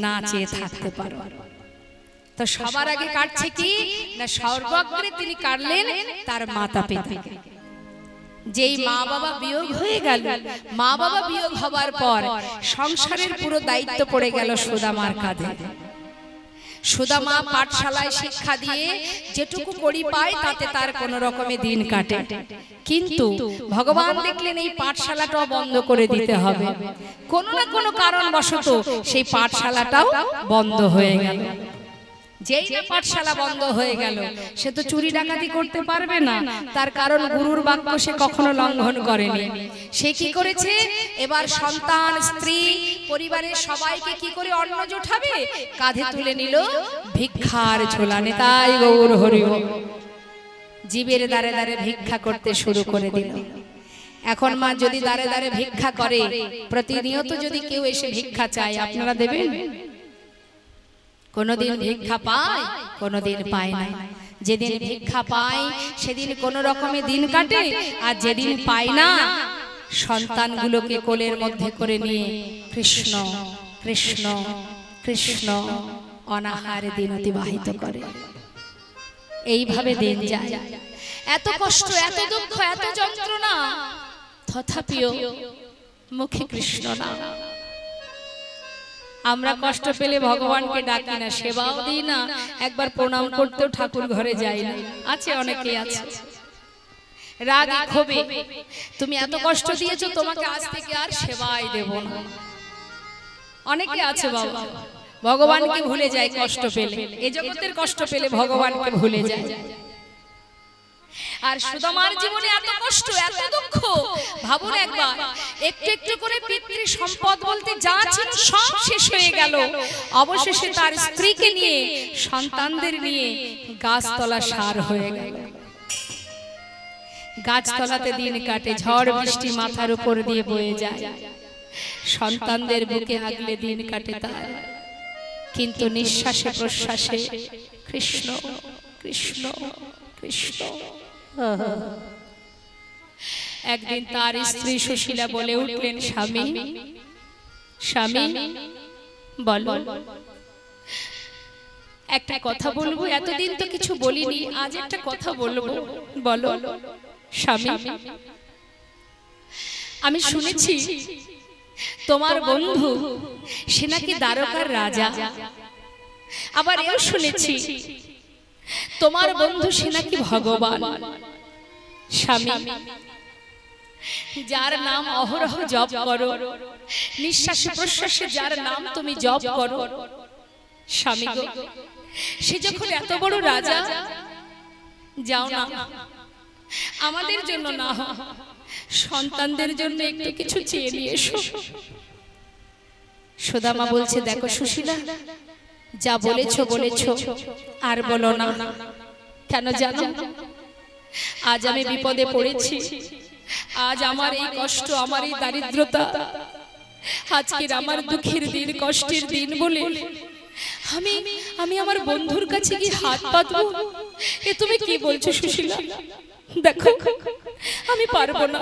A: না চেয়ে থাকতে পারো। তো সবার আগে কাটছে কি না, সর্বাগ্রে তিনি কাটলেন তার মাতা পিতা। যেই মা বাবা বিয়োগ হয়ে গেল, মা বাবা বিয়োগ হবার পর সংসারের পুরো দায়িত্ব পড়ে গেল সুদামার কাঁধে। সুদামা পাঠশালায় শিক্ষা দিয়ে যেটুকু করি পায় তাতে তার কোন রকমে দিন কাটে, কিন্তু ভগবান দেখলেন এই পাঠশালাটাও বন্ধ করে দিতে হবে। কোনো না কোনো কারণবশত সেই পাঠশালাটাও বন্ধ হয়ে গেল। যেই না পাঠশালা বন্ধ হয়ে গেল, সে তো চুরি ডাকাতি করতে পারবে না, তার কারণ গুরুর বাক্য সে কখনো লঙ্ঘন করেনি। সে কি করেছে? এবার সন্তান, স্ত্রী, পরিবারের সবাইকে কি করে অন্ন জোটাবে? কাঁধে তুলে নিল ভিক্ষার ঝোলা। নিতাই গৌর হরি বল। জীবের দ্বারে দ্বারে ভিক্ষা করতে শুরু করে দিল। এখন মা যদি দ্বারে দ্বারে ভিক্ষা করে, প্রতিনিয়ত যদি কেউ এসে ভিক্ষা চায়, আপনারা দেবেন? কোনদিন ভিক্ষা পায়, কোনদিন পায় না। যেদিন ভিক্ষা পায় সেদিন কোন রকমে দিন কাটে, আর যেদিন পায় না সন্তানগুলোকে কোলের মধ্যে করে নিয়ে কৃষ্ণ কৃষ্ণ কৃষ্ণ অনাহারে দিন অতিবাহিত করে। এইভাবে দিন যায়। এত কষ্ট, এত দুঃখ, এত যন্ত্রণা, তথাপিও মুখে কৃষ্ণ নাম। আমরা কষ্ট পেলে ভগবানকে ডাকি না, সেবাও দিই না, একবার প্রণাম করতেও ঠাকুর ঘরে যাই না। আছে, অনেকেই আছে রাগে ক্ষোভে, তুমি এত কষ্ট দিয়েছো, তোমাকে আজ থেকে আর সেবাই দেব না। অনেকে আছে বাবা, ভগবানকে ভুলে যায় কষ্ট পেলে, এই জগতের কষ্ট পেলে ভগবানকে ভুলে যায়। আর সুদামার জীবনে এত কষ্ট, এত দুঃখ, ভাবুন একবার, একটু একটু করে পিতৃ সম্পদ বলতে যা ছিল সব শেষ হয়ে গেল। অবশেষে তার স্ত্রীকে নিয়ে, সন্তানদের নিয়ে গাছতলা সার হয়ে গেল। গাছতলাতে দিন কাটে, ঝড় বৃষ্টি মাথার উপর দিয়ে বয়ে যায়, সন্তানদের বুকে আগলে দিন কাটে তার, কিন্তু নিঃশ্বাসে প্রশ্বাসে কৃষ্ণ কৃষ্ণ কৃষ্ণ। একদিন তার স্ত্রী সুশীলা বলে উঠলেন, স্বামী স্বামী বলো, একটা কথা বলবো, এতদিন তো কিছু বলিনি, আজ একটা কথা বলবো, বলো স্বামী। আমি শুনেছি তোমার বন্ধু সে নাকি দ্বারকার রাজা, আবার এও শুনেছি তোমার বন্ধু সে নাকি ভগবান। স্বামী, যার নাম অহরহ জপ করো, নিঃশ্বাসে প্রশ্বাসে যার নাম তুমি জপ করো, স্বামী গো, সে যখন এত বড় রাজা, যাও না, আমাদের জন্য না হয় সন্তানদের জন্য একটু কিছু চেয়ে নিয়ে এসো। সুদামা বলছে, দেখো সুশীলা, যা বলেছো বলেছো, আর বলো না। কেন জানো? আজ আমি বিপদে পড়েছি, আজ আমার এই কষ্ট, আমার এই দারিদ্রতা, আজকের আমার দুঃখের দিন, কষ্টের দিন বলে আমি আমার বন্ধুর কাছে গিয়ে হাত পাতবো? এ তুমি কি বলছো সুশীলা? দেখো, আমি পারবো না,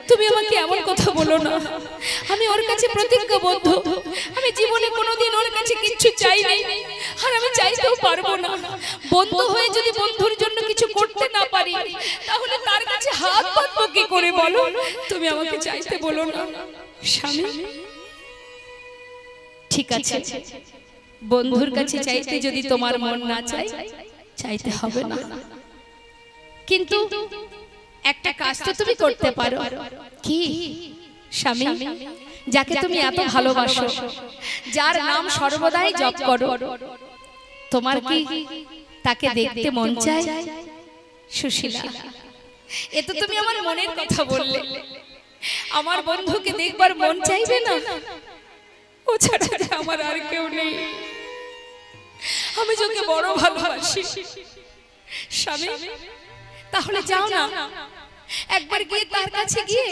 A: তুমি আমাকে এমন কথা বলো না। আমি ওর কাছে প্রতিজ্ঞাবদ্ধ, আমি জীবনে কোনোদিন ওর কাছে কিচ্ছু চাইনি, আর আমি চাইতেও পারবো না। বন্ধু হয়ে যদি বন্ধুর জন্য কিছু করতে না পারি, তাহলে তার কাছে হাত পাতবো কি করে বলো? তুমি আমাকে চাইতে বলো না। স্বামী, ঠিক আছে, বন্ধুর কাছে চাইতে যদি তোমার মন না চায়, চাইতে হবে না, কিন্তু একটা কাজ তো তুমি করতে পারো। কি? স্বামী, যাকে তুমি এত ভালোবাসো, যার নাম সর্বদাই জপ করো, তোমার কি তাকে দেখতে মন চায়? সুশীলা, এ তো তুমি আমার মনের কথা বললে। আমার বন্ধুকে দেখবার মন চাইবে না? ও ছাড়া আমার আর কেউ নেই, আমি যাকে বড় ভালোবাসি। স্বামী, তাহলে যাও না, একবার গিয়ে তার কাছে গিয়ে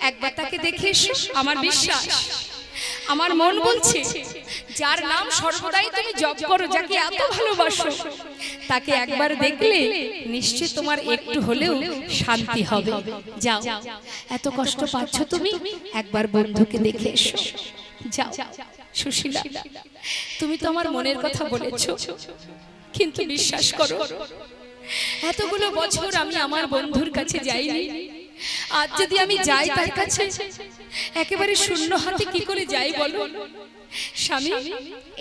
A: একবার তাকে দেখে এসো। আমার বিশ্বাস, আমার মন বলছে, যার নাম সর্বদাই তুমি জপ করো, যাকে এত ভালোবাসো, তাকে একবার দেখলে নিশ্চয় তোমার একটু হলেও শান্তি হবে। যাও, এত কষ্ট পাচ্ছ তুমি, একবার বন্ধুকে দেখে এসো। যাও সুশীলা, তুমি তো আমার মনের কথা বলেছো, কিন্তু বিশ্বাস করো, এতগুলো বছর আমি আমার বন্ধুর কাছে যাইনি। আজ যদি আমি যাই তার কাছে, একেবারে শূন্য হাতে কি করে যাই বলো? স্বামী,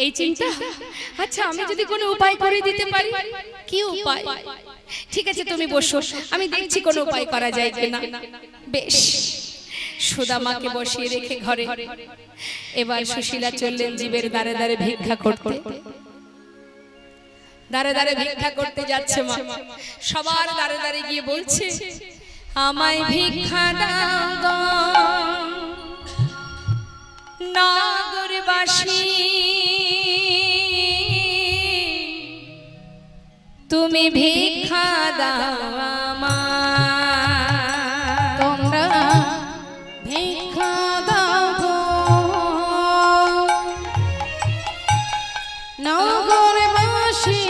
A: এই চিন্তা। আচ্ছা, আমি যদি কোনো উপায় করে দিতে পারি। কি উপায়? ঠিক আছে, তুমি বসো, আমি দেখছি কোনো উপায় করা যায় কিনা। বেশ। সুদামাকে বসিয়ে রেখে ঘরে এবার সুশীলা চললেন জীবের দ্বারে দ্বারে ভিক্ষা করতে। দাঁড়ে দাঁড়ে ভিক্ষা করতে যাচ্ছে মা, সবার দাঁড়ে দাঁড়ে গিয়ে বলছে, আমায় ভিক্ষা দাও গো নগরবাসী, তুমি ভিক্ষা দাও আমায়।
C: তোমরা ভিক্ষা দাও গো নগরবাসী,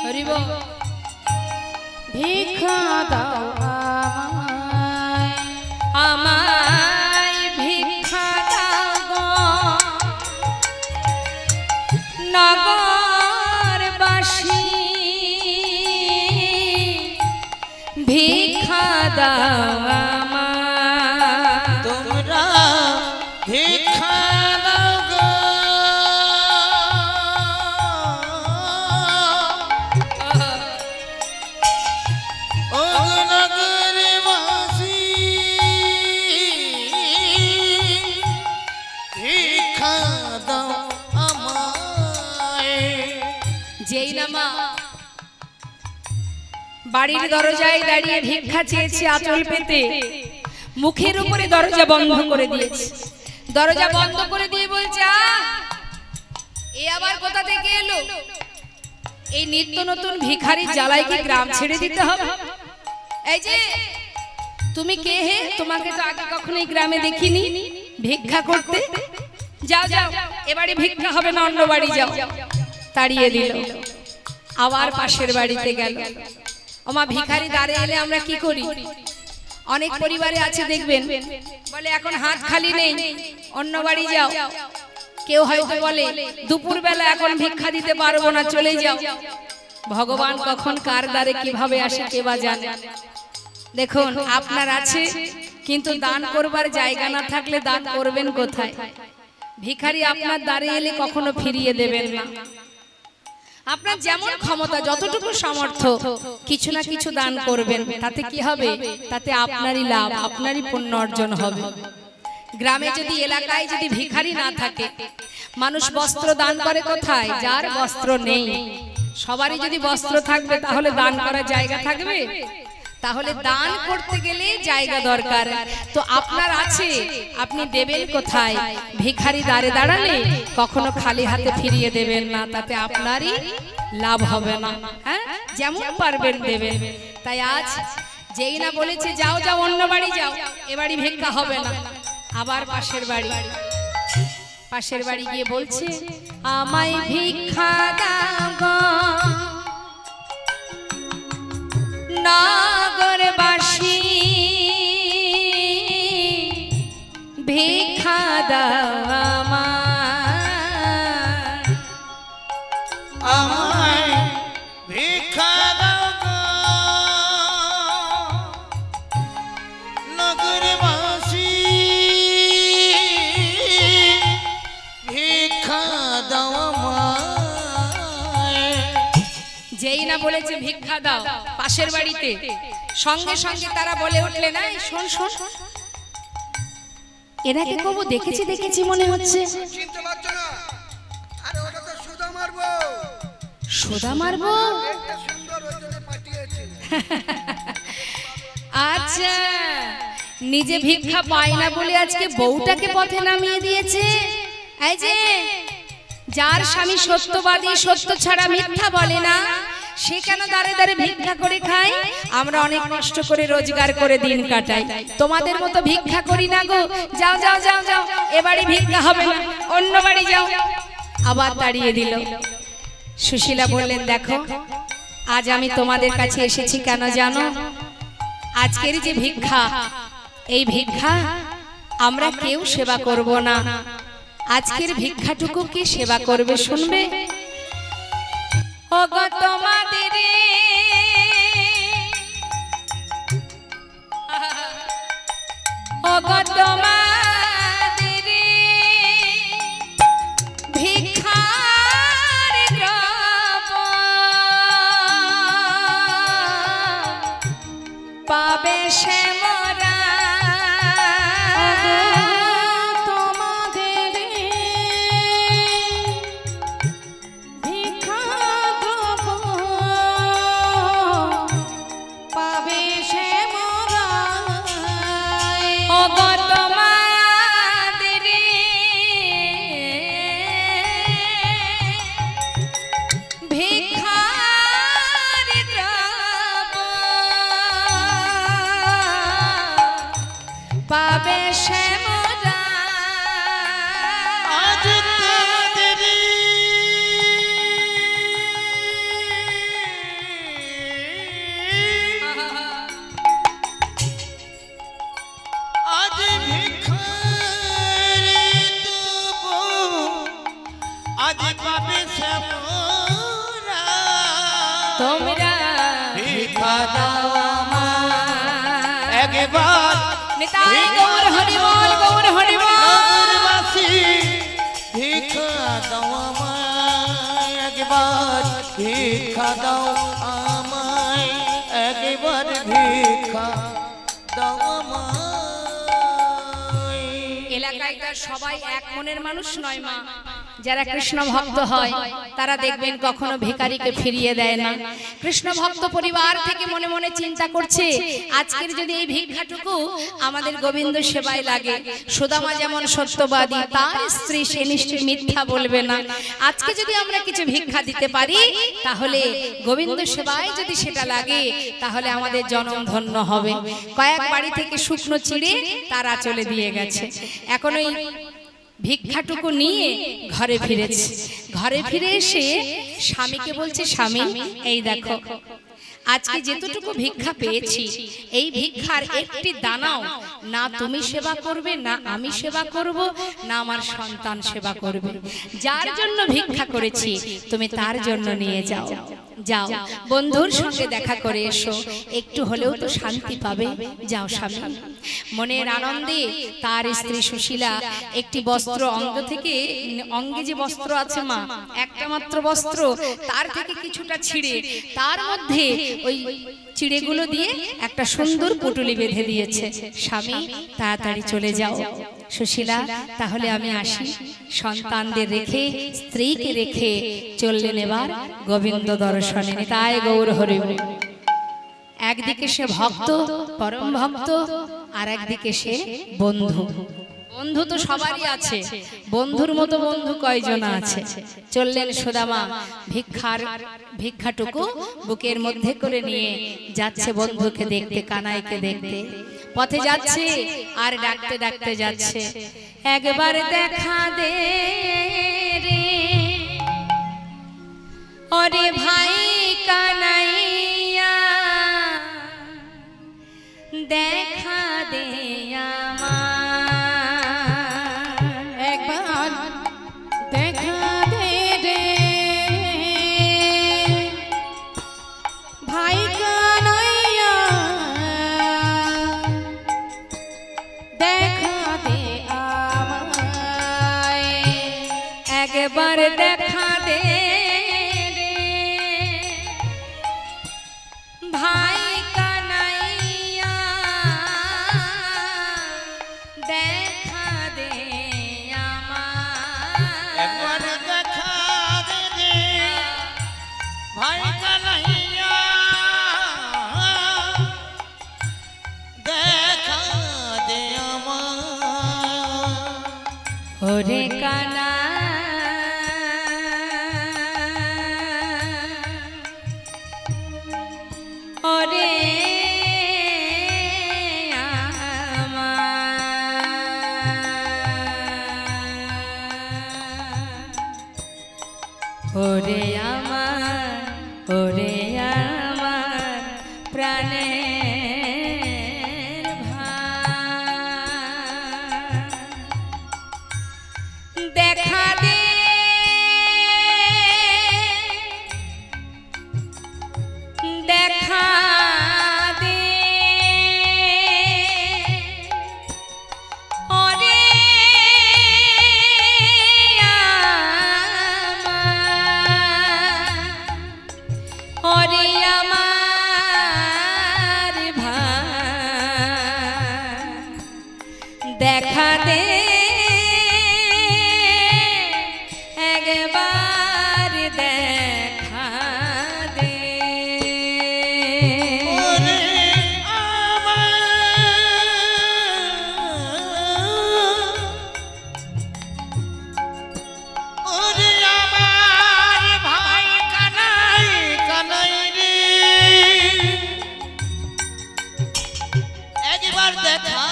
A: হরিব,
C: ভিক্ষা দাও আমায়।
A: আমায় ভিক্ষা দাও গো নগরবাসী, ভিক্ষা দাও আমায়।
B: তোমরা ভিক্ষা দাও গো ও নগরবাসী, ভিক্ষা দাও আমায়।
A: যেই না মা বাড়ির দরজায় দাঁড়িয়ে ভিক্ষা চেয়েছে আঁচল পেতে, মুখের উপরে দরজা বন্ধ করে দিয়েছে। দরজা বন্ধ করে দিয়ে বলছে, এ আবার কোথা থেকে এলো? এই নিত্য নতুন ভিখারির জ্বালায় কি গ্রাম ছেড়ে দিতে হবে? এই যে তুমি কে হে? তোমাকে তো আগে কখনো এই গ্রামে দেখিনি ভিক্ষা করতে। যাও যাও, এবারে ভিক্ষা হবে না, অন্য বাড়ি যাও। তাড়িয়ে দিল। আবার পাশের বাড়িতে গেল। ওমা, ভিখারি দ্বারে এলে আমরা কি করি? অনেক পরিবারে আছে দেখবেন, বলে এখন হাত খালি নেই, অন্য বাড়ি যাও। কেউ হয়তো বলে দুপুর বেলা এখন ভিক্ষা দিতে পারবো না, চলে যাও। ভগবান কখন কার দ্বারে কিভাবে আসে কে বা জানে। দেখুন, আপনার আছে, কিন্তু দান করবার জায়গা না থাকলে দান করবেন কোথায়? ভিখারি আপনার দ্বারে এলে কখনো ফিরিয়ে দেবেন না। আপনার যেমন ক্ষমতা, যতটুকু সামর্থ্য, কিছু না কিছু দান করবেন। তাতে কি হবে? তাতে আপনারই লাভ, আপনারই পুণ্য অর্জন হবে। গ্রামে যদি, এলাকায় যদি ভিখারি না থাকে, মানুষ বস্ত্র দান করে কোথায়? যার বস্ত্র নেই। সবারই যদি বস্ত্র থাকবে তাহলে দান করার জায়গা থাকবে? তাহলে দান করতে গেলে জায়গা দরকার। তো আপনার আছে, আপনি দেবেন কোথায়? ভিখারি দাঁড়ে দাঁড়ালে কখনো খালি হাতে ফিরিয়ে দেবেন না, তাতে আপনারই লাভ হবে না। হ্যাঁ, যেমন পারবেন দেবেন। তাই আজ যেই না বলেছে যাও যাও অন্য বাড়ি যাও, এ বাড়ি ভিক্ষা হবে না, আবার পাশের বাড়ি গিয়ে বলছে আমায় ভিক্ষা দাও গো নগরবাসী, ভিক্ষা দাও
B: আমায় ভিক্ষা দাও গো নগরবাসী, ভিক্ষা দাও আমায়।
A: যেই না বলেছে ভিক্ষা দাও পাশের বাড়িতে, সঙ্গে সঙ্গে তারা বলে উঠলেন এই শোন শোন, এনাকে কবু দেখেছি মনে হচ্ছে।
D: চিনতে পারছো না? আরে ওটা তো সুদা মারবো।
A: সুদা মারবো?
D: দেখতে সুন্দর, ওই জন্য পাঠিয়েছে।
A: আচ্ছা, নিজে ভিক্ষা পায় না বলে আজকে বউটাকে পথে নামিয়ে দিয়েছে। এই যে যার স্বামী সত্যবাদী, সত্য ছাড়া মিথ্যা বলে না, সে কেন দাঁড়ে দাঁড়ে ভিক্ষা করে খায়? আমরা অনেক কষ্ট করে রোজগার করে দিন কাটাই, তোমাদের মতো ভিক্ষা করি না গো। যাও যাও যাও যাও, এ বাড়ি ভিক্ষা হবে না, অন্য বাড়ি যাও। আবার দাঁড়িয়ে দিল। সুশীলা বললেন দেখো, আজ আমি তোমাদের কাছে এসেছি কেন জানো? আজকের যে ভিক্ষা, এই ভিক্ষা আমরা কেউ সেবা করব না। আজকের ভিক্ষাটুকু কি সেবা করবে শুনবে? ওগো তোমাদের ভিক্ষার দ্রব্য পাবে সে মোরা, পাবে সে মোরা।
B: আজ তোমাদের আজ ভিখারি দেবো, আজ পাবে সে মোরা।
A: তোমরা
B: ভিক্ষা দাও আমায় একবার,
A: নিতাই গৌর হরিবল, গৌর হরিবল।
B: নগরবাসী ভিক্ষা দাও আমায় একবার, ভিক্ষা দাও আমায় একবার, ভিক্ষা দাও আমায়।
A: এলাকায় সবাই এক মনের মানুষ নয় মা। যারা কৃষ্ণ ভক্ত হয় তারা দেখবেন কখনো ভিখারিকে ফিরিয়ে দেয় না। কৃষ্ণ ভক্ত পরিবার থেকে মনে মনে চিন্তা করছে আজকের যদি এই ভিক্ষাটুকু আমাদের গোবিন্দ সেবায় লাগে, সুদামা যেমন সত্যবাদী, তার স্ত্রী সে নিশ্চয়ই মিথ্যা বলবে না। আজকে যদি আমরা কিছু ভিক্ষা দিতে পারি, তাহলে গোবিন্দ সেবায় যদি সেটা লাগে, তাহলে আমাদের জনম ধন্য হবে। কয়েক বাড়ি থেকে শুকনো চিড়ে তারা চলে দিয়ে গেছে। এখন ওই ভিক্ষাটুকু নিয়ে ঘরে ফিরেছে। ঘরে ফিরে এসে স্বামীকে বলছে, স্বামী এই দেখো আজকে যেতটুকু ভিক্ষা পেয়েছি, এই ভিক্ষার একটি দানাও না তুমি সেবা করবে, না আমি সেবা করব, না আমার সন্তান সেবা করবে। যার জন্য ভিক্ষা করেছি তুমি তার জন্য নিয়ে যাও। যাও বন্ধুর সঙ্গে দেখা করে এসো, একটু হলেও তো শান্তি পাবে। যাও স্বামী। মনের আনন্দে তার স্ত্রী সুশীলা একটি বস্ত্র অঙ্গে যে বস্ত্র আছে মা, একটা মাত্র বস্ত্র, তার থেকে কিছুটা ছিঁড়ে তার মধ্যে ওই চিড়েগুলো দিয়ে একটা সুন্দর পুটুলি বেঁধে দিয়েছে। স্বামী তাড়াতাড়ি চলে যাও। সুশীলা তাহলে আমি আসি। সন্তানদের রেখে স্ত্রীকে রেখে চললেন এবার গোবিন্দ দর্শনে। তাই গৌর হরি। একদিকে সে ভক্ত, পরম ভক্ত, আর একদিকে সে বন্ধু। বন্ধু তো সবারই আছে, বন্ধুর মতো বন্ধু কয়জন আছে। চললেন সুদামা ভিক্ষাটুকু বুকের মধ্যে করে নিয়ে যাচ্ছে বন্ধুকে দেখতে, কানাইকে দেখতে। পথে যাচ্ছে আর ডাকতে ডাকতে যাচ্ছে, একবার দেখা দে রে ওরে ভাই কানাইয়া, দেখা দে
C: একবার দেখা দে রে ভাই কানাইয়া, দেখা দে আমায়।
A: একবার দেখা দে রে ভাই কানাইয়া, দেখা দে আমায়।
B: একবার দেখা দে রে ভাই কানাইয়া, দেখা দে আমায়।
A: ওরে কানা ওরে ওরে আমার, ওরে আমার প্রাণের ভাই, দেখা দে দেখা দে ওরে ওরে আমার ভাই, দেখা দে একবার দেখা দে।
B: ওরে আমার, ওরে আমার ভাই কানাই, কানাই রে, একবার দেখা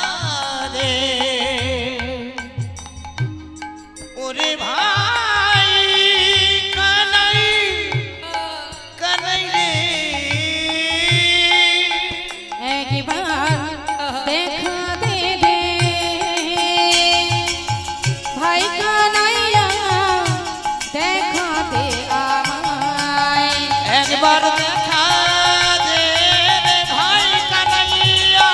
B: দে। ওরে ভাই কানাই, কানাই রে,
C: একবার দেখা দে রে ভাই কানাইয়া, দেখা দে আমায়।
B: একবার দেখা দে রে ভাই কানাইয়া,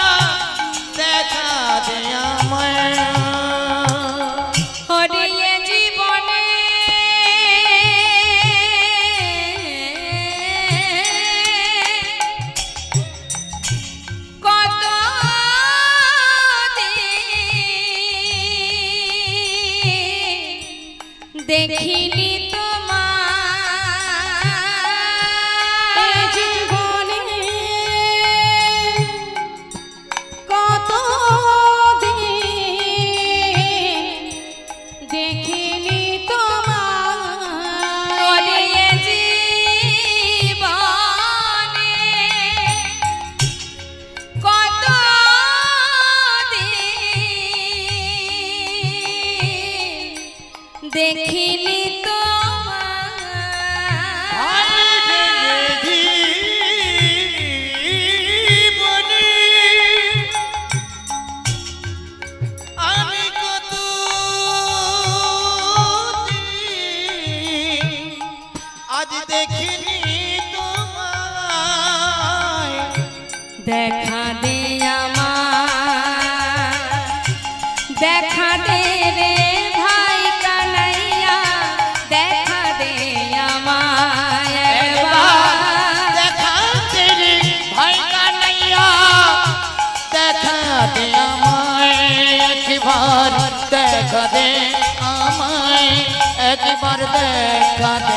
B: দেখা দে আমায়।
A: ওরে এ জীবনে কত দিন দেখিনি
C: এই জীবনে কত দিন দেখিনি তোমায়।
A: ওরে এ জীবনে কত দিন দেখিনি
B: আমি কত আজ দেখিনি তোমায়।
A: দেখা দে আমার, দেখা দে রে ভাই কানাইয়া, দেখা দে আমায়।
B: একবার দেখা দে রে ভাই দে আমায় একবার দেখা দে আমায় একবার দেখা